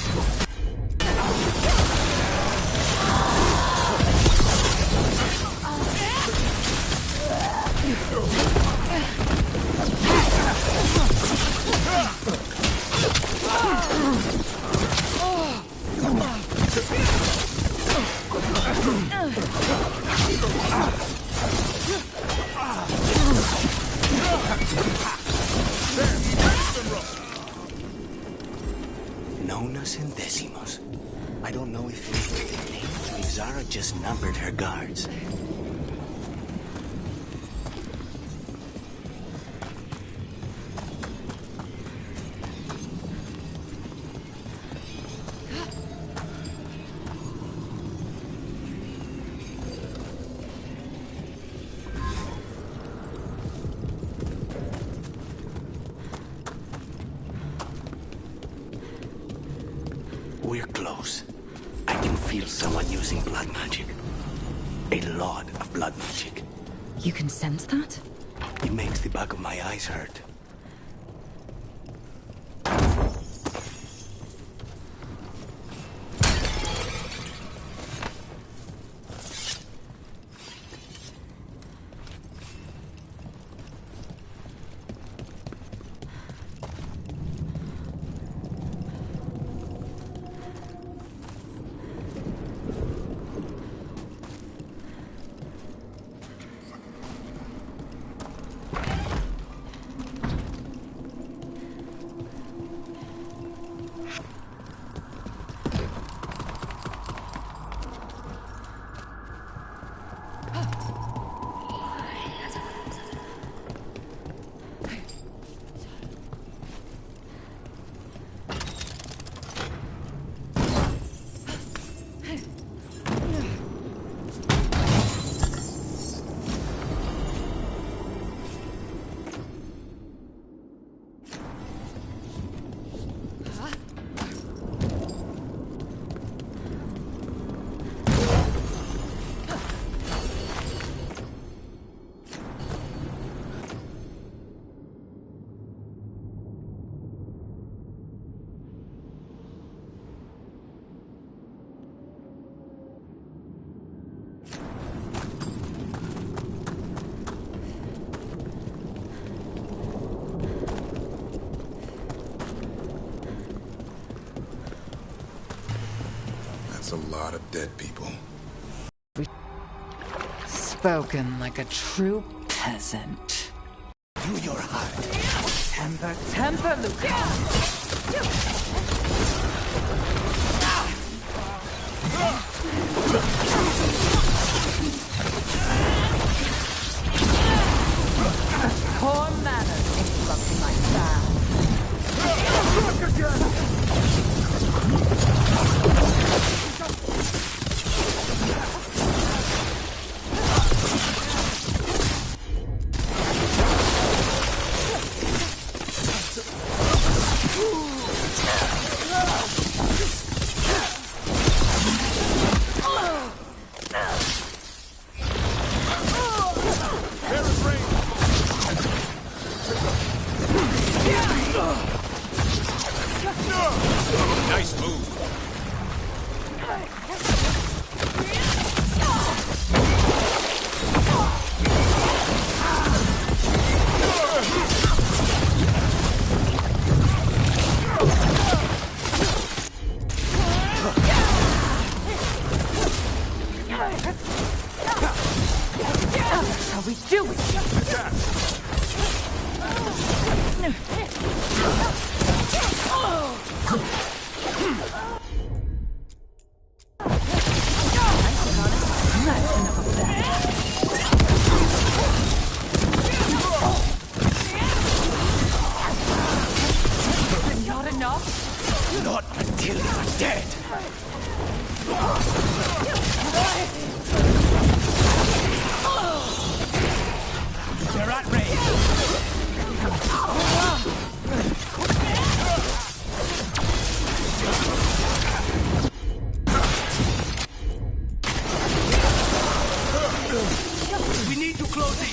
Nonas and decimos. I don't know if it was the name or if Zara just numbered her guards. We're close. I can feel someone using blood magic. A lot of blood magic. You can sense that? It makes the back of my eyes hurt. That's a lot of dead people. Spoken like a true peasant. Do your heart. Temper, temper, Luca! Poor manners interrupting my style. Look again! Nice move. That's how we do it! Not enough? Not until you're dead. You're at range. We need to close in.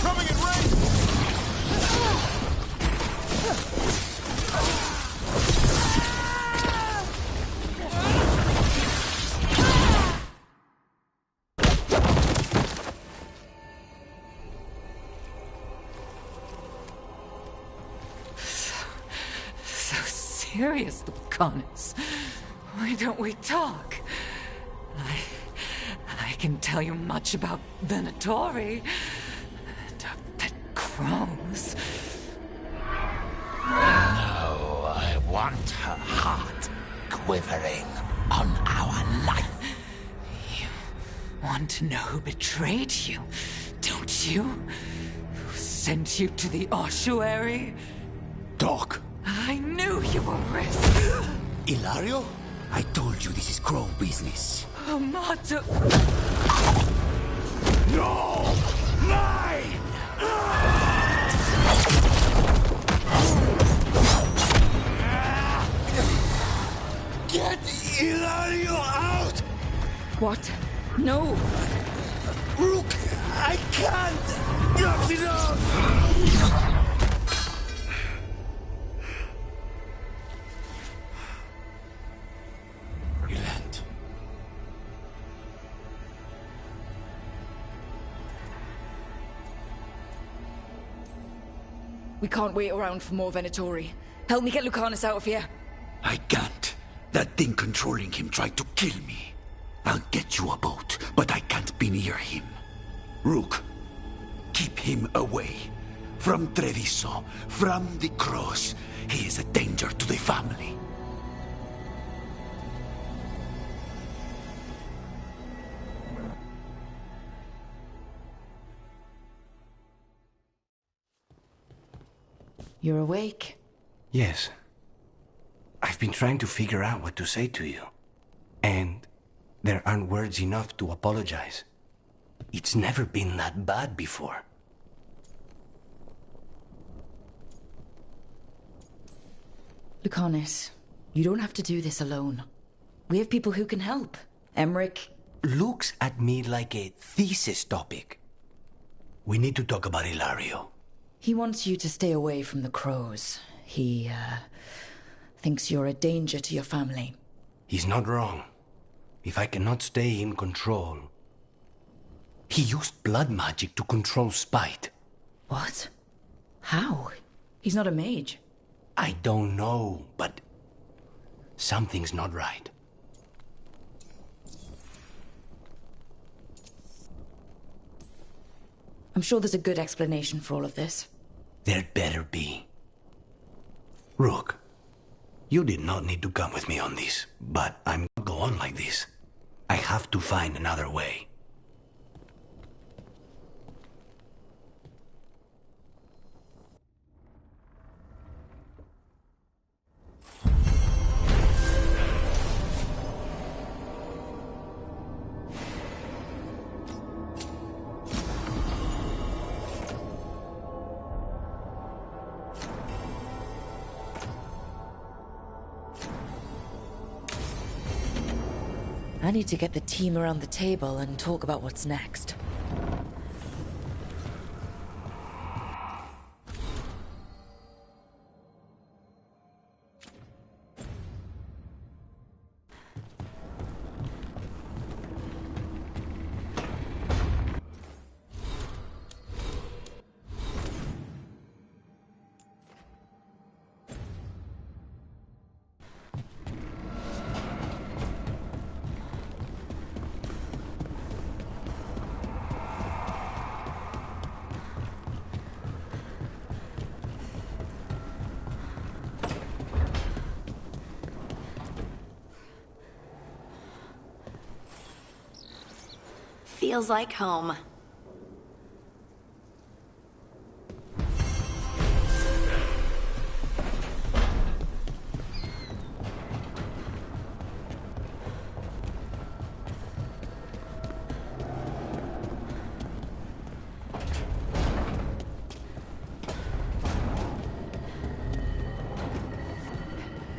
Coming in range! serious, Lucanus. Why don't we talk? I can tell you much about Venatori. That crows. No, I want her heart quivering on our life. You want to know who betrayed you, don't you? Who sent you to the ossuary? Doc. I knew you were risk. Ilario? I told you this is Crow business. Amato. No! Mine! Get Ilario out! What? No! Rook, I can't! Not enough! Relent. We can't wait around for more Venatori. Help me get Lucanus out of here. I can't. That thing controlling him tried to kill me. I'll get you a boat, but I can't be near him. Rook, keep him away. From Treviso, from the cross. He is a danger to the family. You're awake? Yes. I've been trying to figure out what to say to you. And there aren't words enough to apologize. It's never been that bad before. Lucanus, you don't have to do this alone. We have people who can help. Emmerich looks at me like a thesis topic. We need to talk about Ilario. He wants you to stay away from the crows. He, thinks you're a danger to your family. He's not wrong. If I cannot stay in control... He used blood magic to control spite. What? How? He's not a mage. I don't know, but... something's not right. I'm sure there's a good explanation for all of this. There'd better be. Rook, you did not need to come with me on this, but I'm not going on like this. I have to find another way. I need to get the team around the table and talk about what's next. Feels like home.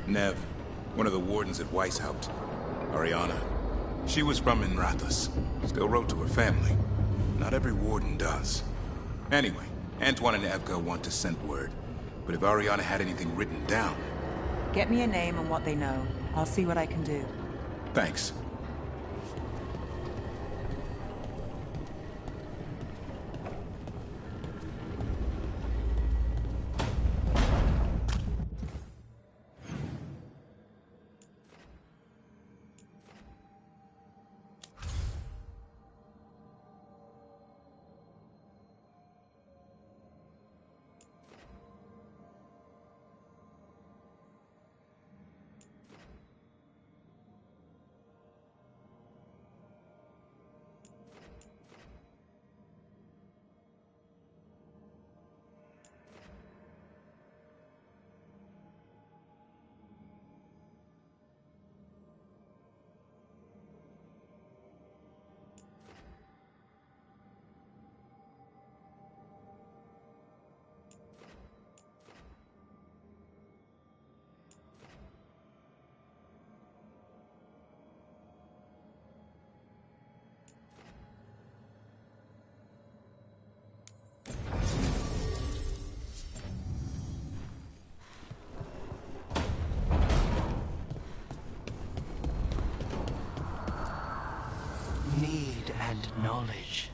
Nev, one of the wardens at Weishaupt. Ariana. She was from Minrathous. Still wrote to her family. Not every warden does. Anyway, Antoine and Evka want to send word. But if Ariana had anything written down... Get me a name and what they know. I'll see what I can do. Thanks. and knowledge.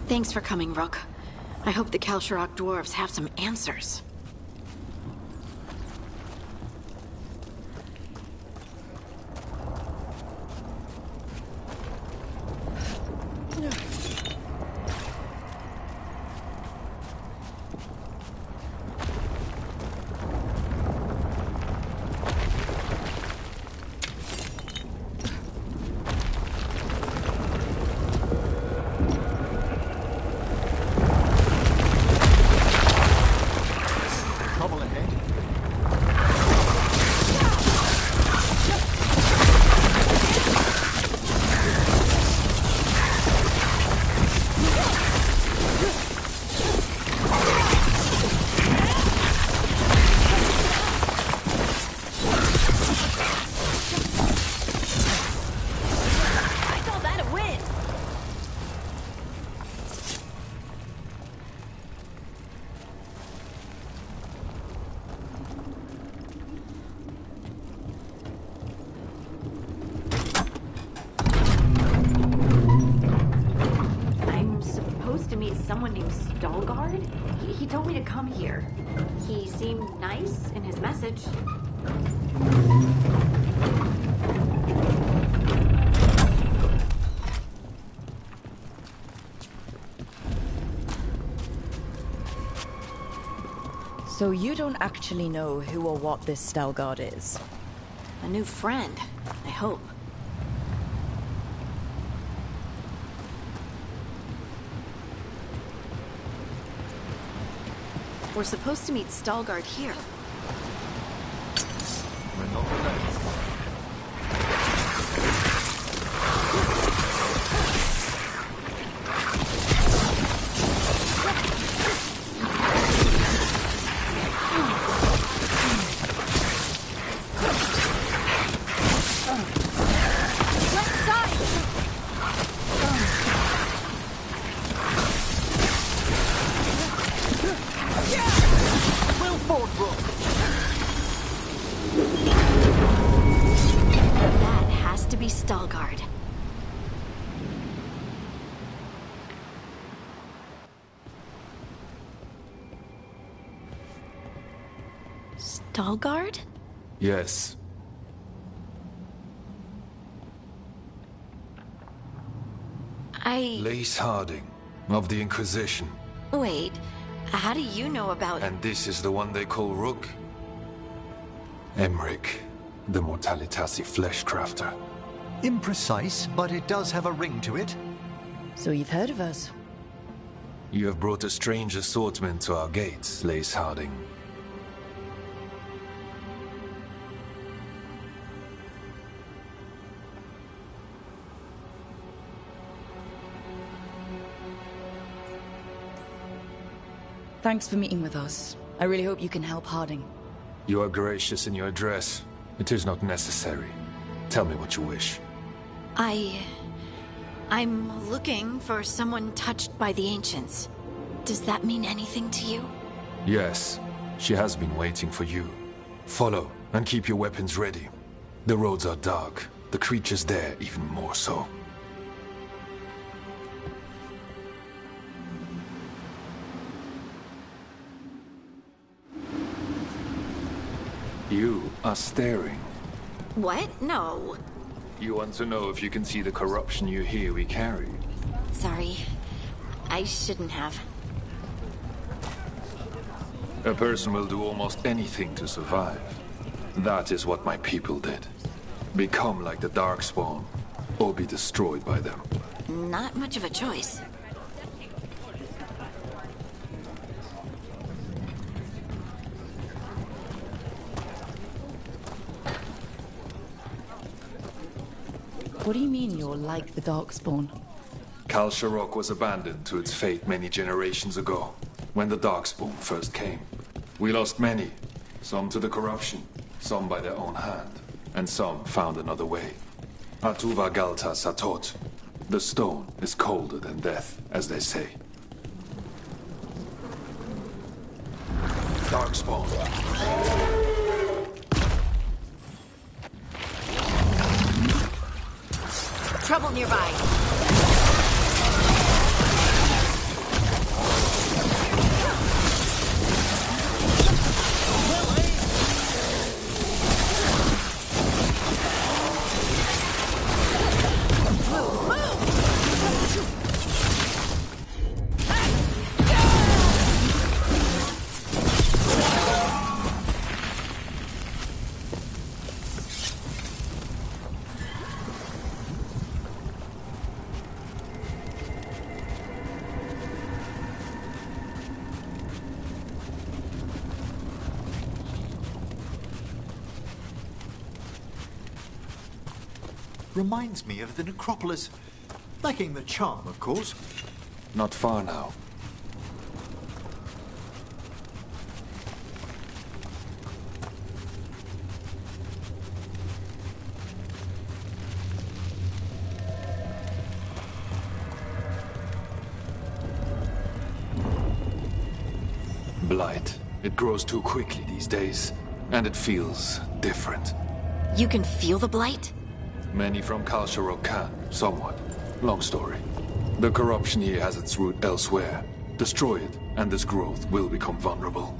Thanks for coming, Rook. I hope the Kalsharok dwarves have some answers. Someone named Stalgard? He told me to come here. He seemed nice in his message. So you don't actually know who or what this Stalgard is? A new friend, I hope. We're supposed to meet Stalgard here. We're not alone. That has to be Stalgard. Stalgard? Yes. Lace Harding, of the Inquisition. Wait, how do you know about... And this is the one they call Rook? Emmerich, the Mortalitasi Fleshcrafter. Imprecise, but it does have a ring to it. So you've heard of us? You have brought a strange assortment to our gates, Lace Harding. Thanks for meeting with us. I really hope you can help Harding. You are gracious in your address. It is not necessary. Tell me what you wish. I'm looking for someone touched by the Ancients. Does that mean anything to you? Yes, she has been waiting for you. Follow, and keep your weapons ready. The roads are dark, the creatures there even more so. You are staring. What? No. You want to know if you can see the corruption you hear we carry? Sorry. I shouldn't have. A person will do almost anything to survive. That is what my people did. Become like the Darkspawn, or be destroyed by them. Not much of a choice. What do you mean you're like the Darkspawn? Kalsharok was abandoned to its fate many generations ago, when the Darkspawn first came. We lost many, some to the corruption, some by their own hand, and some found another way. Atuva Galta Satot. The stone is colder than death, as they say. Darkspawn. Trouble nearby. reminds me of the necropolis. Lacking the charm, of course. Not far now. Blight. It grows too quickly these days, and it feels different. You can feel the blight? Many from Kalsharok can, somewhat. Long story. The corruption here has its root elsewhere. Destroy it, and this growth will become vulnerable.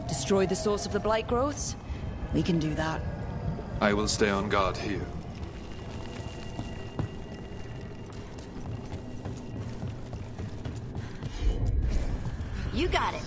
Destroy the source of the blight growths? We can do that. I will stay on guard here. You got it.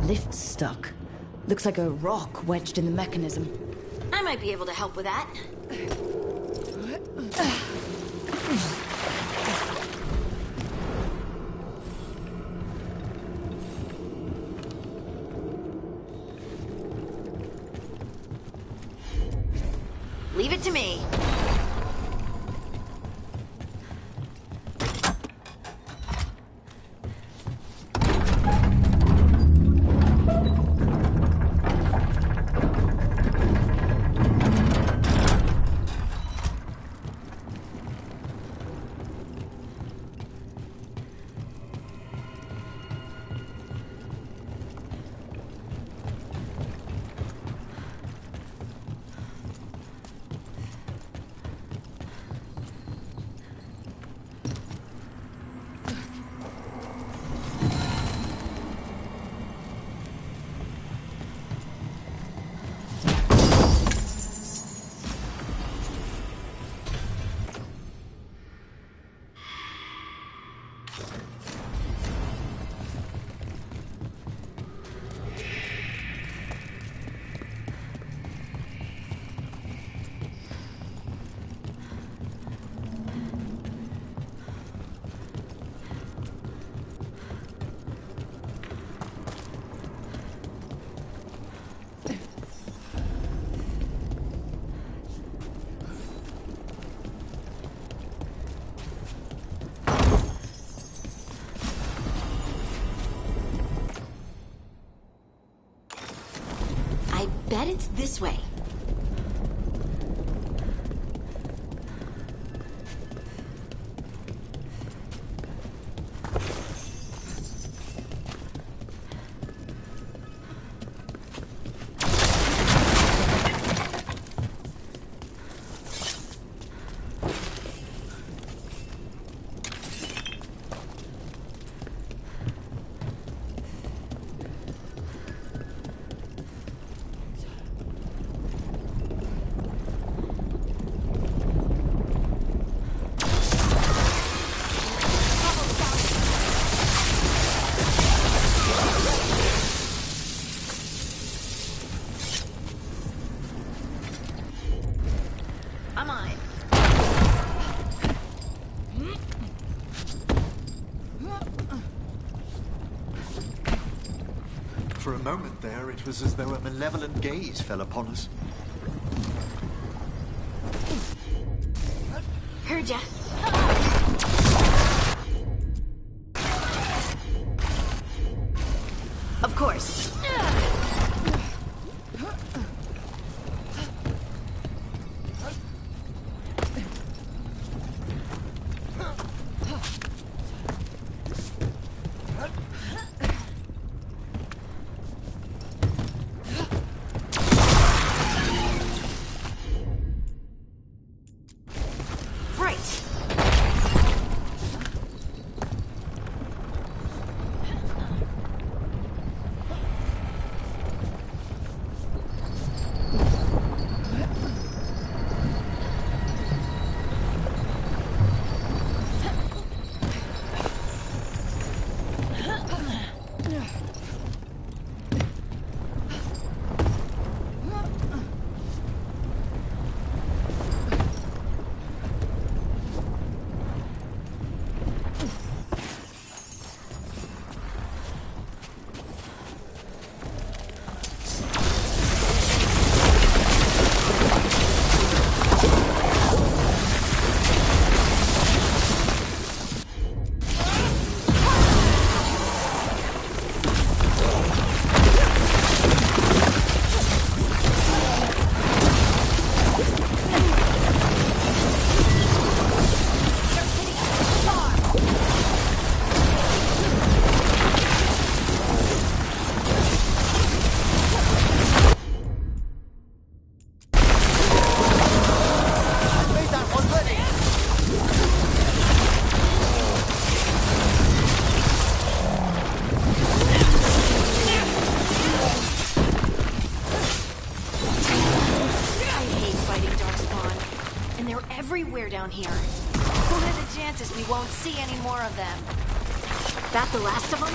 Lift's stuck. Looks like a rock wedged in the mechanism. I might be able to help with that. Leave it to me. Bet it's this way. For a moment there, it was as though a malevolent gaze fell upon us. Heard ya. Of course. they're everywhere down here. What are the chances we won't see any more of them? That the last of them?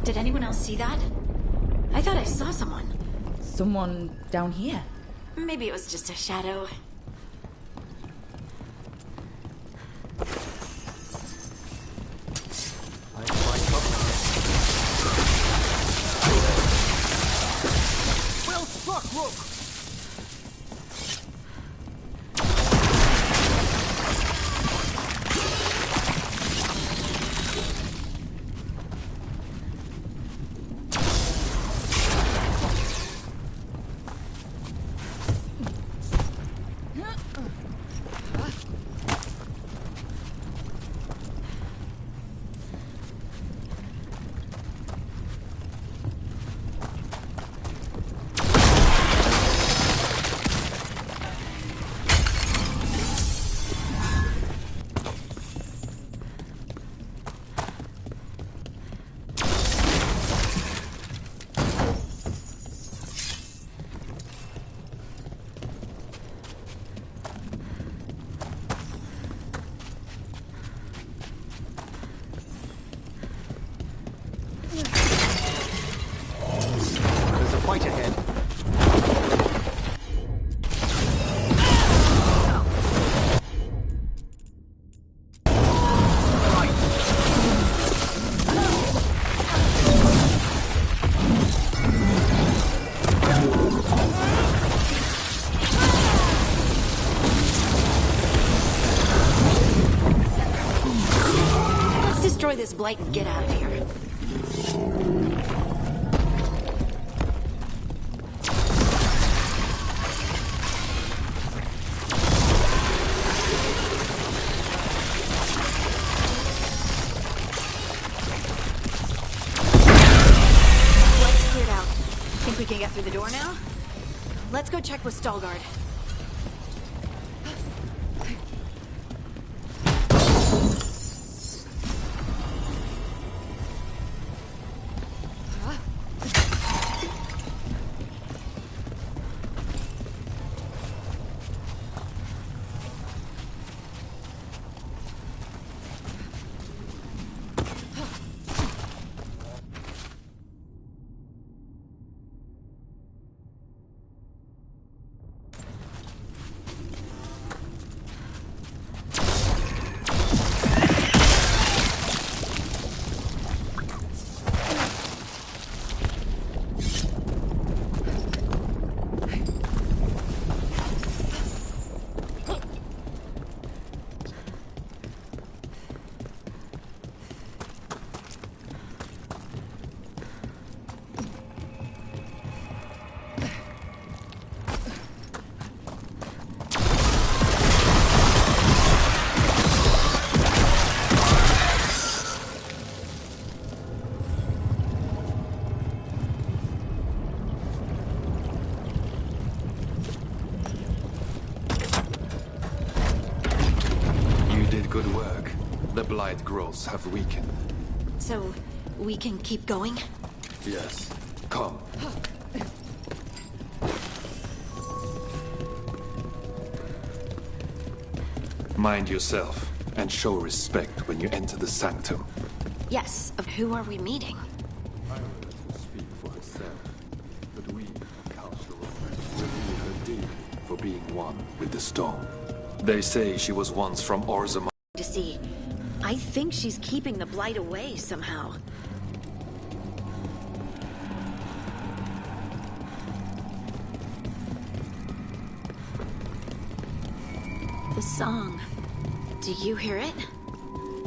Did anyone else see that? I thought I saw someone. Someone down here? Maybe it was just a shadow. Well struck, Rook! Fight ahead. Let's destroy this blight and get out of here. Think we can get through the door now? Let's go check with Stalgard. Good work. The blight growths have weakened. So, we can keep going? Yes. Come. Mind yourself, and show respect when you enter the sanctum. Yes. Who are we meeting? Speak for herself, but we, cultural, reveal her deed. for being one with the stone. They say she was once from Orzamar. To see. I think she's keeping the blight away somehow. The song. Do you hear it?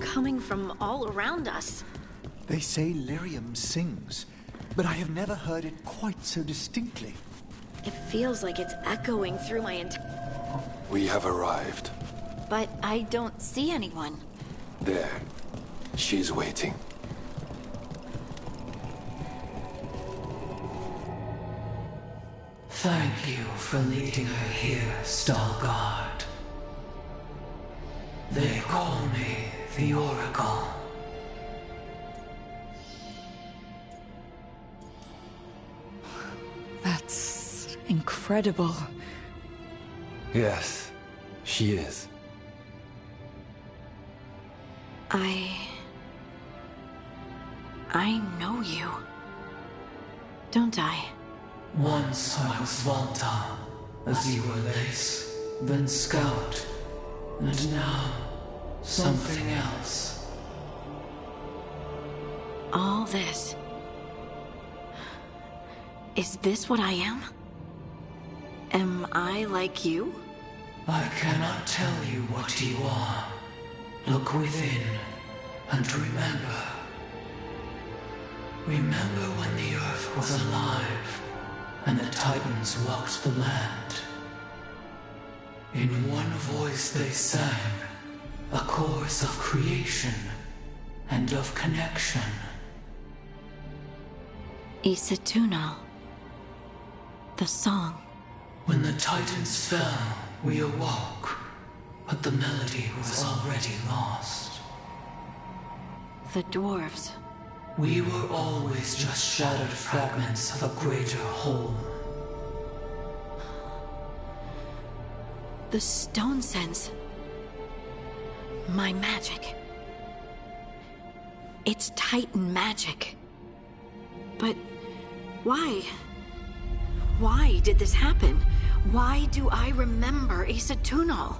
Coming from all around us. They say lyrium sings, but I have never heard it quite so distinctly. It feels like it's echoing through my We have arrived. But I don't see anyone. There. She's waiting. Thank you for leading her here, Stalguard. They call me the Oracle. That's incredible. Yes, she is. I know you. Don't I? Once I was Volta, as you were Lace, then Scout, and now something else. All this. Is this what I am? Am I like you? I cannot tell you what you are. Look within, and remember. Remember when the Earth was alive, and the Titans walked the land. In one voice they sang, a chorus of creation and of connection. Isatunal. The song. When the Titans fell, we awoke, but the melody was already lost. The dwarves. We were always just shattered fragments of a greater whole. The stone sense. My magic. It's Titan magic. But why? Why did this happen? Why do I remember Isatunal?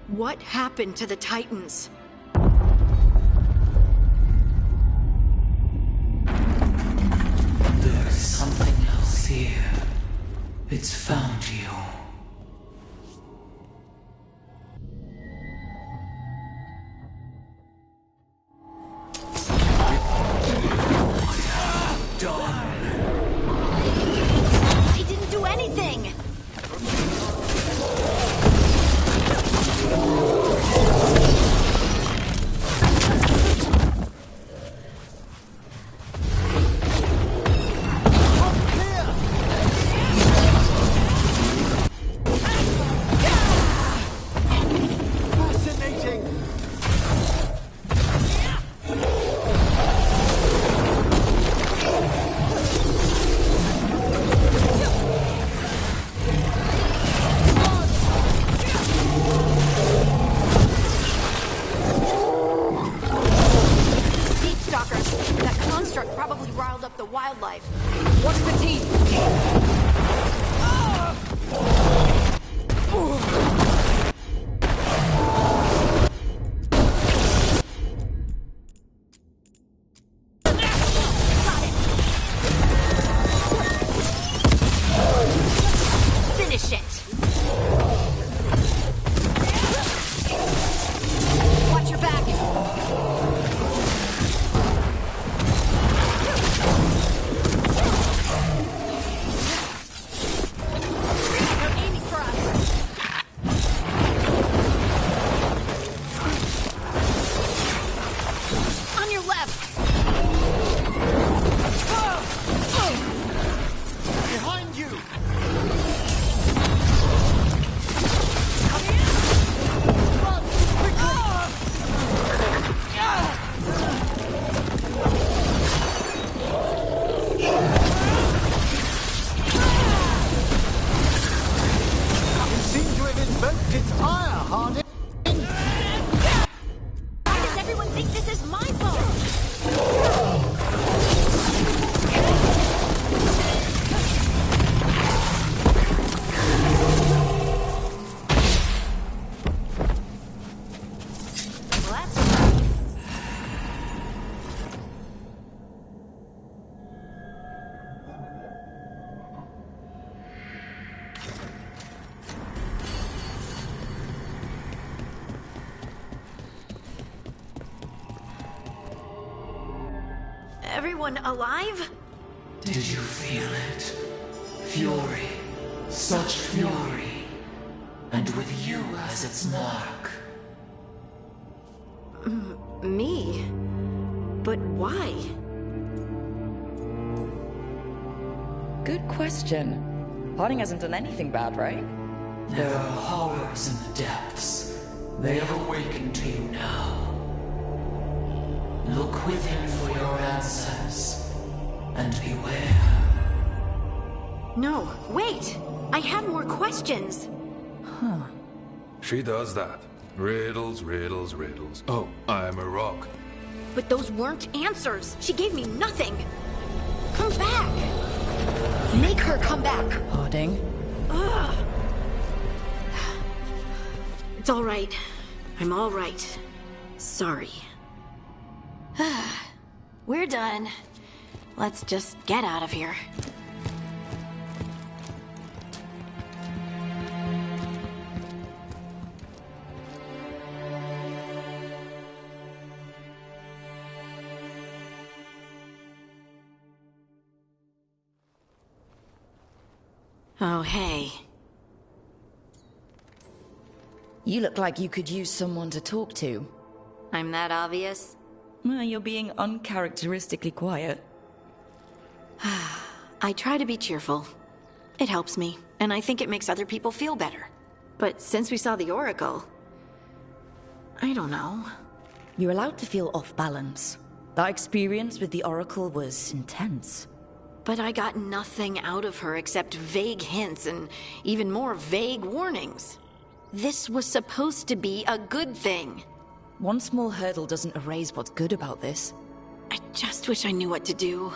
What happened to the Titans? There's something else here. It's found you. I didn't do anything! Fascinating! Deep stalkers. That construct probably riled up the wildlife. Watch the teeth! Finish it! Watch your back! They're aiming for us! On your left! Behind you! Run! Quickly! You seem to have invoked its ire, Harding. Why does everyone think this is my fault? everyone alive? Did you feel it? Fury. Such fury. And with you as its mark. Me? But why? Good question. Harding hasn't done anything bad, right? There are horrors in the depths. They have awakened to you now. Look within for your answers. And beware. No, wait! I have more questions! Huh. She does that. Riddles, riddles, riddles. Oh, I'm a rock. But those weren't answers! She gave me nothing! Come back! Make her come back! Harding? Ugh. It's all right. I'm all right. Sorry. We're done. Let's just get out of here. Oh, hey. You look like you could use someone to talk to. I'm that obvious? Well, you're being uncharacteristically quiet. I try to be cheerful. It helps me, and I think it makes other people feel better. But since we saw the Oracle... I don't know. You're allowed to feel off balance. That experience with the Oracle was intense. But I got nothing out of her except vague hints and even more vague warnings. This was supposed to be a good thing. One small hurdle doesn't erase what's good about this. I just wish I knew what to do.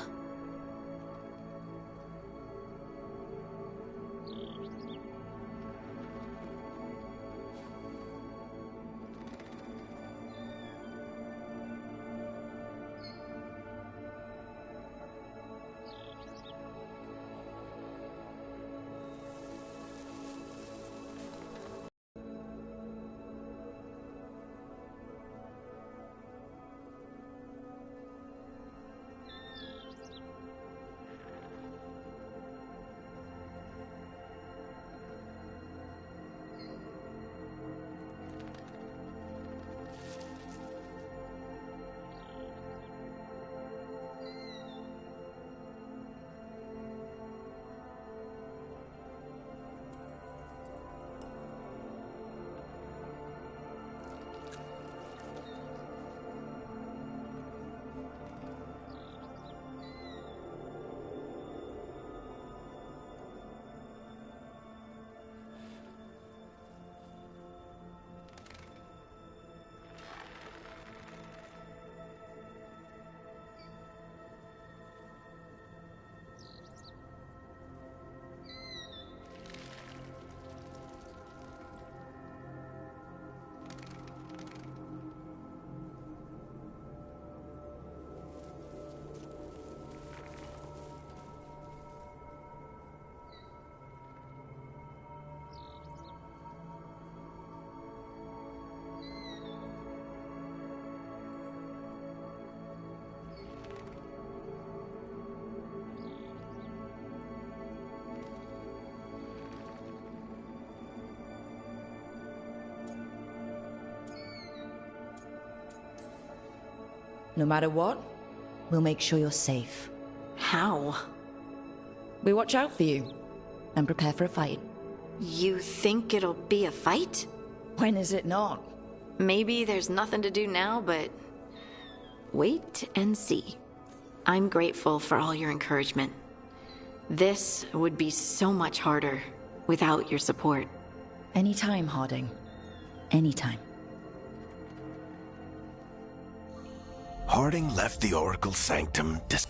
No matter what, we'll make sure you're safe. How? We watch out for you, and prepare for a fight. You think it'll be a fight? When is it not? Maybe there's nothing to do now, but... wait and see. I'm grateful for all your encouragement. This would be so much harder without your support. Anytime, Harding. Anytime. Harding left the Oracle Sanctum to...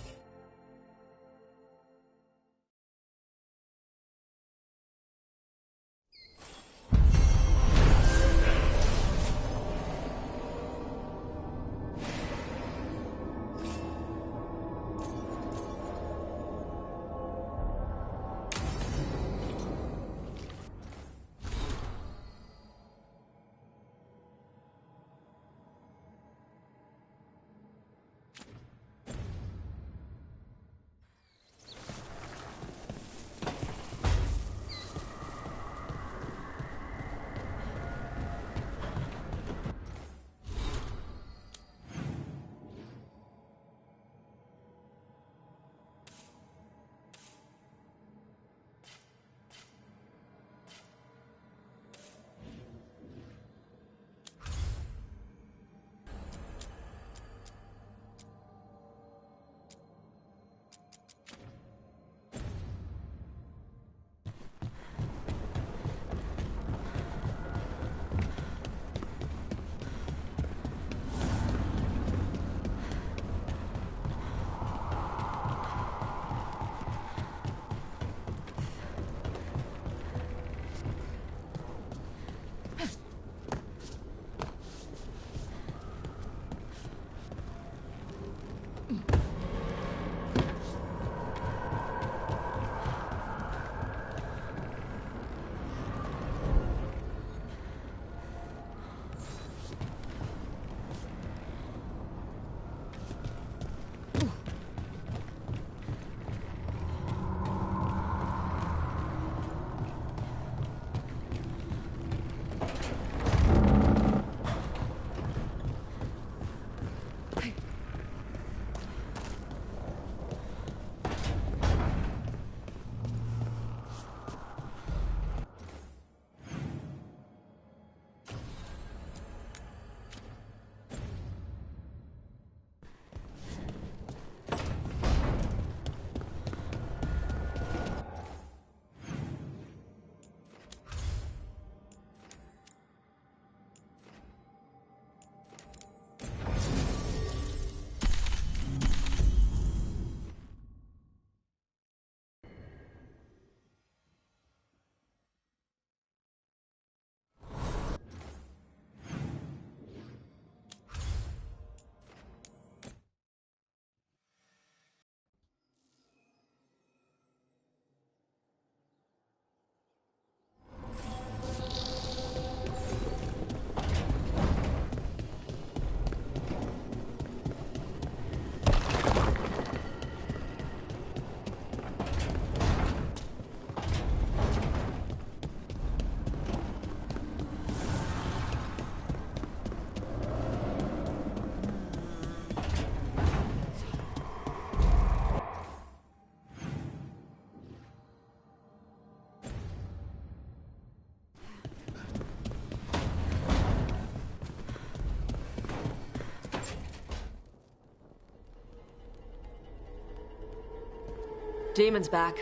Demon's back.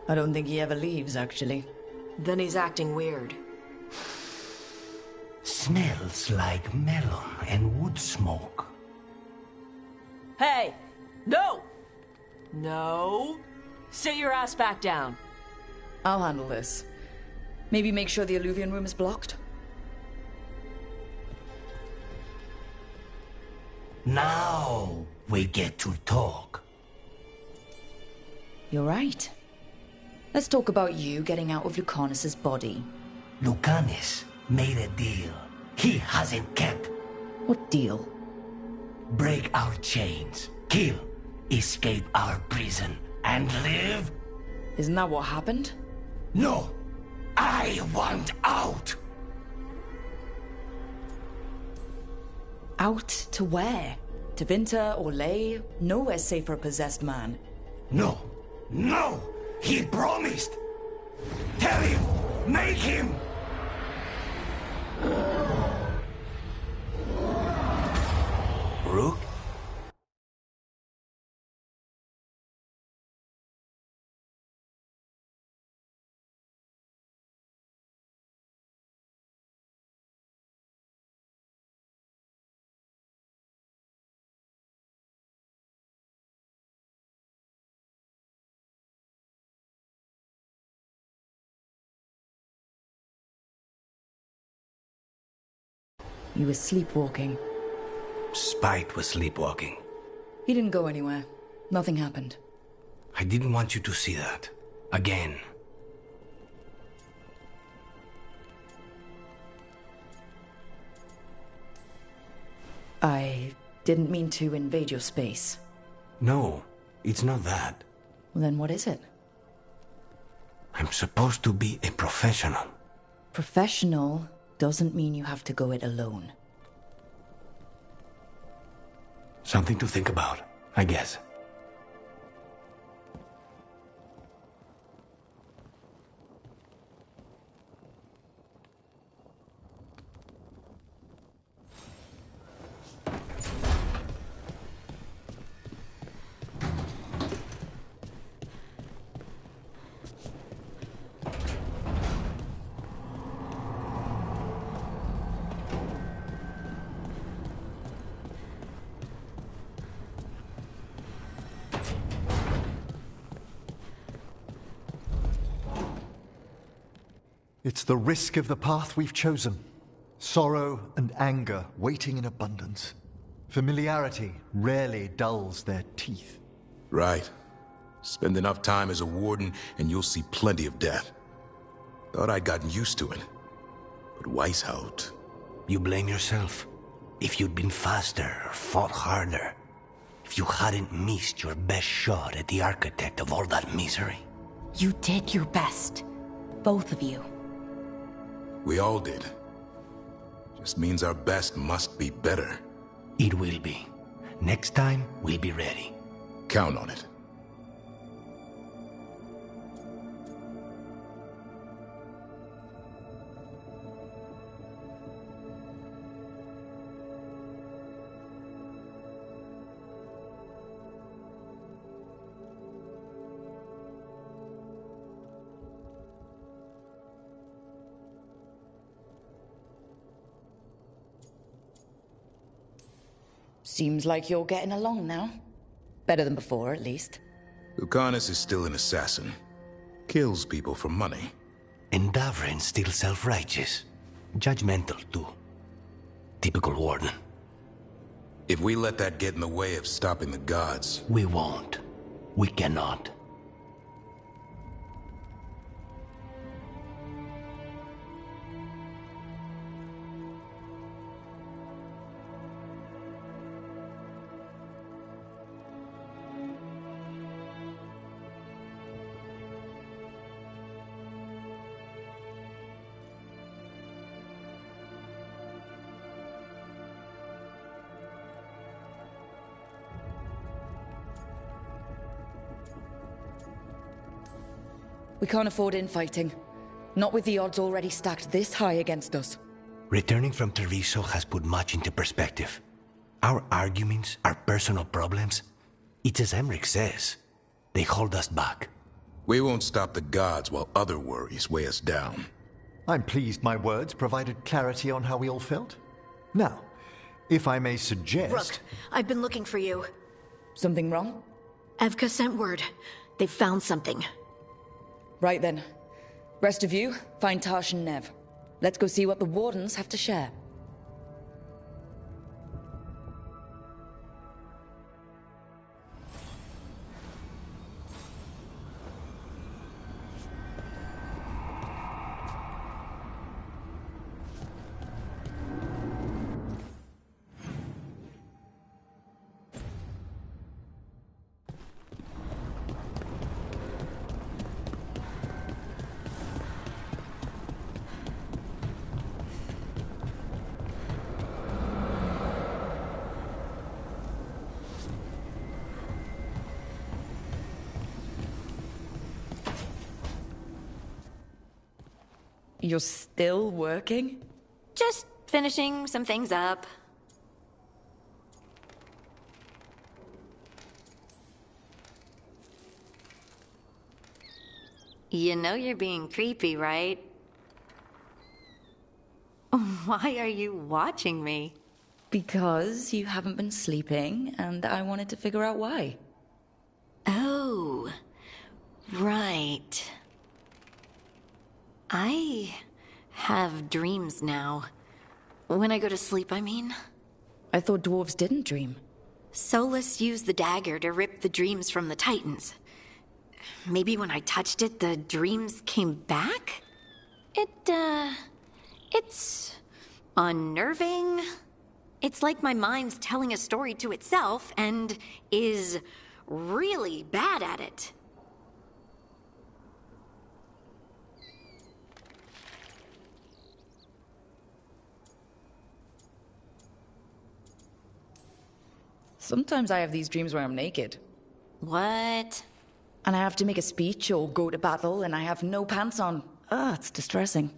I don't think he ever leaves, actually. Then he's acting weird. Smells like melon and wood smoke. Hey! No! No! Sit your ass back down. I'll handle this. Maybe make sure the alluvion room is blocked? Now we get to talk. You're right. Let's talk about you getting out of Lucanus's body. Lucanus made a deal he hasn't kept. What deal? Break our chains, kill, escape our prison, and live? Isn't that what happened? No! I want out! Out to where? To Vinter or Ley? Nowhere's safe for a possessed man. No! No! He promised! Tell him! Make him! Rook? You were sleepwalking. Spite was sleepwalking. He didn't go anywhere. Nothing happened. I didn't want you to see that. Again. I didn't mean to invade your space. No, it's not that. Well, then what is it? I'm supposed to be a professional. Professional doesn't mean you have to go it alone. Something to think about, I guess. It's the risk of the path we've chosen. Sorrow and anger waiting in abundance. Familiarity rarely dulls their teeth. Right. Spend enough time as a warden and you'll see plenty of death. Thought I'd gotten used to it. But Weishaupt... You blame yourself. If you'd been faster or fought harder. If you hadn't missed your best shot at the architect of all that misery. You did your best. Both of you. We all did. Just means our best must be better. It will be. Next time, we'll be ready. Count on it. Seems like you're getting along now. Better than before, at least. Lucanus is still an assassin. Kills people for money. And Davrin's still self-righteous. Judgmental, too. Typical warden. If we let that get in the way of stopping the gods... We won't. We cannot. We can't afford infighting. Not with the odds already stacked this high against us. Returning from Treviso has put much into perspective. Our arguments, our personal problems, it's as Emmerich says. They hold us back. We won't stop the gods while other worries weigh us down. I'm pleased my words provided clarity on how we all felt. Now, if I may suggest... Rook, I've been looking for you. Something wrong? Evka sent word. They've found something. Right then. Rest of you, find Tash and Nev. Let's go see what the Wardens have to share. You're still working? Just finishing some things up. You know you're being creepy, right? Why are you watching me? Because you haven't been sleeping, and I wanted to figure out why. Oh, right. I have dreams now. When I go to sleep, I mean. I thought dwarves didn't dream. Solus used the dagger to rip the dreams from the Titans. Maybe when I touched it, the dreams came back? It's unnerving. It's like my mind's telling a story to itself and is really bad at it. Sometimes I have these dreams where I'm naked. What? And I have to make a speech or go to battle, and I have no pants on. It's distressing.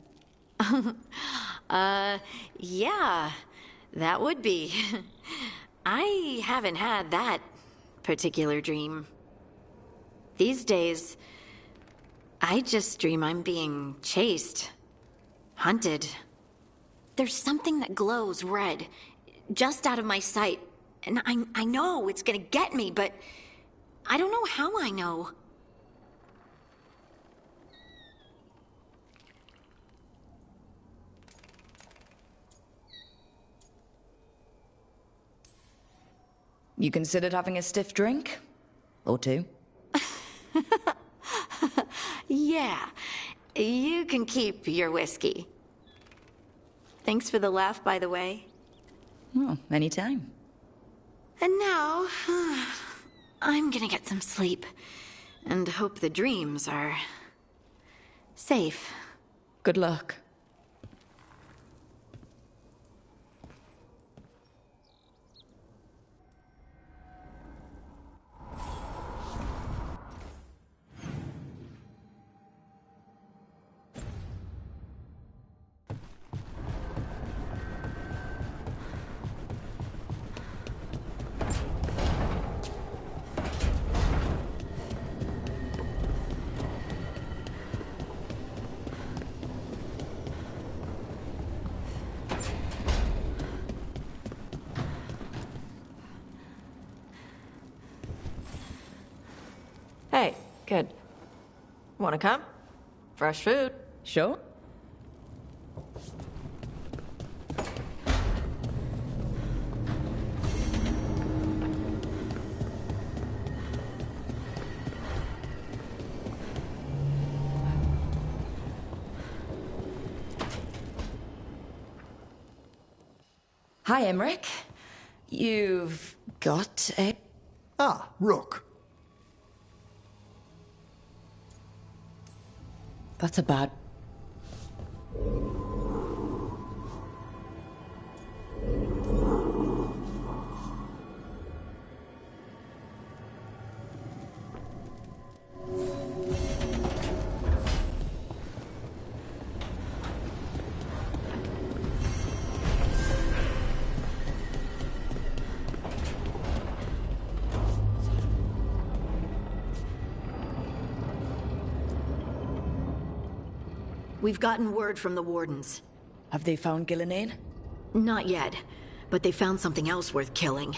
Yeah, that would be. I haven't had that particular dream. These days, I just dream I'm being chased, hunted. There's something that glows red, just out of my sight. And I know it's gonna get me, but I don't know how I know. You considered having a stiff drink? Or two? Yeah, you can keep your whiskey. Thanks for the laugh, by the way. Oh, anytime. And now, I'm gonna get some sleep and hope the dreams are safe. Good luck. Hey, good. Wanna come? Fresh food. Sure. Hi, Emmerich. You've got a... Ah, Rook. That's a bad... We've gotten word from the Wardens. Have they found Gillenane? Not yet, but they found something else worth killing.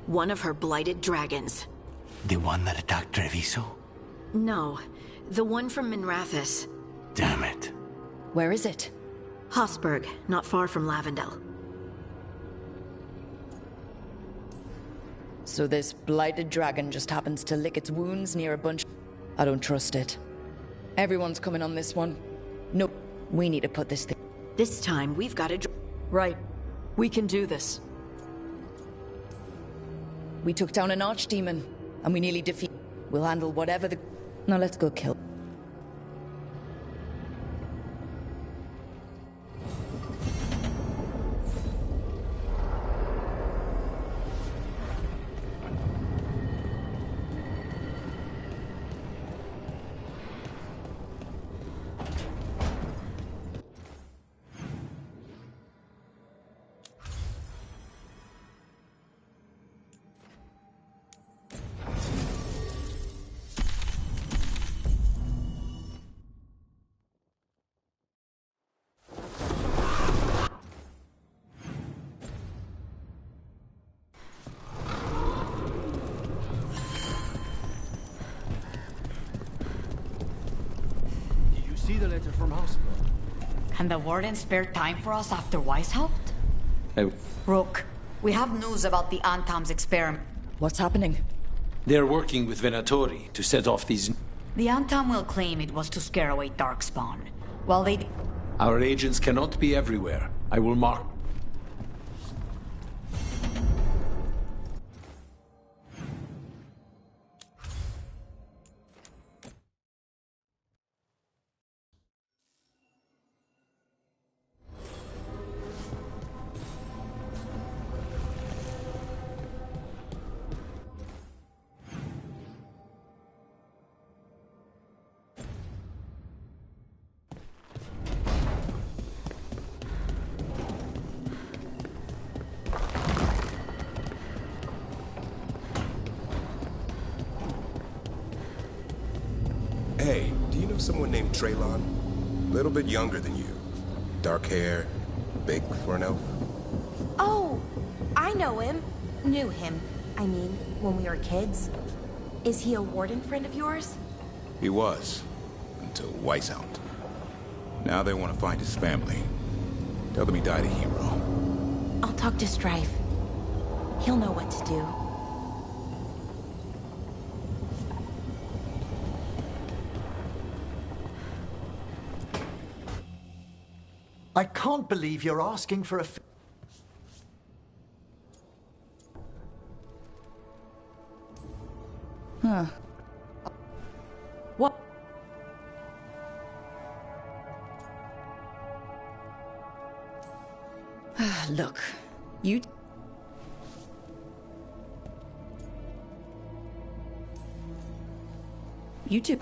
One of her blighted dragons. The one that attacked Treviso? No, the one from Minrathous. Damn it. Where is it? Hosberg, not far from Lavendel. So this blighted dragon just happens to lick its wounds near a bunch... I don't trust it. Everyone's coming on this one. No, we need to put this thing... This time, we've got to... Right. We can do this. We took down an archdemon, and we nearly defeated... We'll handle whatever the... Now let's go kill... See the letter from Hosberg. Can the Warden spare time for us after Weishaupt? Rook, we have news about the Antam's experiment. What's happening? They're working with Venatori to set off these... The Antam will claim it was to scare away Darkspawn. While they... Our agents cannot be everywhere. I will mark... Hey, do you know someone named Traylon? Little bit younger than you. Dark hair, big for an elf. Oh, I know him. Knew him. I mean, when we were kids. Is he a Warden friend of yours? He was, until Weishaupt. Now they want to find his family. Tell them he died a hero. I'll talk to Strife. He'll know what to do. I can't believe you're asking for a... Huh. What? Look, you... You two...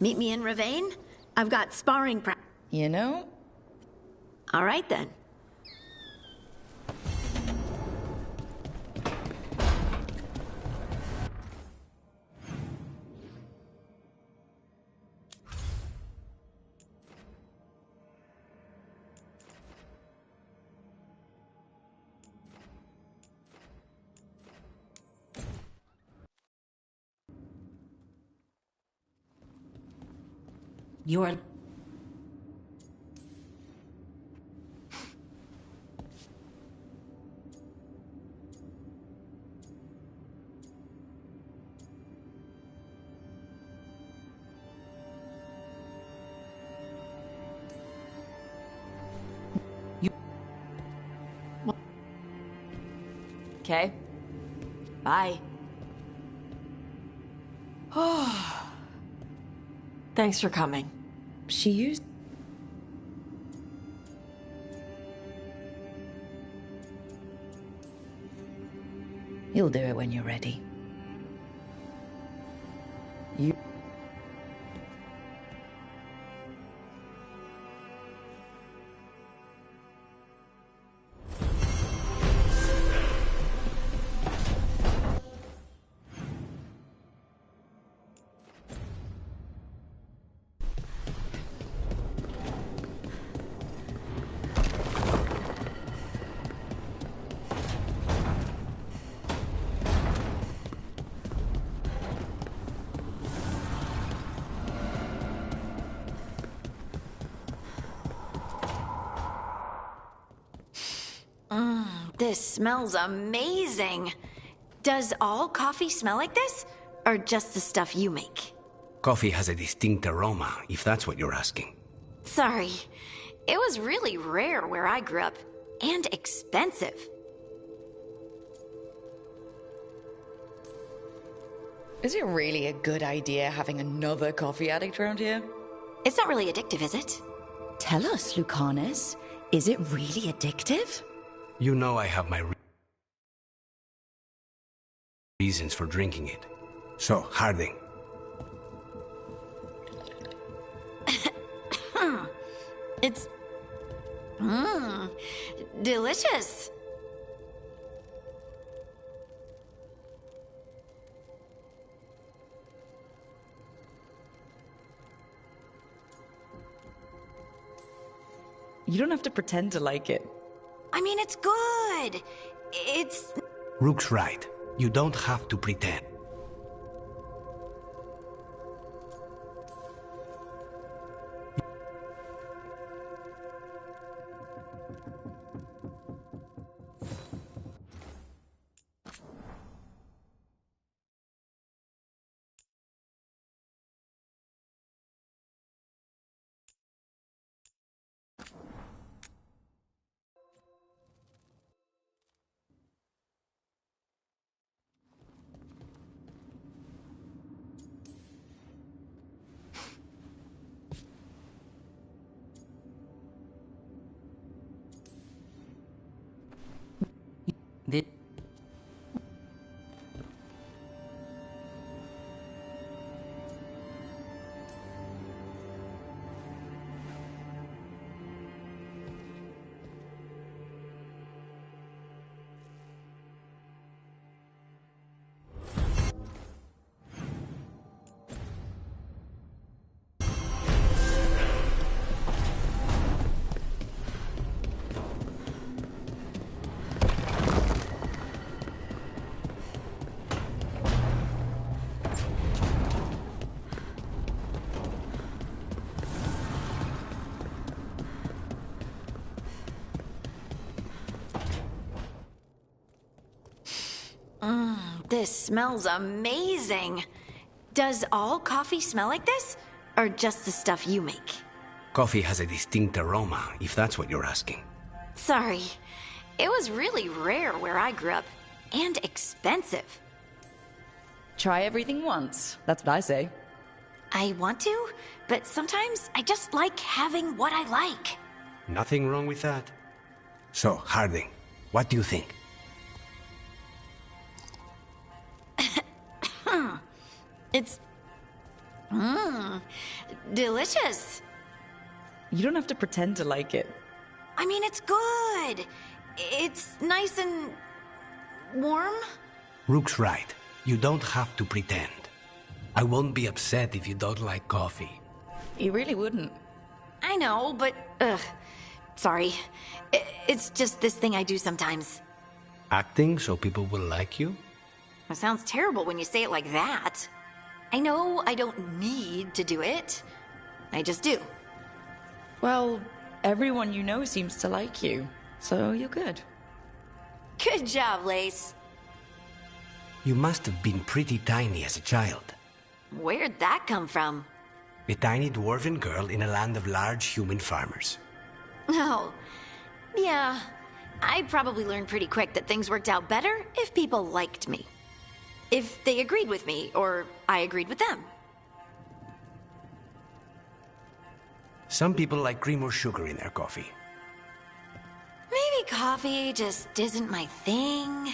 Meet me in Ravane? I've got sparring You know? All right, then. You're... Okay? Bye. Thanks for coming. She used... You'll do it when you're ready. You... This smells amazing. Does all coffee smell like this? Or just the stuff you make? Coffee has a distinct aroma, if that's what you're asking. Sorry. It was really rare where I grew up. And expensive. Is it really a good idea having another coffee addict around here? It's not really addictive, is it? Tell us, Lucanus. Is it really addictive? You know I have my reasons for drinking it. So, Harding. It's... delicious. You don't have to pretend to like it. I mean, it's good. It's... Rook's right. You don't have to pretend. This smells amazing. Does all coffee smell like this? Or just the stuff you make? Coffee has a distinct aroma, if that's what you're asking. Sorry. It was really rare where I grew up. And expensive. Try everything once. That's what I say. I want to, but sometimes I just like having what I like. Nothing wrong with that. So, Harding, what do you think? It's... delicious. You don't have to pretend to like it. I mean, it's good. It's nice and... warm? Rook's right. You don't have to pretend. I won't be upset if you don't like coffee. You really wouldn't. I know, but... sorry. It's just this thing I do sometimes. Acting so people will like you? It sounds terrible when you say it like that. I know I don't need to do it. I just do. Well, everyone you know seems to like you, so you're good. Good job, Lace. You must have been pretty tiny as a child. Where'd that come from? A tiny dwarven girl in a land of large human farmers. Oh, yeah. I'd probably learn pretty quick that things worked out better if people liked me. If they agreed with me, or I agreed with them. Some people like cream or sugar in their coffee. Maybe coffee just isn't my thing.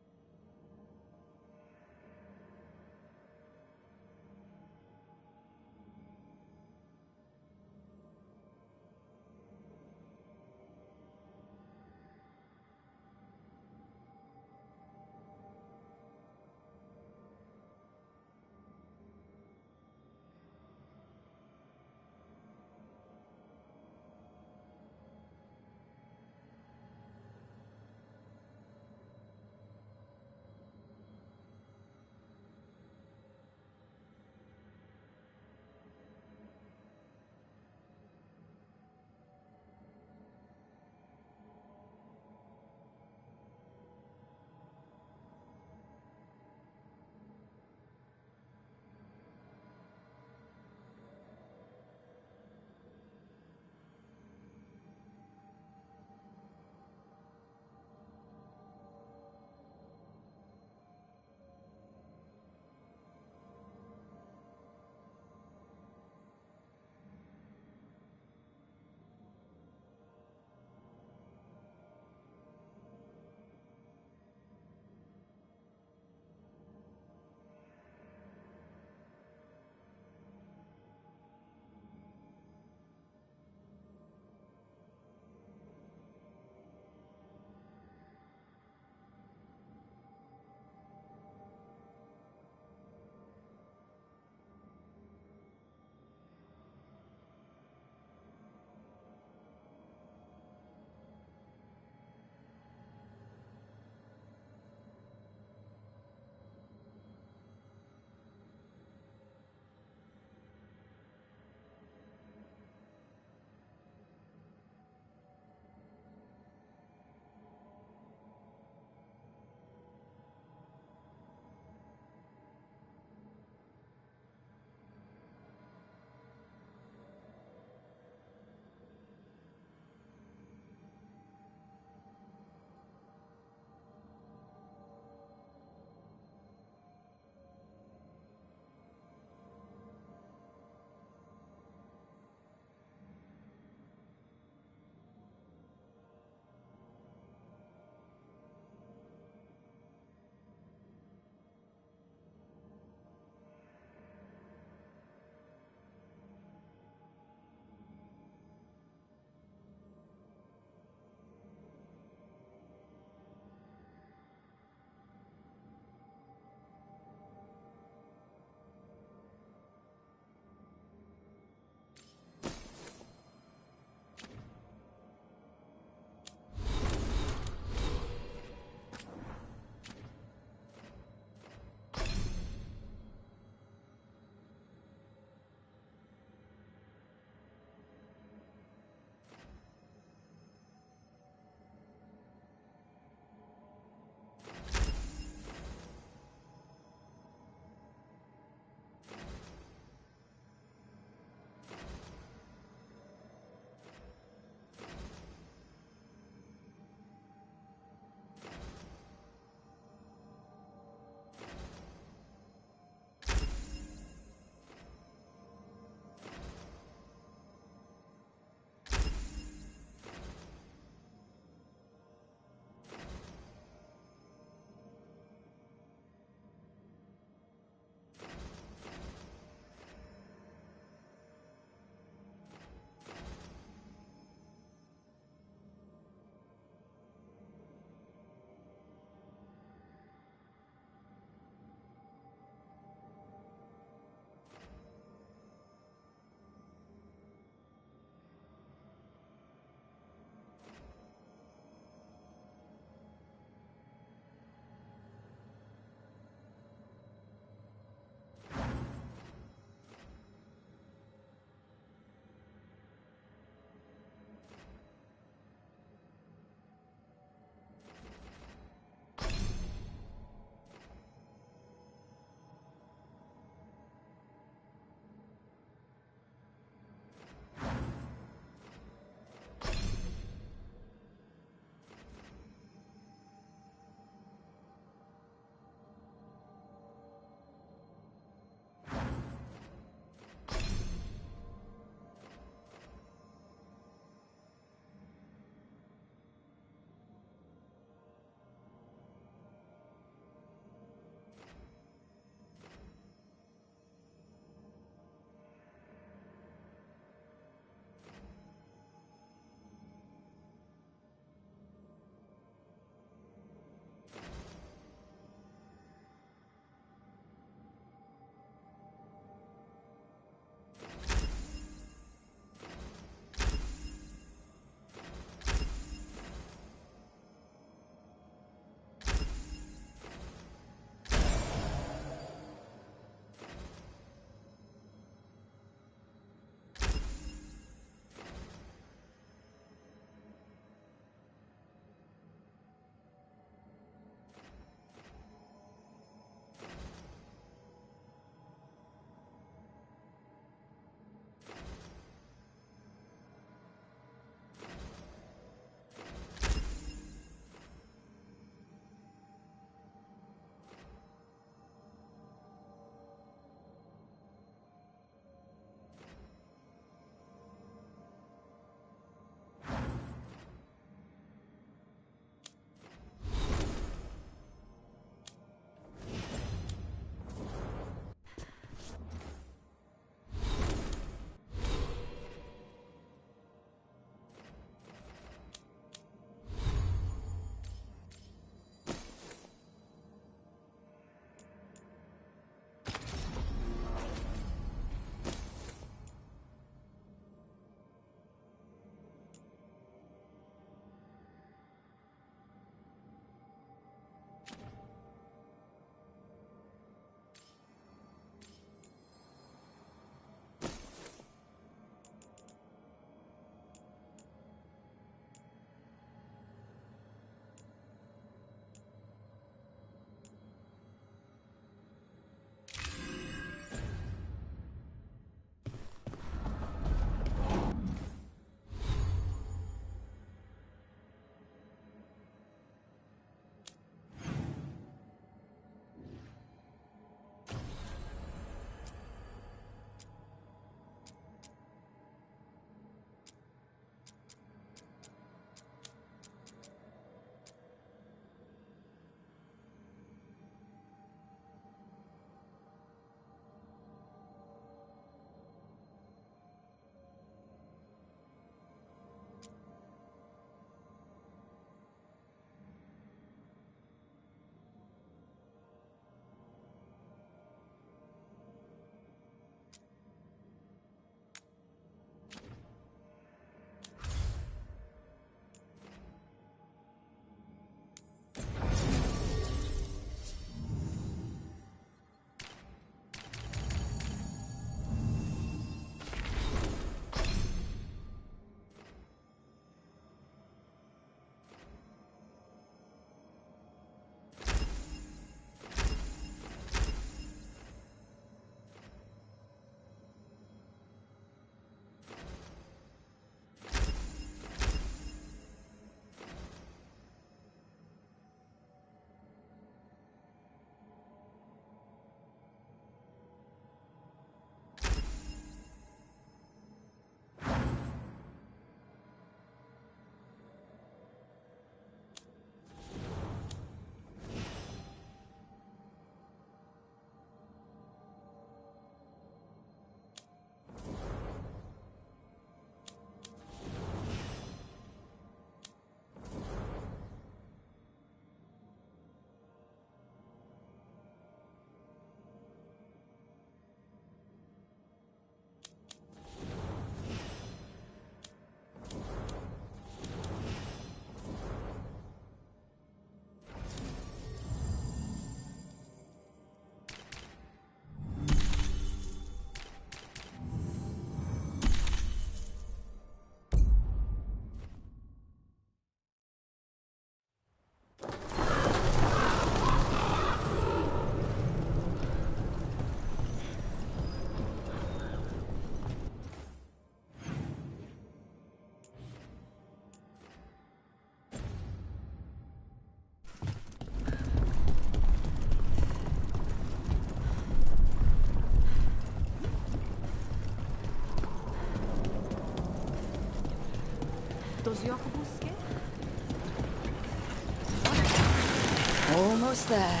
Almost there.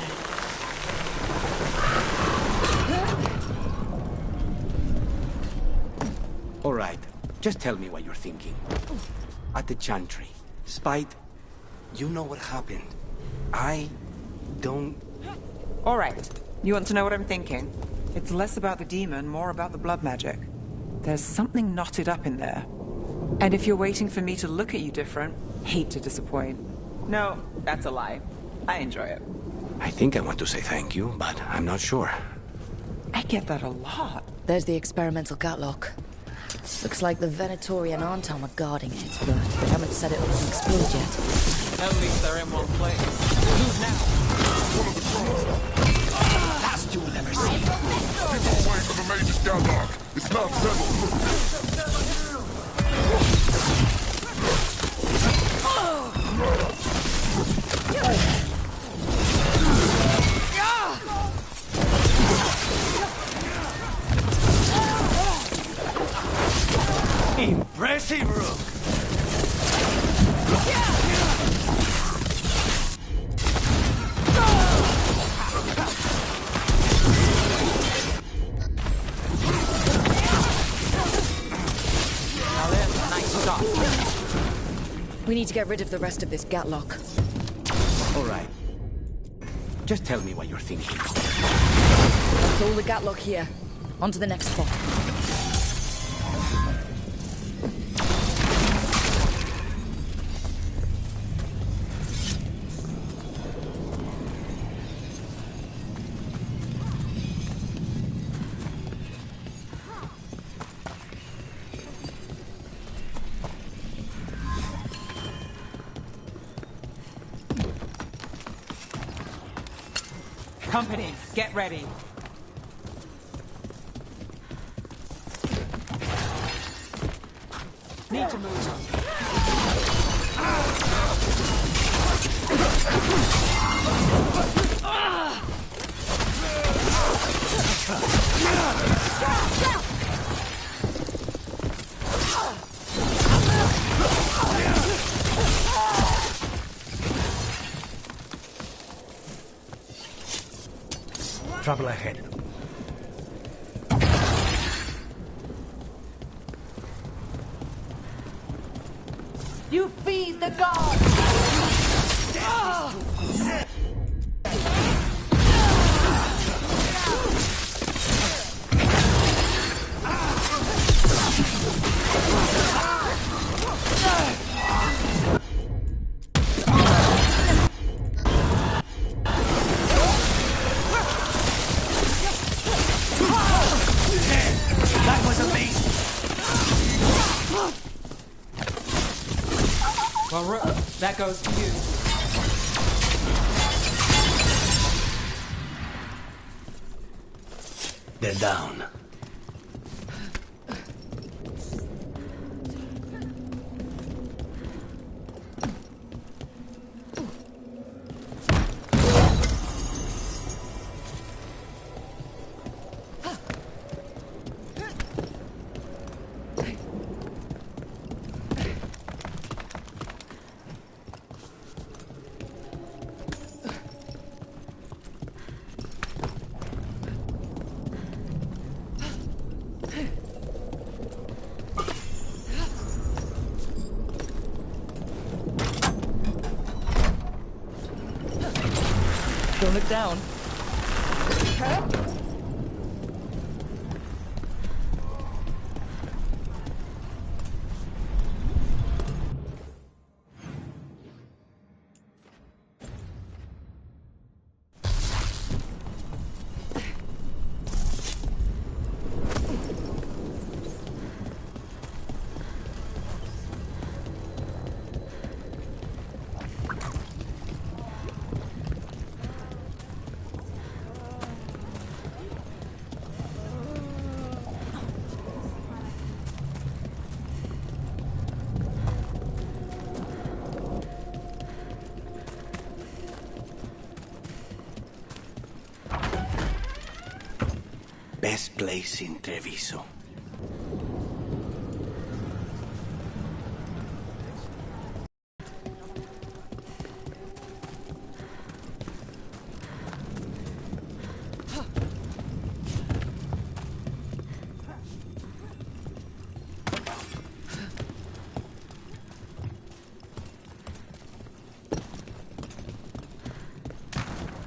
All right, just tell me what you're thinking. At the Chantry, Spite, you know what happened. I don't... All right, you want to know what I'm thinking? It's less about the demon, more about the blood magic. There's something knotted up in there. And if you're waiting for me to look at you different, hate to disappoint. No, that's a lie. I enjoy it. I think I want to say thank you, but I'm not sure. I get that a lot. There's the experimental catlock. Looks like the Venatori and Anton are guarding it, but they haven't set it up to explode yet. At least they're in one place. Move now! Last you'll ever see. Keep away from the major catlock. It's not settled. Impressive, Rook! Now there's a nice shot. We need to get rid of the rest of this Gatlock. All right. Just tell me what you're thinking. That's all the Gatlock here. On to the next spot. Company, get ready. Need to move. Trouble ahead. You feed the gods! That was amazing! Well, Rook, that goes to you. They're down. Don't look down. Best place in Treviso.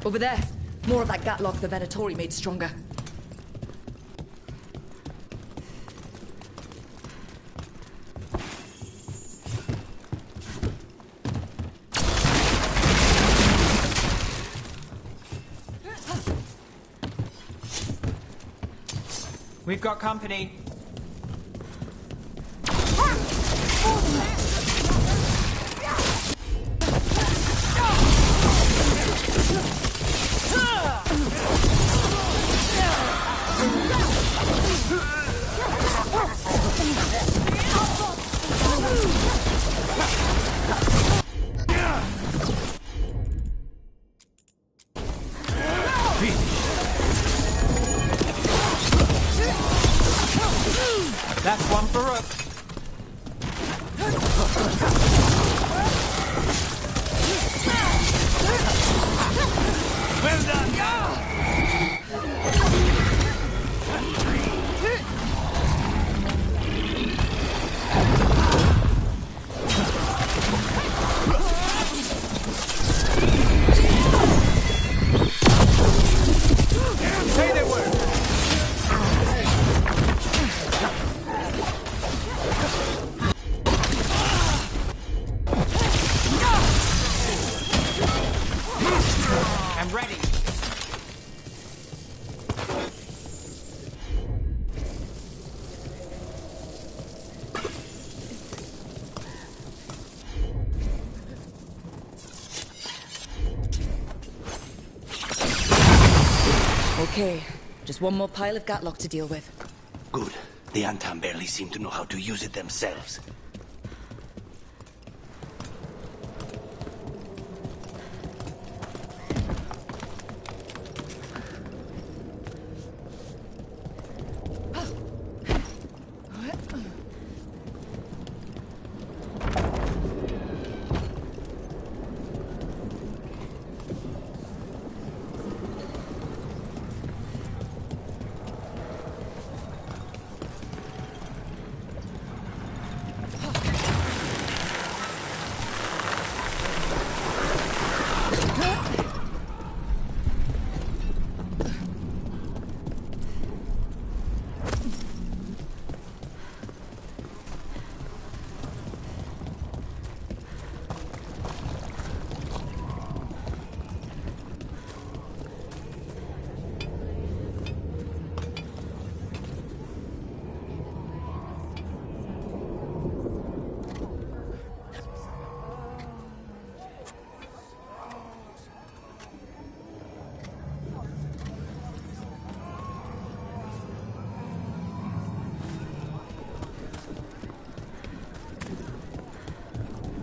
Over there. More of that gatlock the Venatori made stronger. We've got company. That's one for Rook. Well done. Say they were. I'm ready. Okay, just one more pile of gatlock to deal with. Good. The Antam barely seem to know how to use it themselves.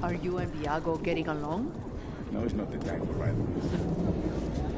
Are you and Viago getting along? No, it's not the time for rivalries.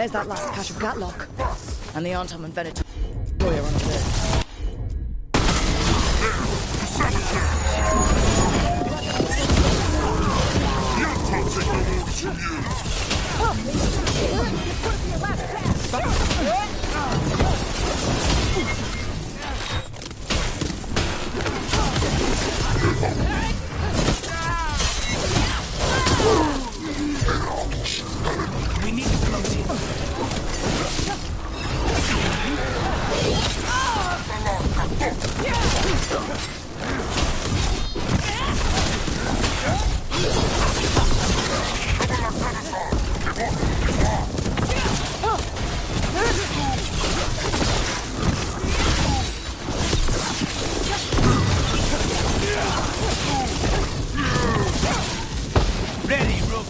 There's that last cache of Gatlock. And the Antom and Venator lawyer on there. We need to close it. Ready, Rook.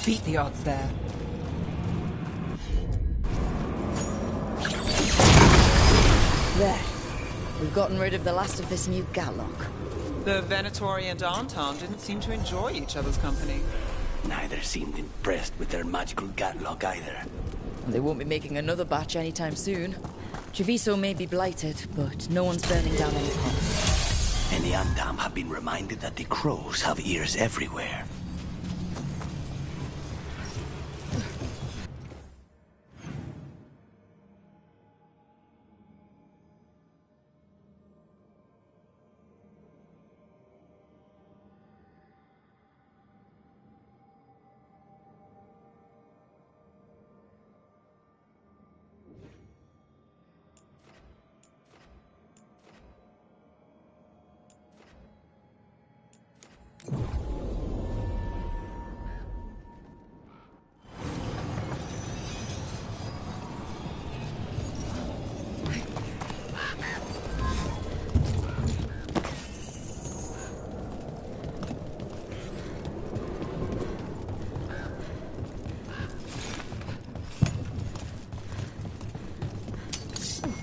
Beat the odds there. There. We've gotten rid of the last of this new Gatlock. The Venatori and Anton didn't seem to enjoy each other's company. Neither seemed impressed with their magical Gatlock either. They won't be making another batch anytime soon. Treviso may be blighted, but no one's burning down any pumps. And the Undam have been reminded that the crows have ears everywhere.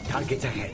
Targets ahead.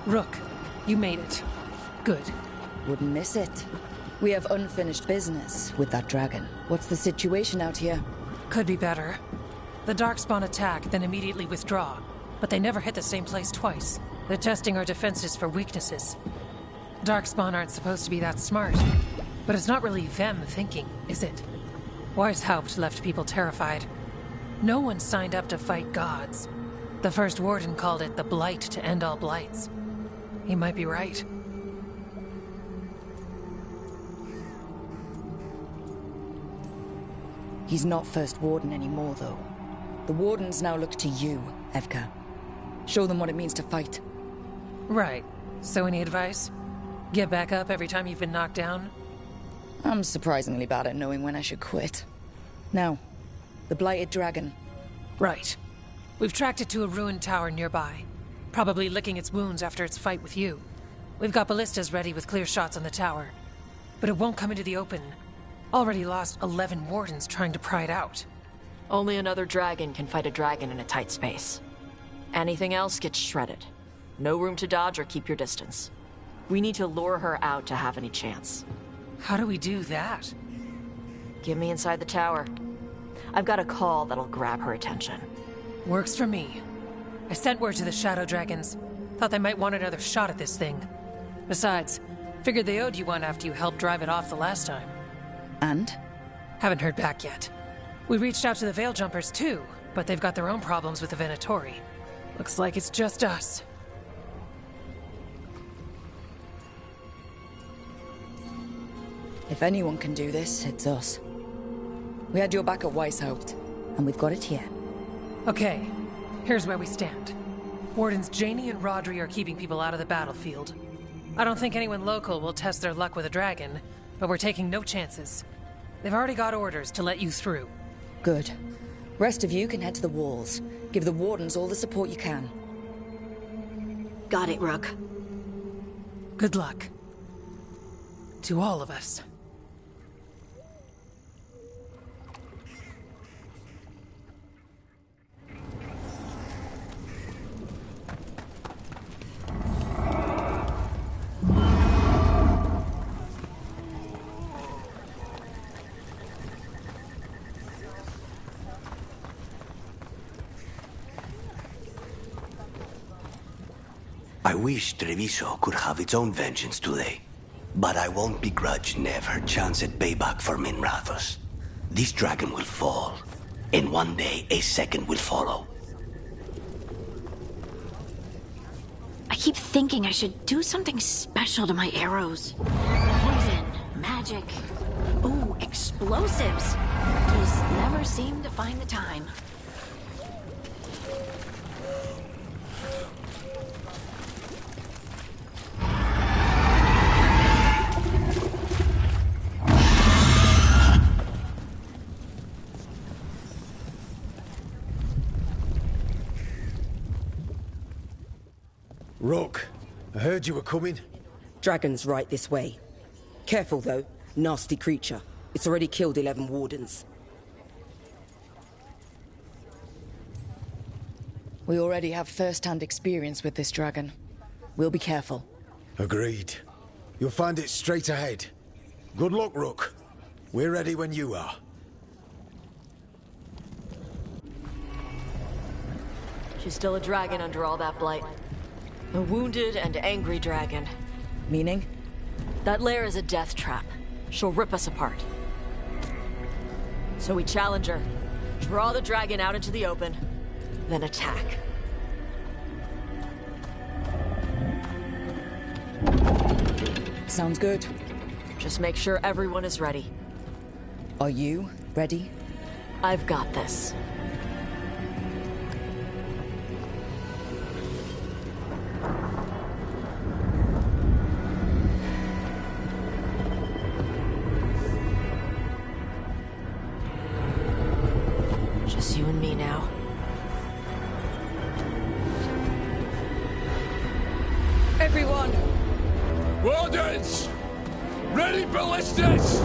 Rook, you made it. Good. Wouldn't miss it. We have unfinished business with that dragon. What's the situation out here? Could be better. The Darkspawn attack, then immediately withdraw. But they never hit the same place twice. They're testing our defenses for weaknesses. Darkspawn aren't supposed to be that smart. But it's not really them thinking, is it? Weishaupt left people terrified. No one signed up to fight gods. The first warden called it the blight to end all blights. He might be right. He's not First Warden anymore, though. The Wardens now look to you, Evka. Show them what it means to fight. Right. So any advice? Get back up every time you've been knocked down? I'm surprisingly bad at knowing when I should quit. Now, the Blighted Dragon. Right. We've tracked it to a ruined tower nearby. Probably licking its wounds after its fight with you. We've got ballistas ready with clear shots on the tower. But it won't come into the open. Already lost 11 wardens trying to pry it out. Only another dragon can fight a dragon in a tight space. Anything else gets shredded. No room to dodge or keep your distance. We need to lure her out to have any chance. How do we do that? Get me inside the tower. I've got a call that'll grab her attention. Works for me. I sent word to the Shadow Dragons. Thought they might want another shot at this thing. Besides, figured they owed you one after you helped drive it off the last time. And? Haven't heard back yet. We reached out to the Veil Jumpers too, but they've got their own problems with the Venatori. Looks like it's just us. If anyone can do this, it's us. We had your back at Weishaupt, and we've got it here. Okay, here's where we stand. Wardens Janey and Rodri are keeping people out of the battlefield. I don't think anyone local will test their luck with a dragon, but we're taking no chances. They've already got orders to let you through. Good. Rest of you can head to the walls. Give the Wardens all the support you can. Got it, Rook. Good luck. To all of us. I wish Treviso could have its own vengeance today. But I won't begrudge Nev her chance at payback for Minrathos. This dragon will fall, and one day a second will follow. I keep thinking I should do something special to my arrows. Poison, magic, ooh, explosives. Just never seem to find the time. Rook, I heard you were coming. Dragon's right this way. Careful, though. Nasty creature. It's already killed 11 wardens. We already have first-hand experience with this dragon. We'll be careful. Agreed. You'll find it straight ahead. Good luck, Rook. We're ready when you are. She's still a dragon under all that blight. A wounded and angry dragon. Meaning? That lair is a death trap. She'll rip us apart. So we challenge her, draw the dragon out into the open, then attack. Sounds good. Just make sure everyone is ready. Are you ready? I've got this. Just you and me now. Everyone! Wardens! Ready ballistas!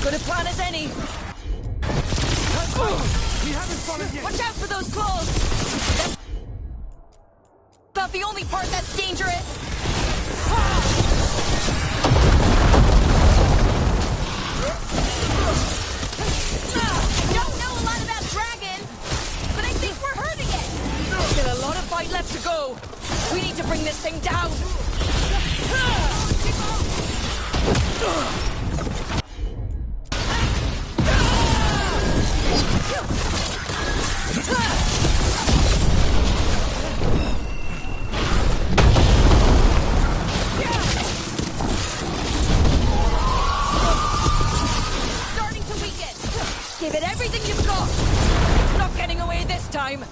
good a plan as any. We haven't fallen yet. Watch out for those claws! That's not the only part that's dangerous! Don't know a lot about dragons, but I think we're hurting it. Still a lot of fight left to go. We need to bring this thing down. Starting to weaken. Give it everything you've got. It's not getting away this time.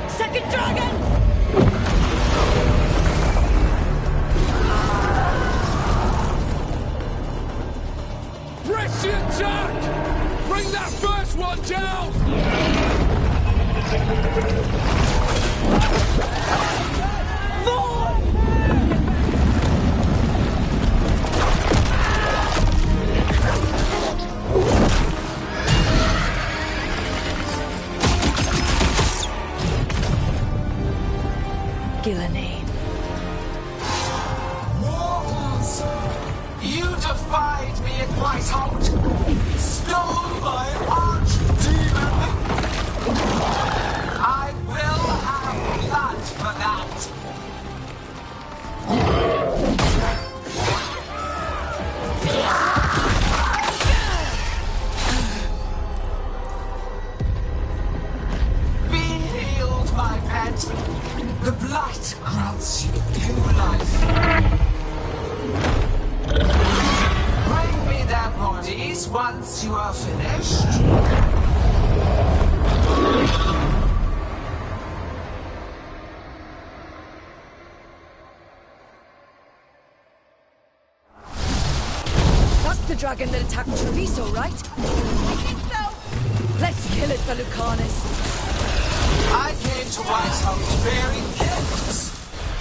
Second dragon! Prescient Jack! Bring that first one down! Gillenane. Mortals! You defied me at Whitehout! Stole my archdemon! I will have blood for that! Be healed, my pet! The blight grants you new life. Bring me their bodies once you are finished. That's the dragon that attacked Treviso, right? I think so. Let's kill it for Lucanus. I came to Whitehout bearing gifts.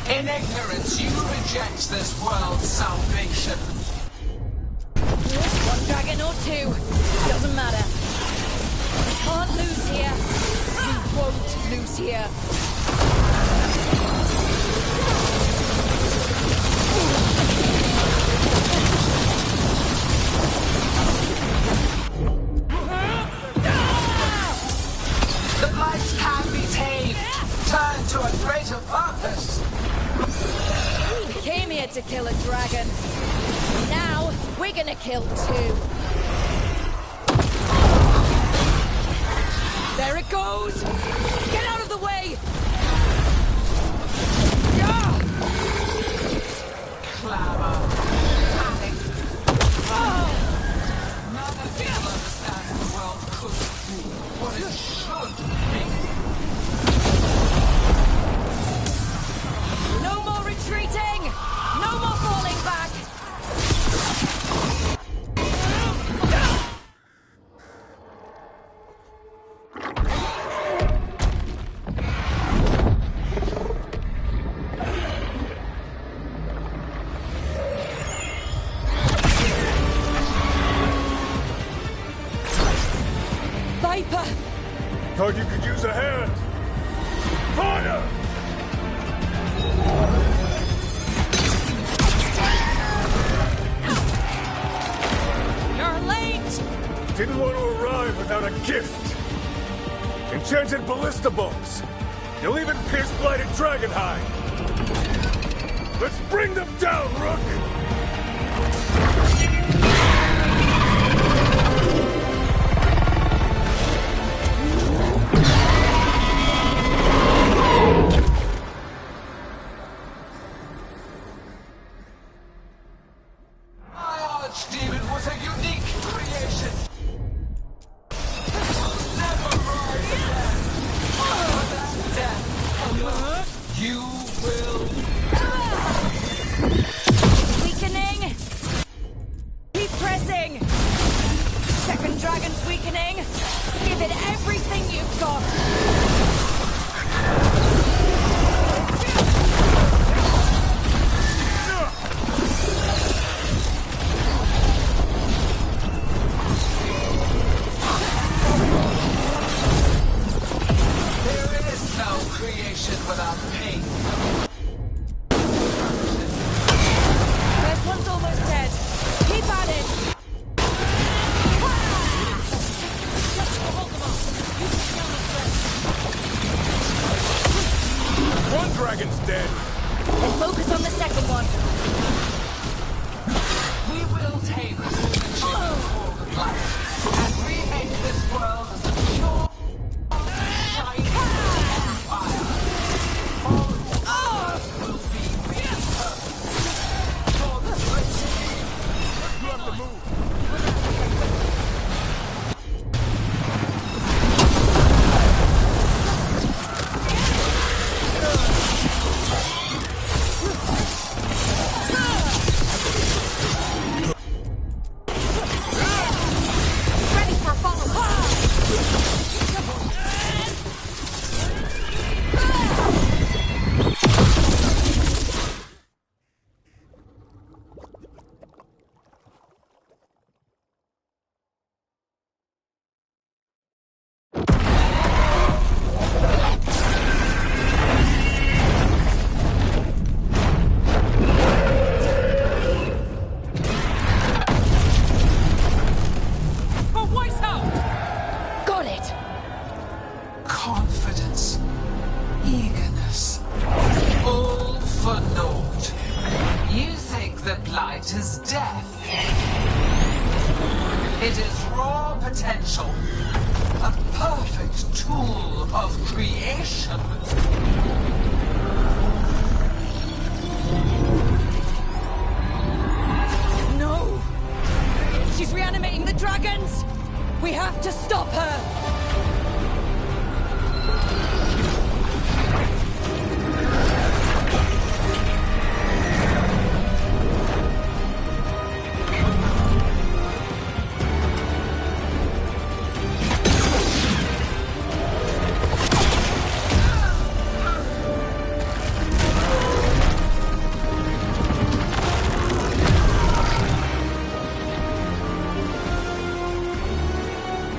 In ignorance, you reject this world's salvation. One dragon or two, doesn't matter. We can't lose here. We won't lose here. The blight can be tamed, turned to a greater purpose. We came here to kill a dragon. Now, we're gonna kill two. There it goes! Get out of the way! Clamor, panic. None of you understand the world could be what it should be. No more retreating! No more falling back! Viper! Thought you could use a hand. Fire! You're late! Didn't want to arrive without a gift. Enchanted ballista bolts. You'll even pierce blighted dragon hide. Let's bring them down, Rook! Archdemon was a unique creation. Never rise again. For that death alone, you will. Weakening! Keep pressing! Second dragon's weakening! Give it everything you've got! There is no creation without pain. First one's almost dead. Keep at it! One dragon's dead. Then focus on the second one. We will tame the human form life and remake this world as a pure, shining fire. All who will be repurposed for the great game. You have to move. Ready for a follow-up! Got it! Confidence, eagerness, all for naught. You think that blight is death. It is raw potential, a perfect tool of creation. No! She's reanimating the dragons! We have to stop her!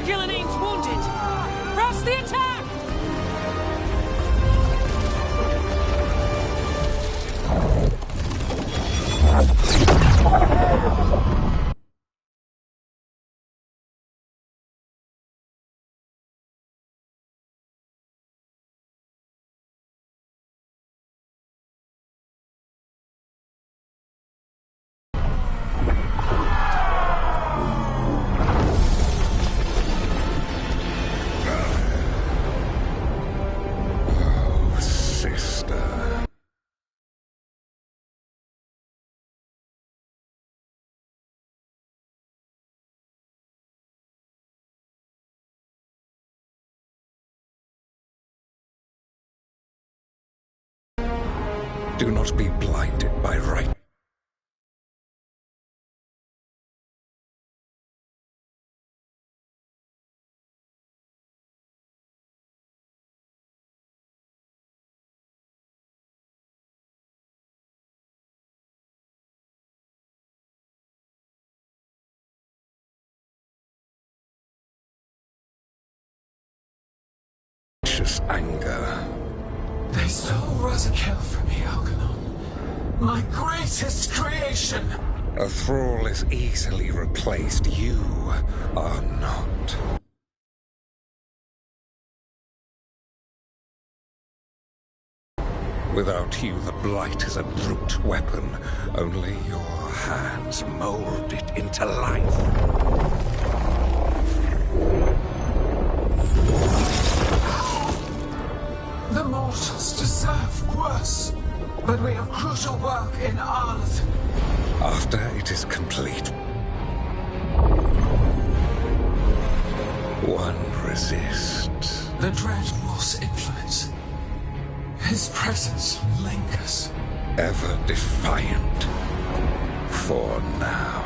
Gillinane's wounded! Press the attack! Oh, sister. Do not be blinded by right. Anger. They stole Rosakill from me, Algernon. My greatest creation. A thrall is easily replaced. You are not. Without you, the blight is a brute weapon. Only your hands mold it into life. The mortals deserve worse. But we have crucial work in Arth. After it is complete, one resists. The Dreadwolf's influence. His presence lingers. Ever defiant. For now.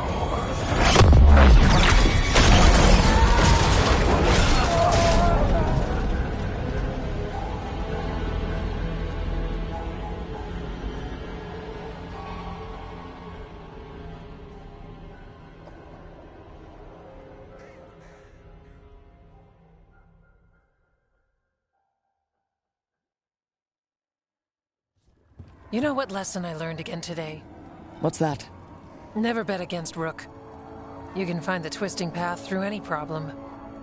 You know what lesson I learned again today? What's that? Never bet against Rook. You can find the twisting path through any problem.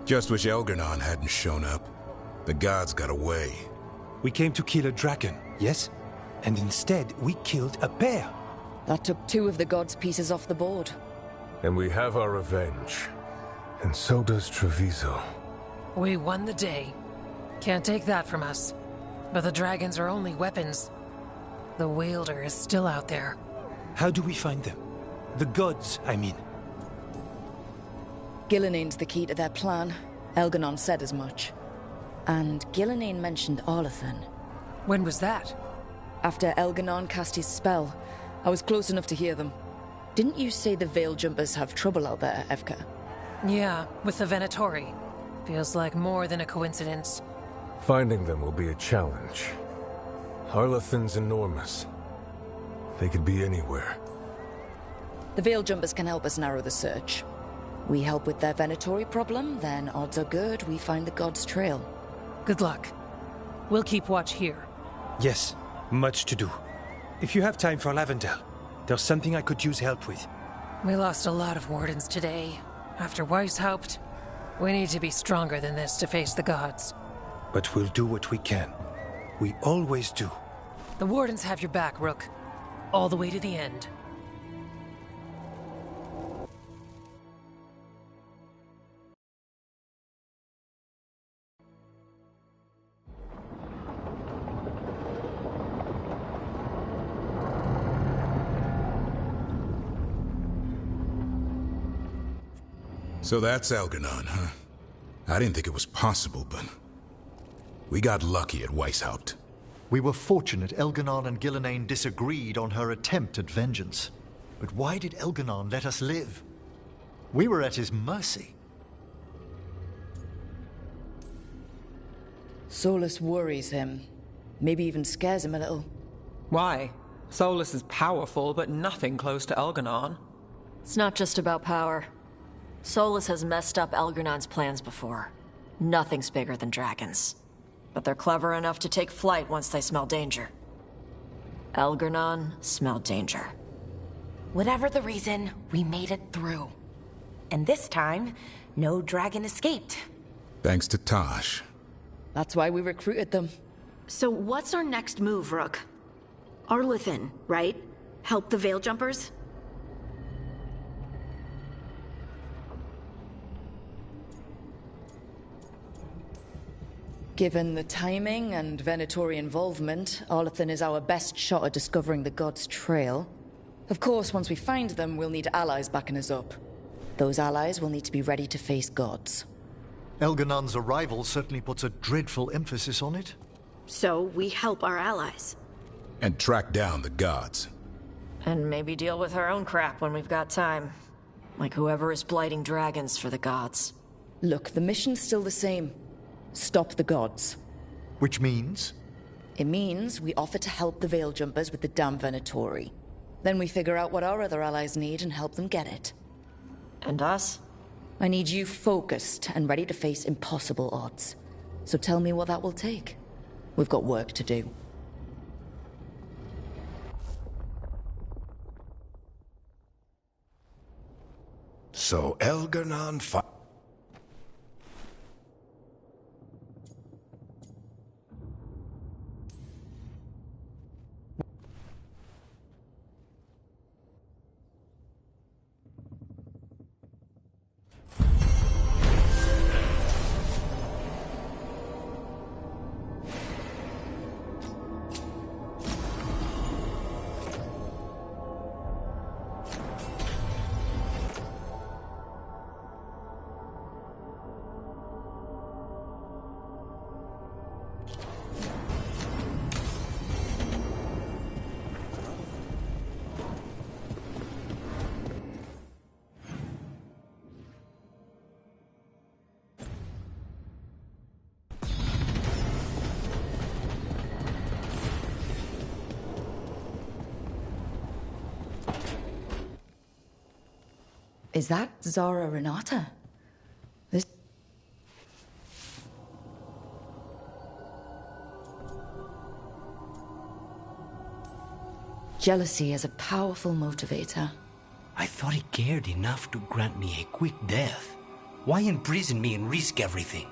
Just wish Elgarnon hadn't shown up. The gods got away. We came to kill a dragon, yes? And instead, we killed a bear. That took 2 of the gods' pieces off the board. And we have our revenge. And so does Treviso. We won the day. Can't take that from us. But the dragons are only weapons. The wielder is still out there. How do we find them? The gods, I mean. Gillenayne's the key to their plan. Elgarnon said as much. And Gillenayne mentioned Arlathan. When was that? After Elgarnon cast his spell. I was close enough to hear them. Didn't you say the Veil Jumpers have trouble out there, Evka? Yeah, with the Venatori. Feels like more than a coincidence. Finding them will be a challenge. Arlathan's enormous. They could be anywhere. The Veil Jumpers can help us narrow the search. We help with their Venatori problem, then odds are good we find the God's trail. Good luck. We'll keep watch here. Yes, much to do. If you have time for Lavendel, there's something I could use help with. We lost a lot of wardens today. After Weishaupt, we need to be stronger than this to face the gods. But we'll do what we can. We always do. The wardens have your back, Rook. All the way to the end. So that's Elgarnon, huh? I didn't think it was possible, but... we got lucky at Weishaupt. We were fortunate Elgarnon and Gillenayne disagreed on her attempt at vengeance. But why did Elgarnon let us live? We were at his mercy. Solus worries him. Maybe even scares him a little. Why? Solus is powerful, but nothing close to Elgarnon. It's not just about power. Solus has messed up Elgarnon's plans before. Nothing's bigger than dragons. But they're clever enough to take flight once they smell danger. Elgarnon smelled danger. Whatever the reason, we made it through. And this time, no dragon escaped. Thanks to Tosh. That's why we recruited them. So what's our next move, Rook? Arlathan, right? Help the Veil Jumpers? Given the timing and Venatori involvement, Arlathan is our best shot at discovering the God's trail. Of course, once we find them, we'll need allies backing us up. Those allies will need to be ready to face gods. Elgarnon's arrival certainly puts a dreadful emphasis on it. So we help our allies. And track down the gods. And maybe deal with our own crap when we've got time. Like whoever is blighting dragons for the gods. Look, the mission's still the same. Stop the gods. Which means? It means we offer to help the Veil Jumpers with the damn Venatori. Then we figure out what our other allies need and help them get it. And us? I need you focused and ready to face impossible odds. So tell me what that will take. We've got work to do. So Elgarnon Is that Zara Renata? This... Jealousy is a powerful motivator. I thought he cared enough to grant me a quick death. Why imprison me and risk everything?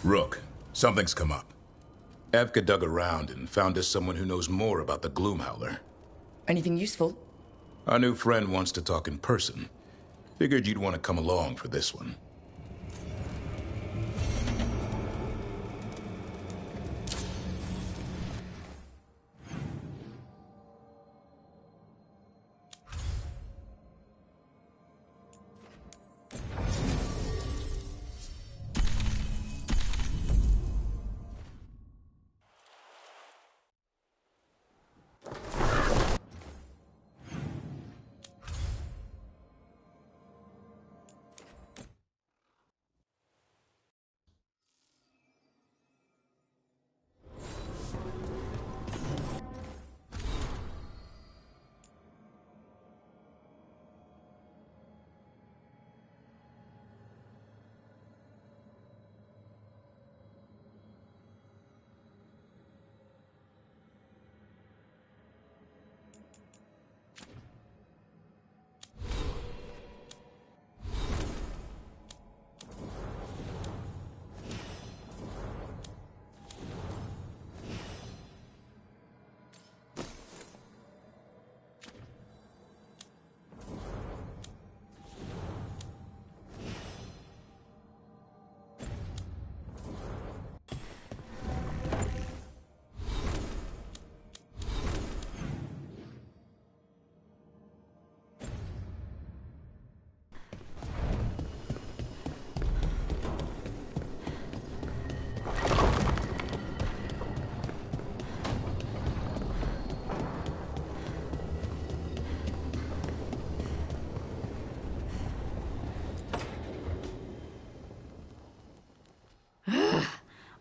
Rook, something's come up. Evka dug around and found us someone who knows more about the Gloomhowler. Anything useful? Our new friend wants to talk in person. Figured you'd want to come along for this one.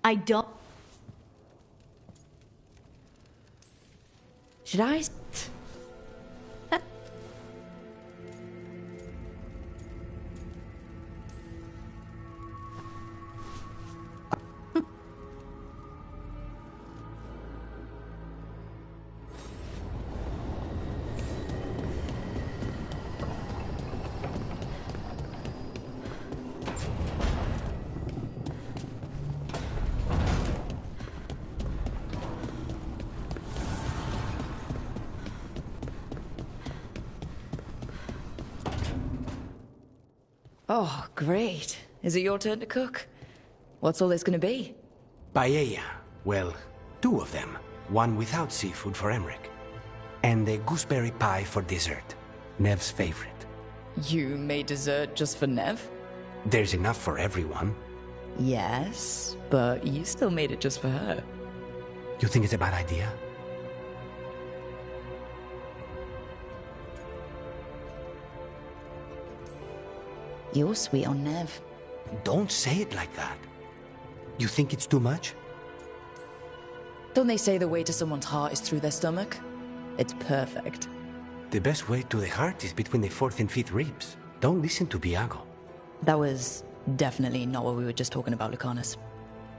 I don't... Should I... Oh, great. Is it your turn to cook? What's all this gonna be? Paella. Well, 2 of them. One without seafood for Emmerich. And a gooseberry pie for dessert. Nev's favorite. You made dessert just for Nev? There's enough for everyone. Yes, but you still made it just for her. You think it's a bad idea? You're sweet on Nev. Don't say it like that. You think it's too much? Don't they say the way to someone's heart is through their stomach? It's perfect. The best way to the heart is between the 4th and 5th ribs. Don't listen to Biago. That was definitely not what we were just talking about, Lucanus.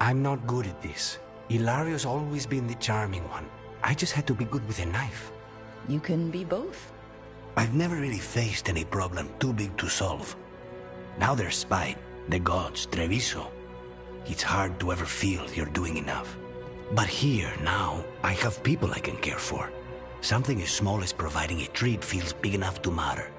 I'm not good at this. Hilario's always been the charming one. I just had to be good with a knife. You can be both. I've never really faced any problem too big to solve. Now there's spite, the gods, Treviso. It's hard to ever feel you're doing enough. But here, now, I have people I can care for. Something as small as providing a treat feels big enough to matter.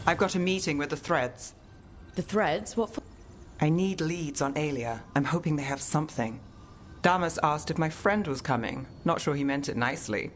I've got a meeting with the Threads. The Threads? What for? I need leads on Aelia. I'm hoping they have something. Damas asked if my friend was coming. Not sure he meant it nicely.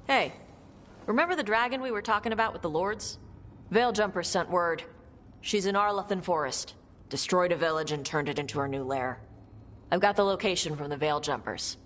Hey, remember the dragon we were talking about with the lords? Veil Jumper sent word. She's in Arlathan Forest. Destroyed a village and turned it into her new lair. I've got the location from the Veil Jumpers.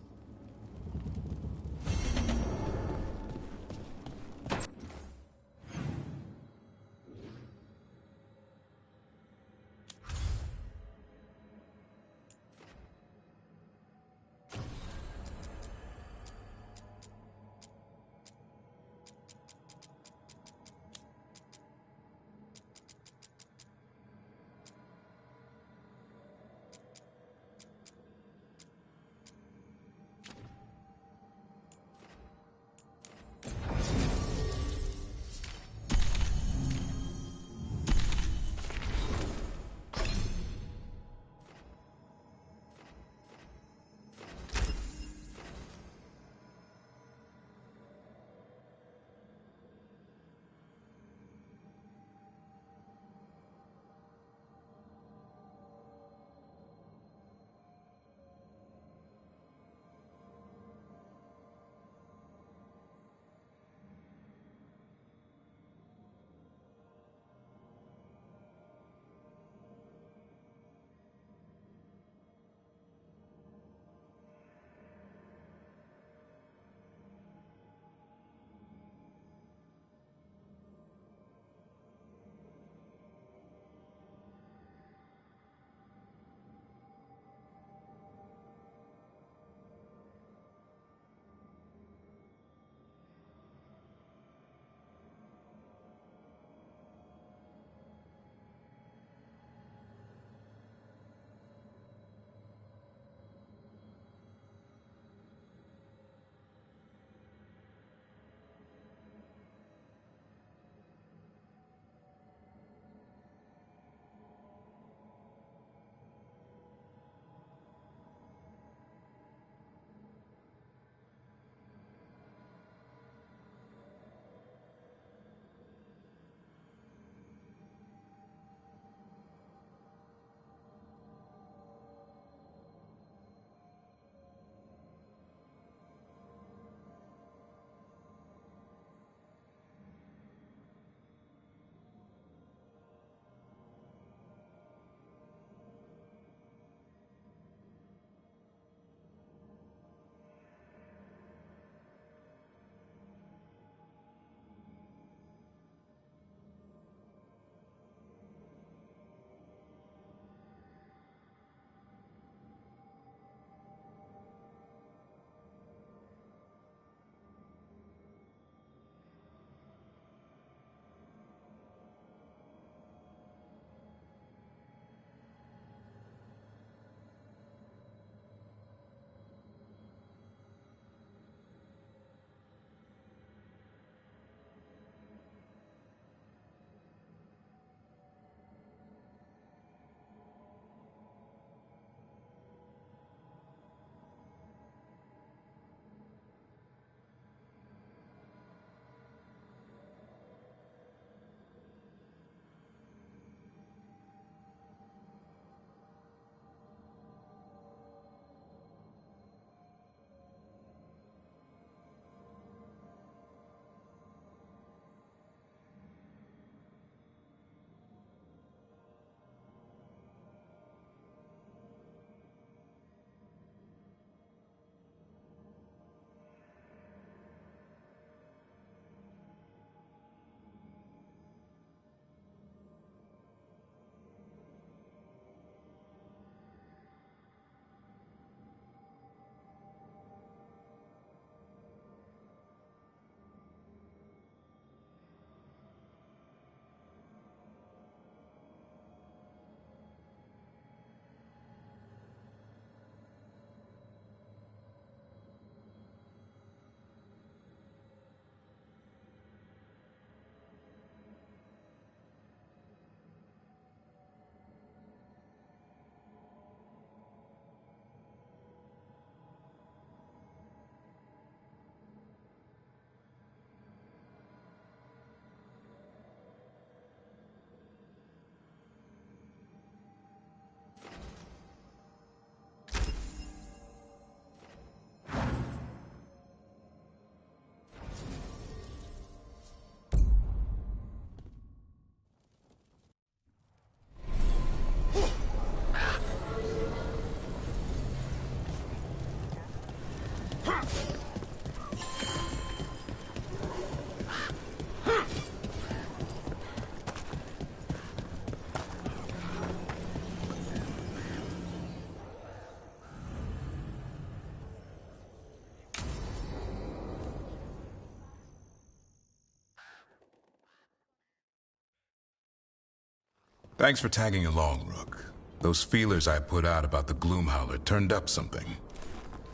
Thanks for tagging along, Rook. Those feelers I put out about the Gloomhowler turned up something.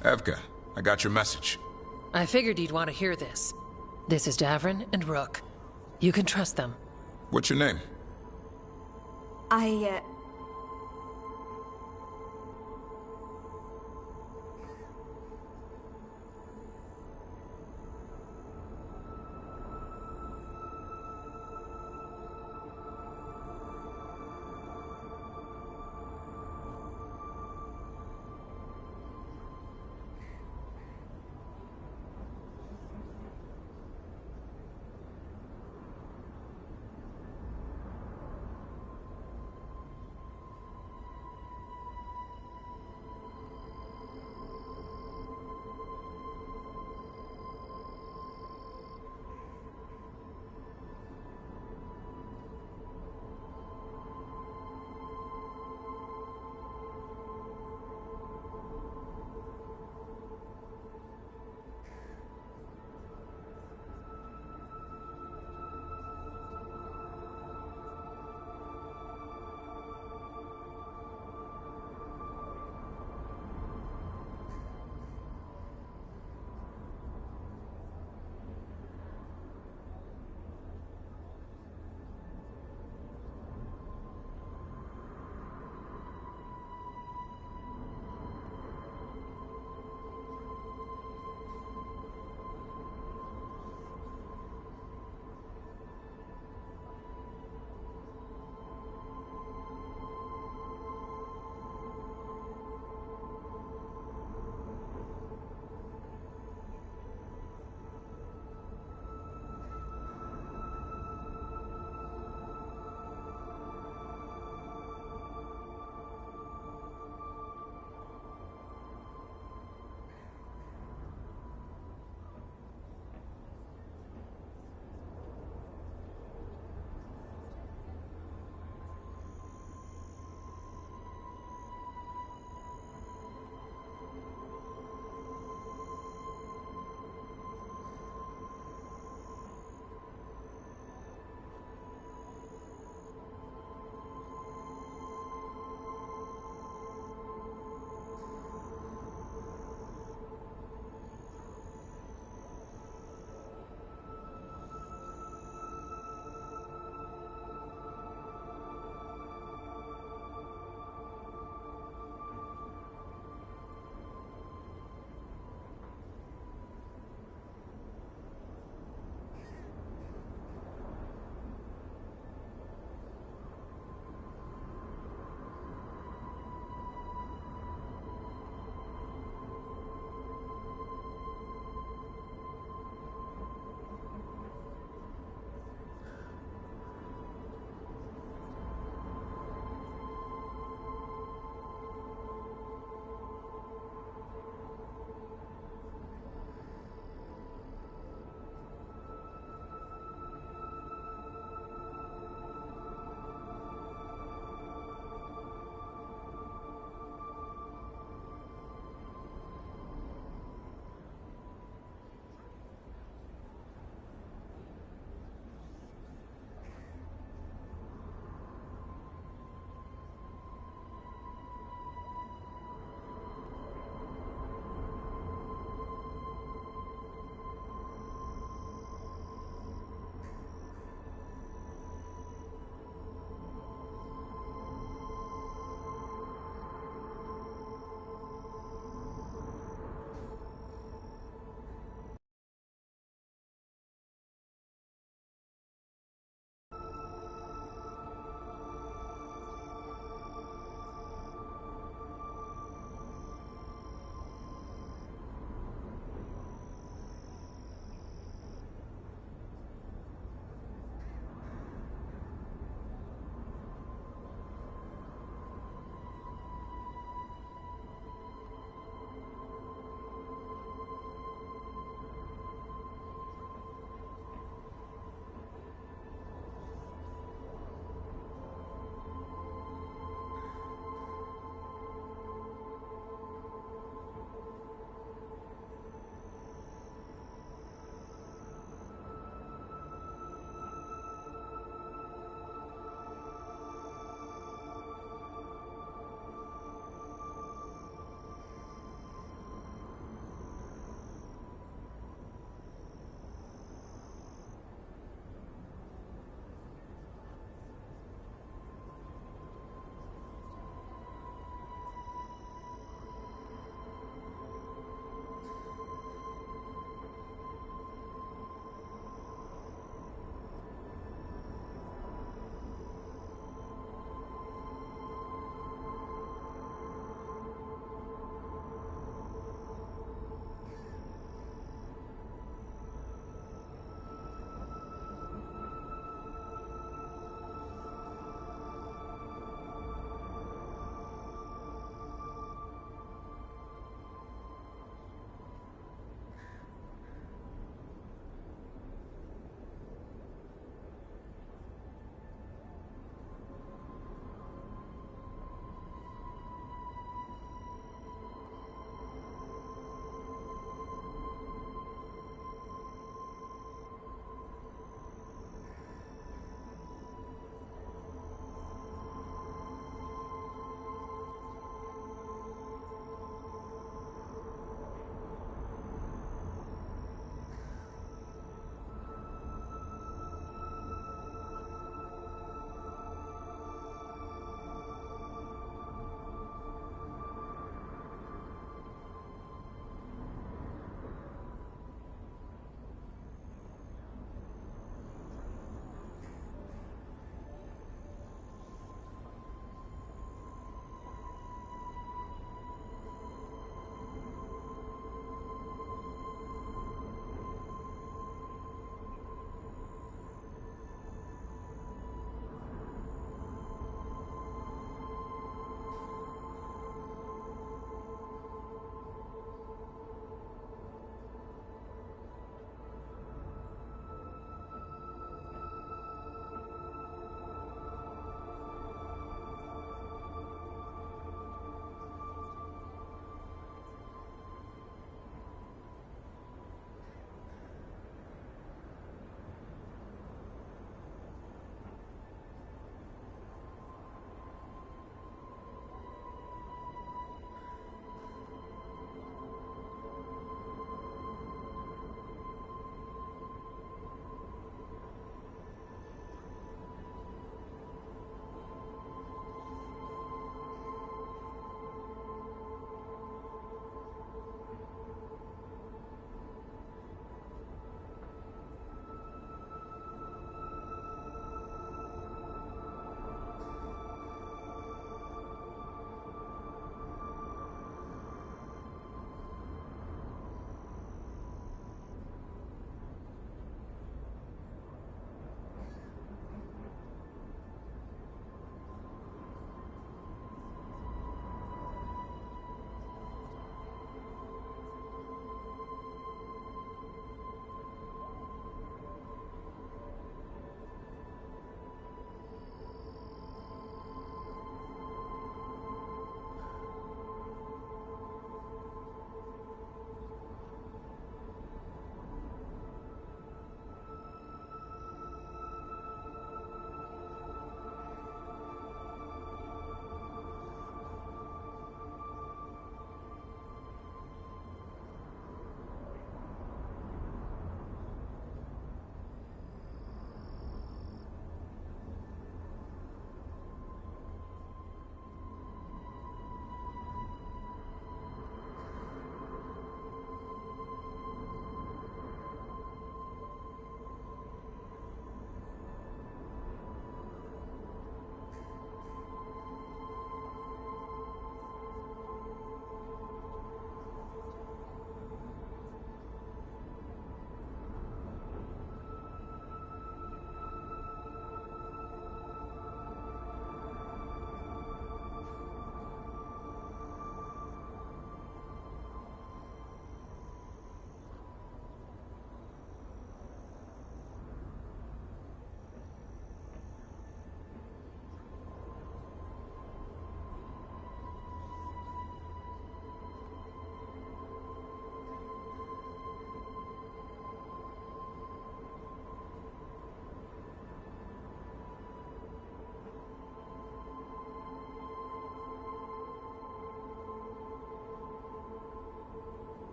Evka, I got your message. I figured you'd want to hear this. This is Davrin and Rook. You can trust them. What's your name?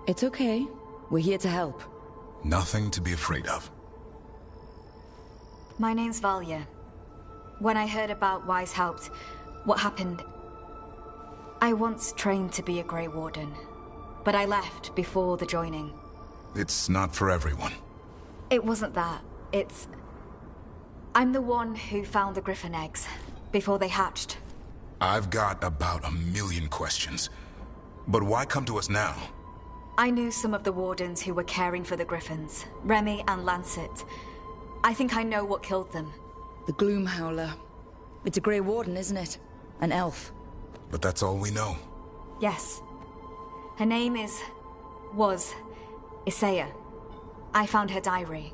It's okay. We're here to help. Nothing to be afraid of. My name's Valia. When I heard about Weishaupt, what happened... I once trained to be a Grey Warden, but I left before the joining. It's not for everyone. It wasn't that. It's... I'm the one who found the Griffin eggs, before they hatched. I've got about 1,000,000 questions. But why come to us now? I knew some of the Wardens who were caring for the Griffins, Remy and Lancet. I think I know what killed them. The Gloom Howler. It's a Grey Warden, isn't it? An elf. But that's all we know. Yes. Her name was Isaiah. I found her diary.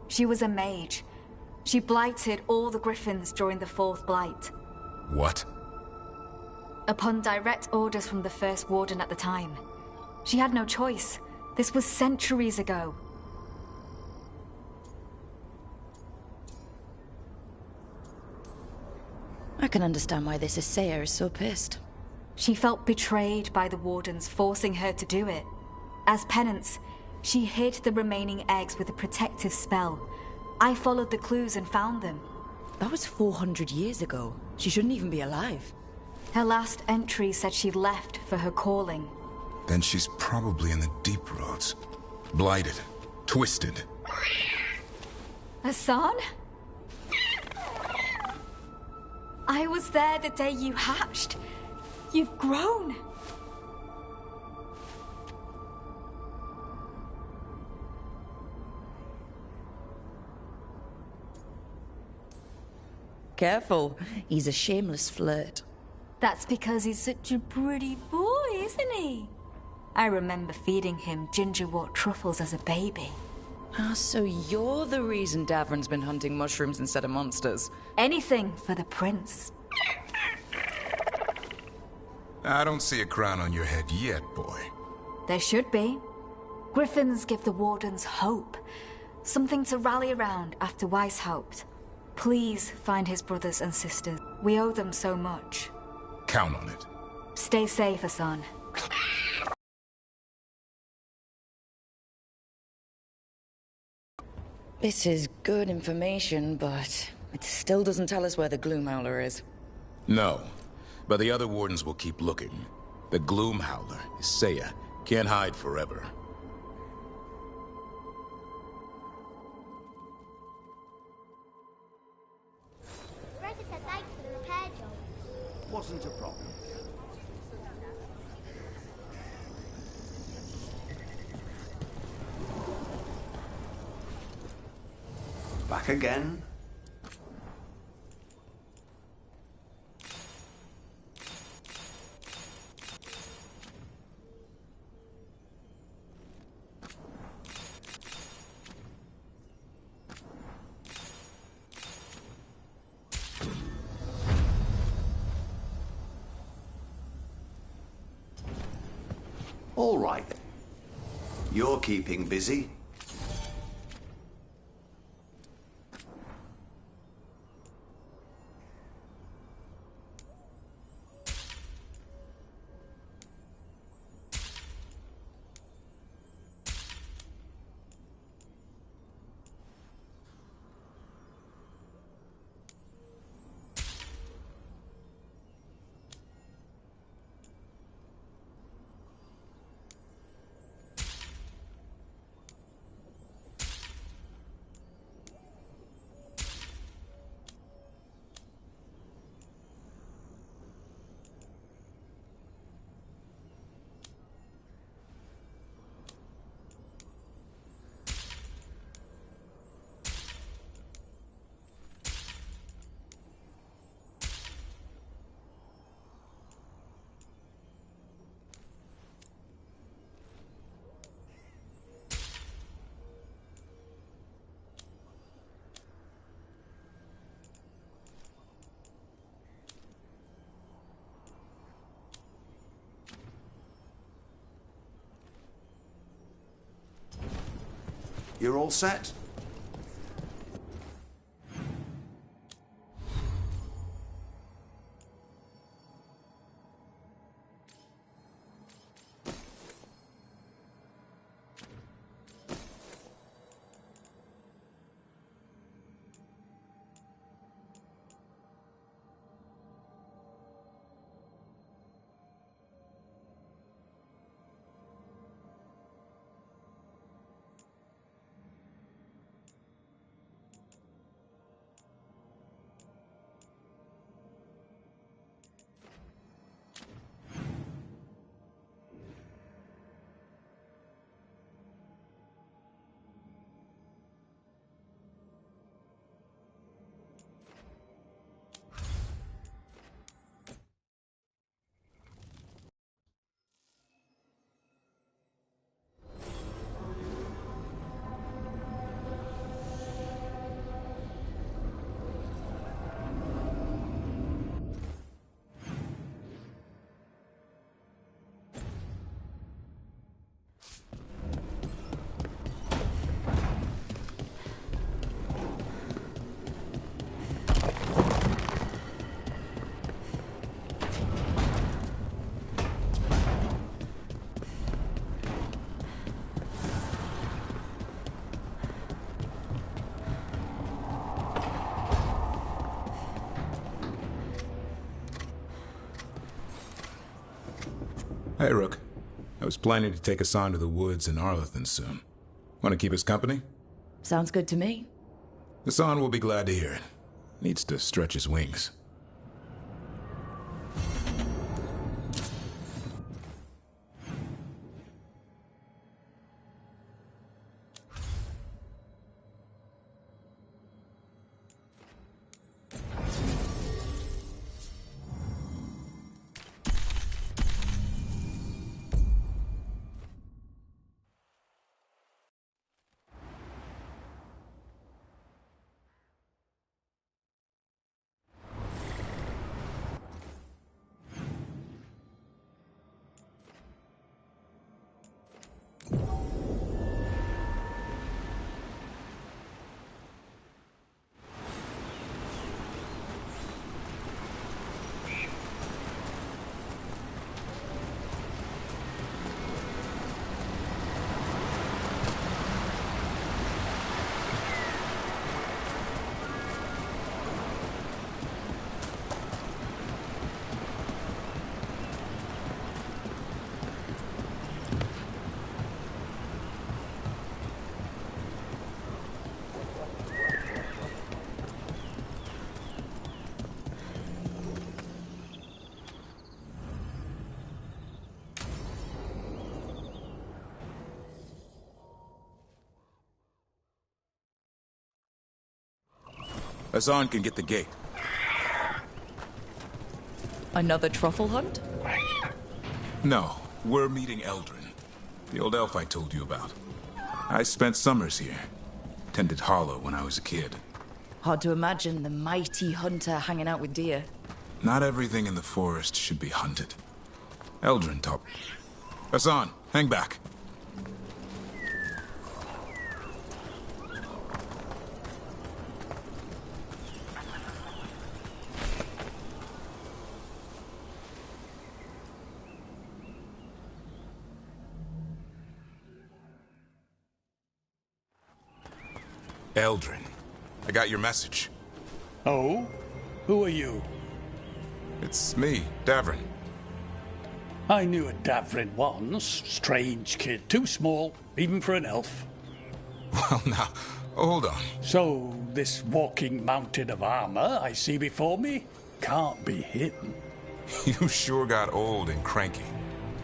She was a mage. She blighted all the Griffins during the Fourth Blight. What? Upon direct orders from the First Warden at the time. She had no choice. This was centuries ago. I can understand why this Isaiah is so pissed. She felt betrayed by the Wardens forcing her to do it. As penance, she hid the remaining eggs with a protective spell. I followed the clues and found them. That was 400 years ago. She shouldn't even be alive. Her last entry said she left for her calling. Then she's probably in the deep roads. Blighted. Twisted. Hassan? I was there the day you hatched. You've grown. Careful. He's a shameless flirt. That's because he's such a pretty boy, isn't he? I remember feeding him gingerwort truffles as a baby. Ah, so you're the reason Davron's been hunting mushrooms instead of monsters. Anything for the prince. I don't see a crown on your head yet, boy. There should be. Griffins give the Wardens hope. Something to rally around after Weishaupt. Please find his brothers and sisters. We owe them so much. Count on it. Stay safe, Hassan. This is good information, but it still doesn't tell us where the Gloom Howler is. No, but the other Wardens will keep looking. The Gloom Howler, Isaiah, can't hide forever. Wasn't a problem. Back again. All right. You're keeping busy. You're all set? Hey, Rook. I was planning to take Hassan to the woods in Arlethan soon. Want to keep us company? Sounds good to me. Hassan will be glad to hear it. Needs to stretch his wings. Hassan can get the gate. Another truffle hunt? No, we're meeting Eldrin, the old elf I told you about. I spent summers here. Tended Hollow when I was a kid. Hard to imagine the mighty hunter hanging out with deer. Not everything in the forest should be hunted. Eldrin taught me. Hassan, hang back. Eldrin, I got your message. Oh? Who are you? It's me, Davrin. I knew a Davrin once. Strange kid. Too small, even for an elf. Well, now, hold on. So, this walking mountain of armor I see before me can't be him. You sure got old and cranky.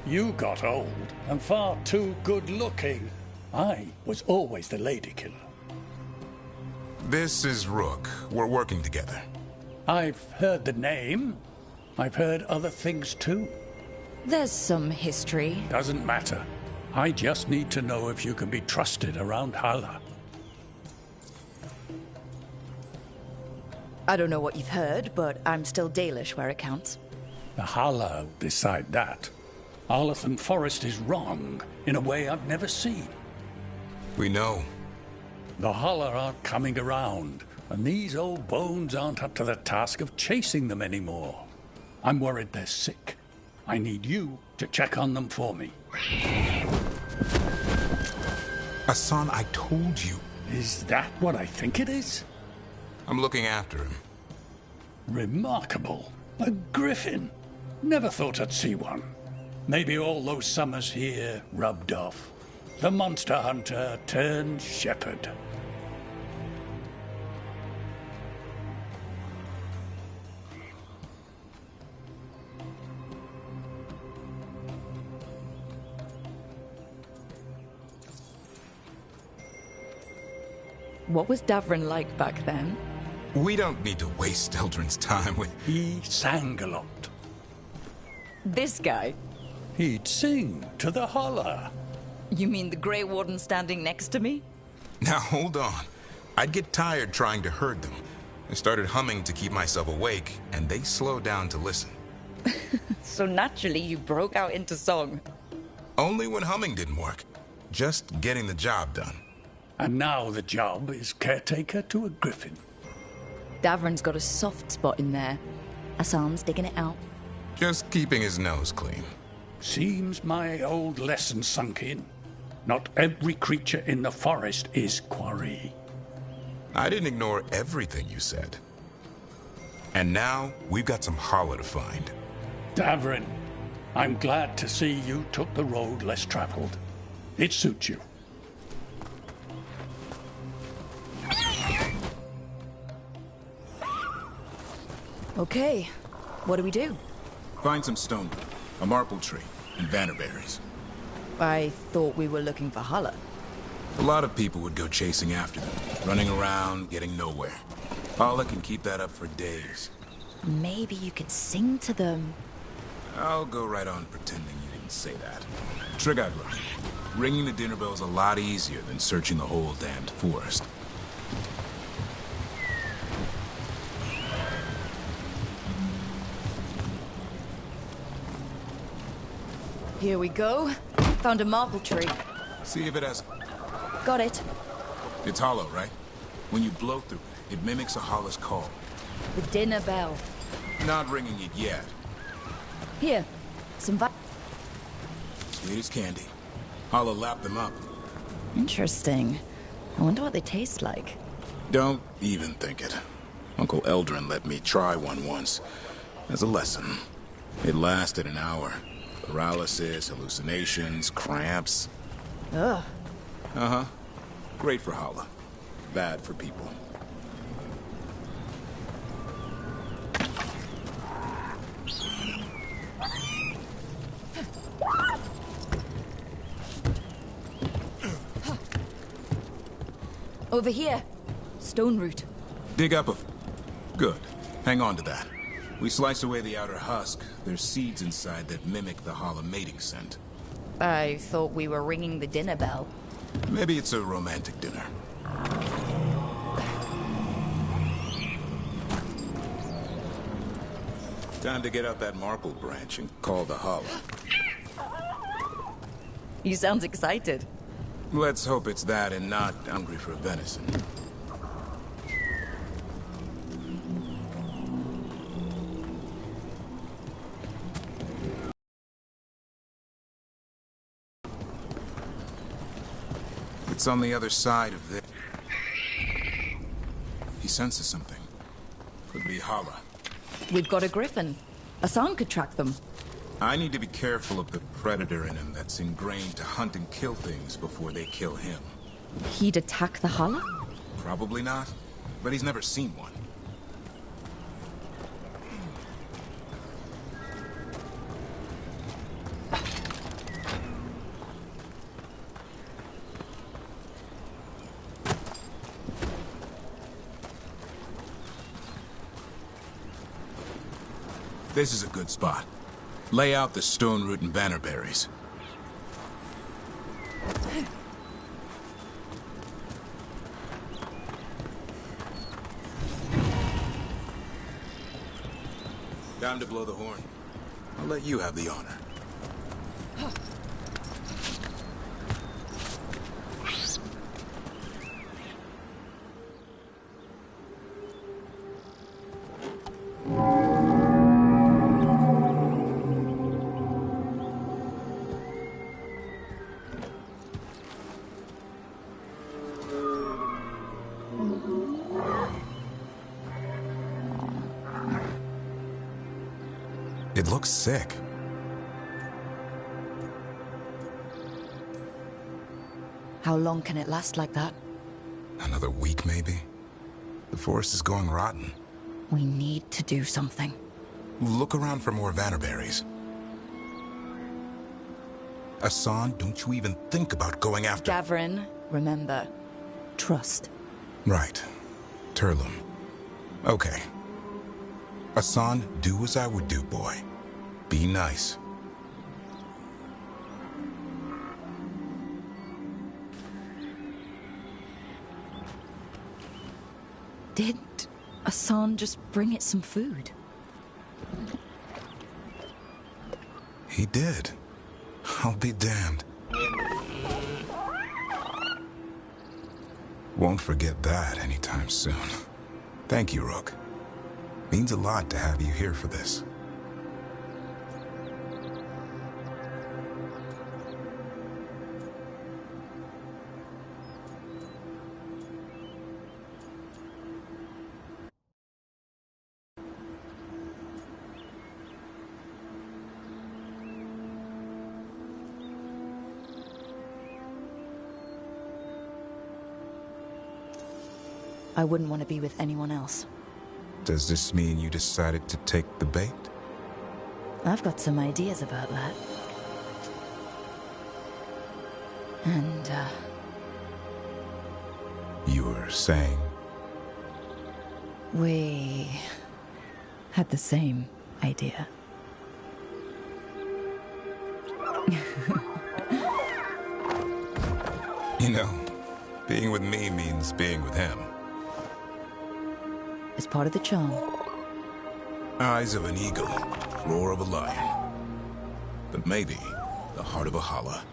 You got old and far too good looking. I was always the lady killer. This is Rook. We're working together. I've heard the name. I've heard other things too. There's some history. Doesn't matter. I just need to know if you can be trusted around Hala. I don't know what you've heard, but I'm still Dalish where it counts. The Hala will decide that. Arlethan Forest is wrong in a way I've never seen. We know. The Hala aren't coming around, and these old bones aren't up to the task of chasing them anymore. I'm worried they're sick. I need you to check on them for me. Hassan, I told you. Is that what I think it is? I'm looking after him. Remarkable. A griffin. Never thought I'd see one. Maybe all those summers here rubbed off. The monster hunter turned shepherd. What was Davrin like back then? We don't need to waste Eldrin's time with... He sang a lot. This guy? He'd sing to the holler. You mean the Grey Warden standing next to me? Now, hold on. I'd get tired trying to herd them. I started humming to keep myself awake, and they slowed down to listen. So naturally, you broke out into song. Only when humming didn't work. Just getting the job done. And now the job is caretaker to a griffin. Davrin's got a soft spot in there. Hassan's digging it out. Just keeping his nose clean. Seems my old lesson sunk in. Not every creature in the forest is quarry. I didn't ignore everything you said. And now, we've got some Hala to find. Davrin, I'm glad to see you took the road less traveled. It suits you. Okay, what do we do? Find some stone, a marple tree, and vannerberries. I thought we were looking for Hala. A lot of people would go chasing after them, running around, getting nowhere. Paula can keep that up for days. Maybe you could sing to them. I'll go right on pretending you didn't say that. Trick I've learned. Ringing the dinner bell's a lot easier than searching the whole damned forest. Here we go. Found a marble tree. See if it has... Got it. It's hollow, right? When you blow through it, it mimics a Hala's call. The dinner bell. Not ringing it yet. Here, some Sweet as candy. Hala lapped them up. Interesting. I wonder what they taste like. Don't even think it. Uncle Eldrin let me try one once. As a lesson. It lasted an hour. Paralysis, hallucinations, cramps. Ugh. Uh-huh. Great for Hala. Bad for people. Over here. Stone root. Dig up a... Good. Hang on to that. We slice away the outer husk. There's seeds inside that mimic the Hala mating scent. I thought we were ringing the dinner bell. Maybe it's a romantic dinner. Time to get out that marble branch and call the Hala. You sound excited. Let's hope it's that and not hungry for venison. It's on the other side of this. He senses something. Could be Hala. We've got a griffin. Asan could track them. I need to be careful of the predator in him that's ingrained to hunt and kill things before they kill him. He'd attack the Hala? Probably not, but he's never seen one. This is a good spot. Lay out the stone root and vannerberries. Time to blow the horn. I'll let you have the honor. It looks sick. How long can it last like that? Another week, maybe? The forest is going rotten. We need to do something. Look around for more vannerberries. Asan, don't you even think about going after... Gavrin, remember, trust. Right. Turlum. Okay. Asan, do as I would do, boy. Be nice. Did Asan just bring it some food? He did. I'll be damned. Won't forget that anytime soon. Thank you, Rook. Means a lot to have you here for this. I wouldn't want to be with anyone else. Does this mean you decided to take the bait? I've got some ideas about that. And, You were saying? we had the same idea. You know, being with me means being with him. It's part of the charm. Eyes of an eagle, roar of a lion. But maybe the heart of a holla.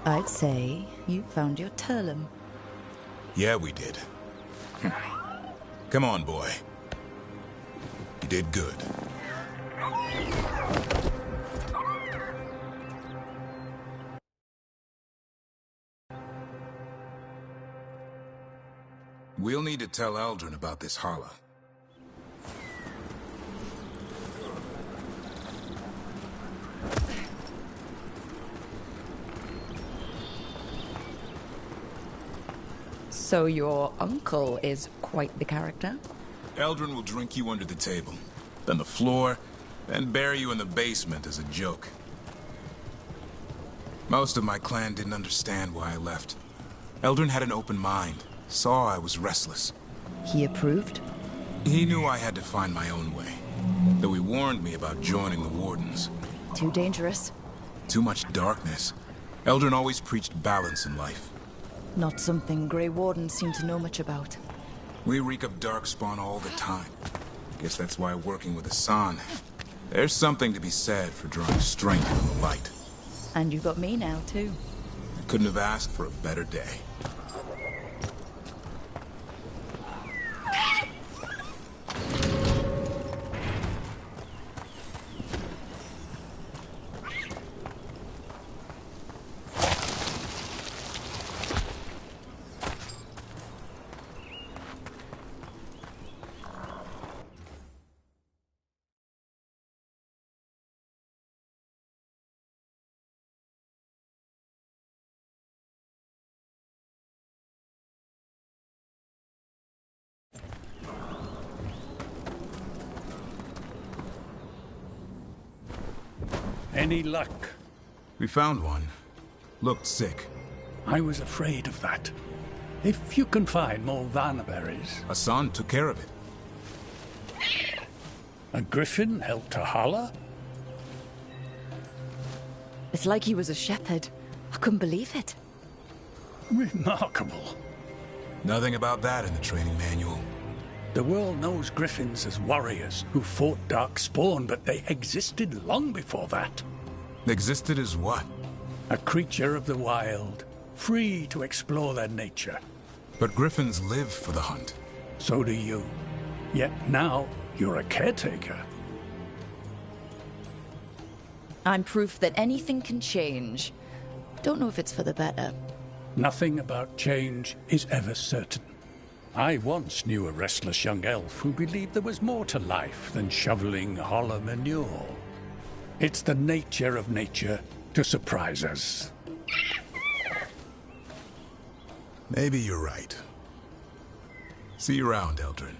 I'd say you found your Turlum. Yeah, we did. Come on, boy. You did good. We'll need to tell Eldrin about this holla. So your uncle is quite the character? Eldrin will drink you under the table, then the floor, then bury you in the basement as a joke. Most of my clan didn't understand why I left. Eldrin had an open mind, saw I was restless. He approved? He knew I had to find my own way, though he warned me about joining the Wardens. Too dangerous? Too much darkness. Eldrin always preached balance in life. Not something Grey Wardens seem to know much about. We reek of darkspawn all the time. Guess that's why working with Hassan, there's something to be said for drawing strength from the light. And you got me now, too. Couldn't have asked for a better day. Any luck? We found one. Looked sick. I was afraid of that. If you can find more Vanaberries... Hassan took care of it. A griffin helped a holla? It's like he was a shepherd. I couldn't believe it. Remarkable. Nothing about that in the training manual. The world knows griffins as warriors who fought Darkspawn, but they existed long before that. Existed as what? A creature of the wild, free to explore their nature. But griffins live for the hunt. So do you. Yet now, you're a caretaker. I'm proof that anything can change. Don't know if it's for the better. Nothing about change is ever certain. I once knew a restless young elf who believed there was more to life than shoveling hollow manure. It's the nature of nature to surprise us. Maybe you're right. See you around, Eldrin.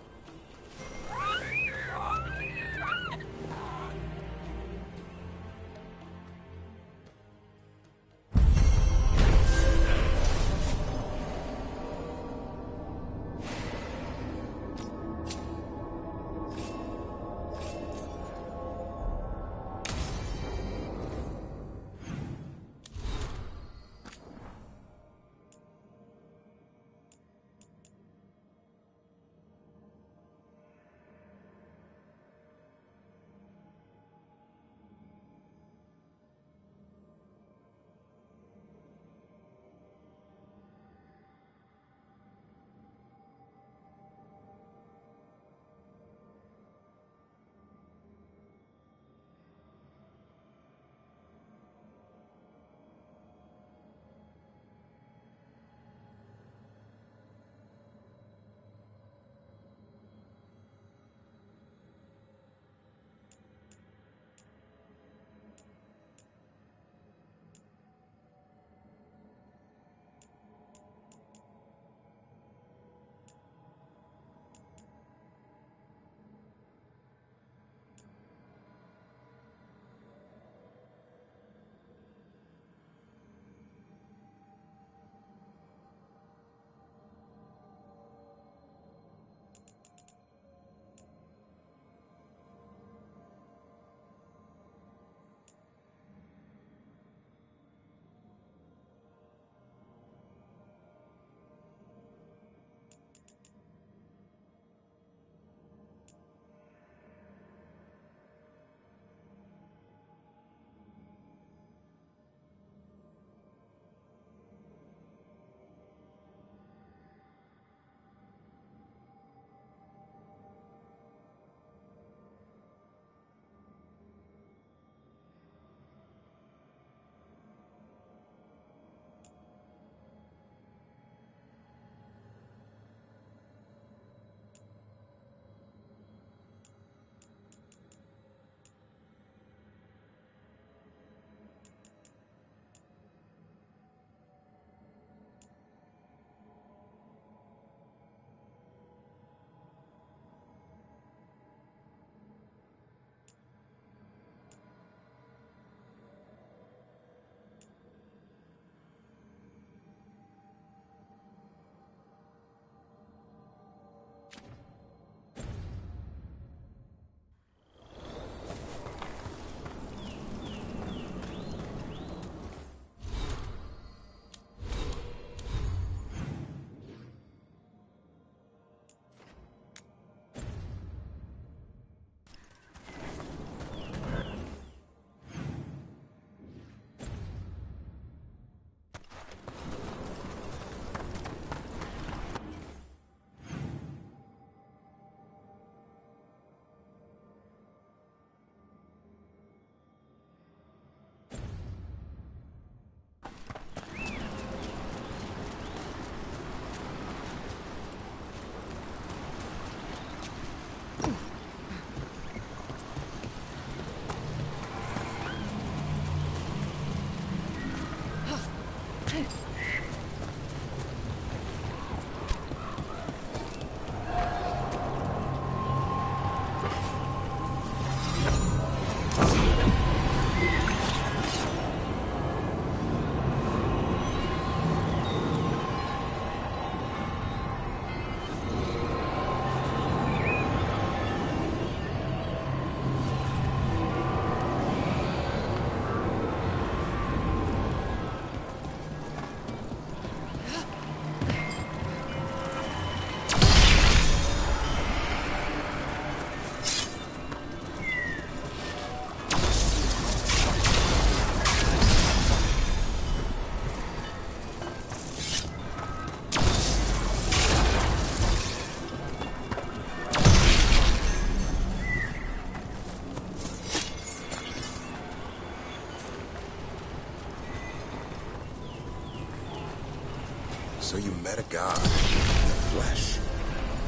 So you met a god in the flesh.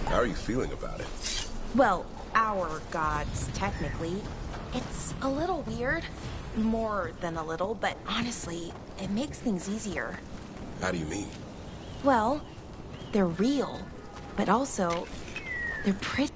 How are you feeling about it? Well, our gods, technically. It's a little weird. More than a little, but honestly, it makes things easier. How do you mean? Well, they're real, but also, they're pretty.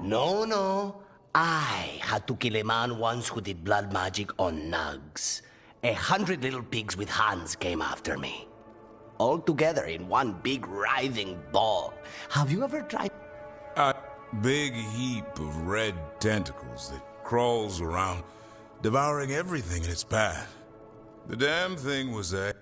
No. I had to kill a man once who did blood magic on nugs. 100 little pigs with hands came after me. All together in one big writhing ball. Have you ever tried? A big heap of red tentacles that crawls around, devouring everything in its path. The damn thing was a...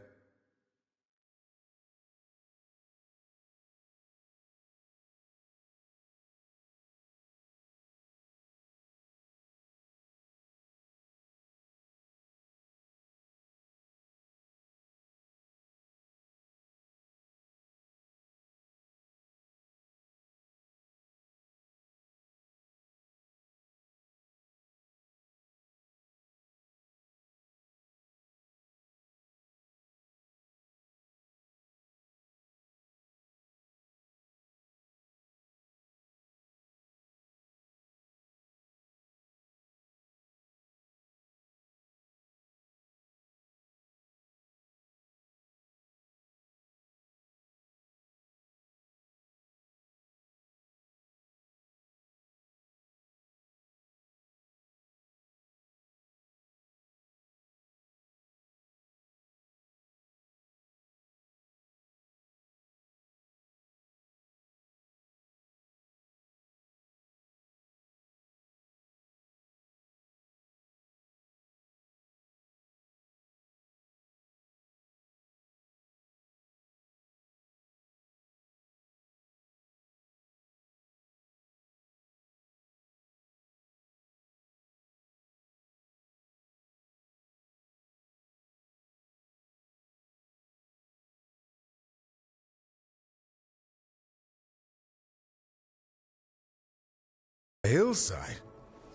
A hillside?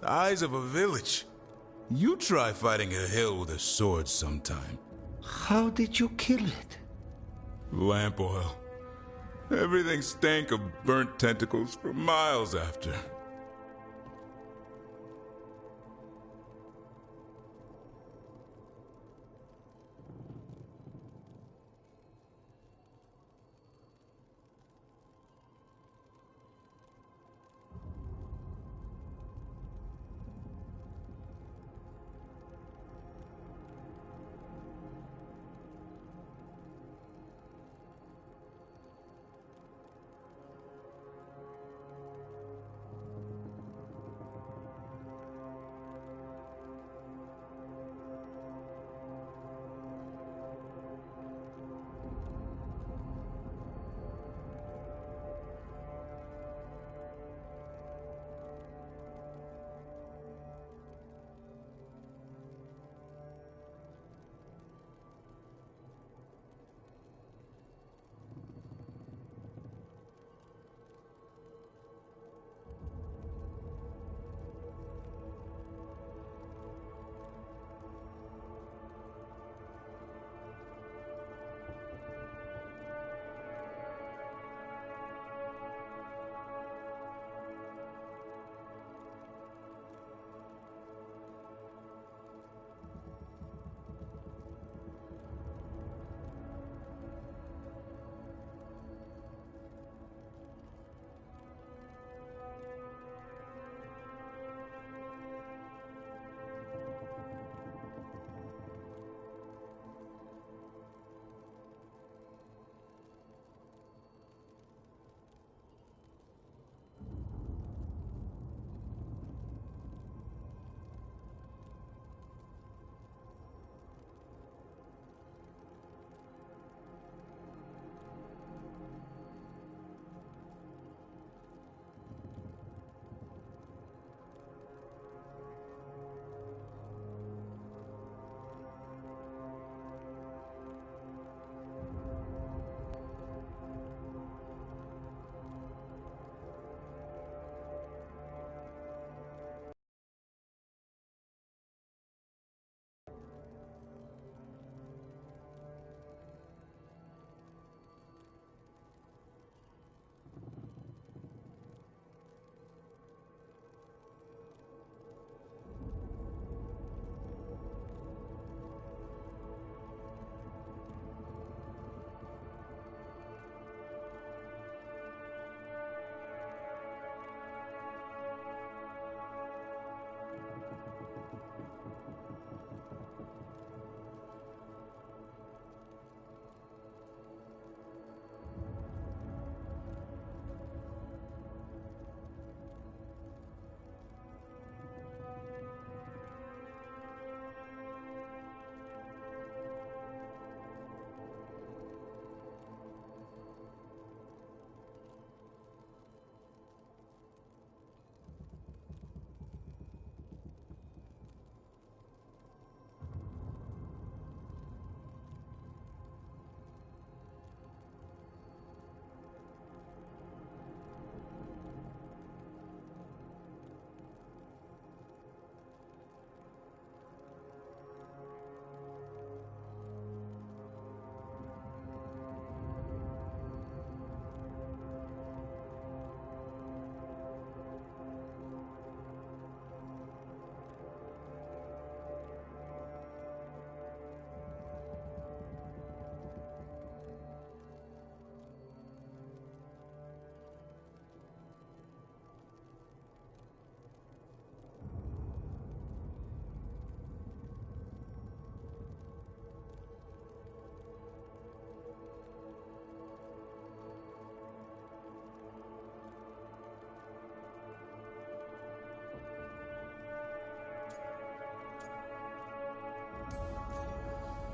Size of a village. You try fighting a hill with a sword sometime. How did you kill it? Lamp oil. Everything stank of burnt tentacles for miles after.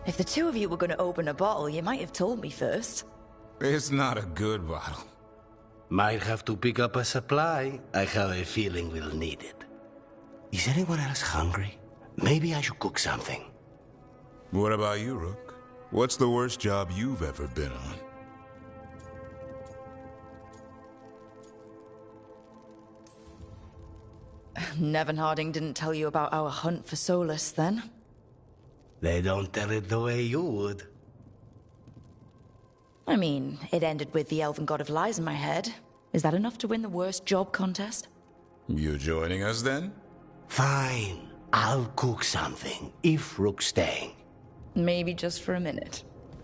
If the two of you were going to open a bottle, you might have told me first. It's not a good bottle. Might have to pick up a supply. I have a feeling we'll need it. Is anyone else hungry? Maybe I should cook something. What about you, Rook? What's the worst job you've ever been on? Nevin Harding didn't tell you about our hunt for Solus, then? They don't tell it the way you would. I mean, it ended with the Elven God of Lies in my head. Is that enough to win the worst job contest? You joining us, then? Fine. I'll cook something, if Rook's staying. Maybe just for a minute.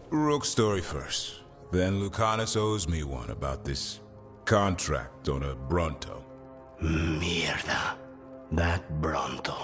Rook's story first. Then Lucanus owes me one about this contract on a Bronto. Mierda. That Bronto.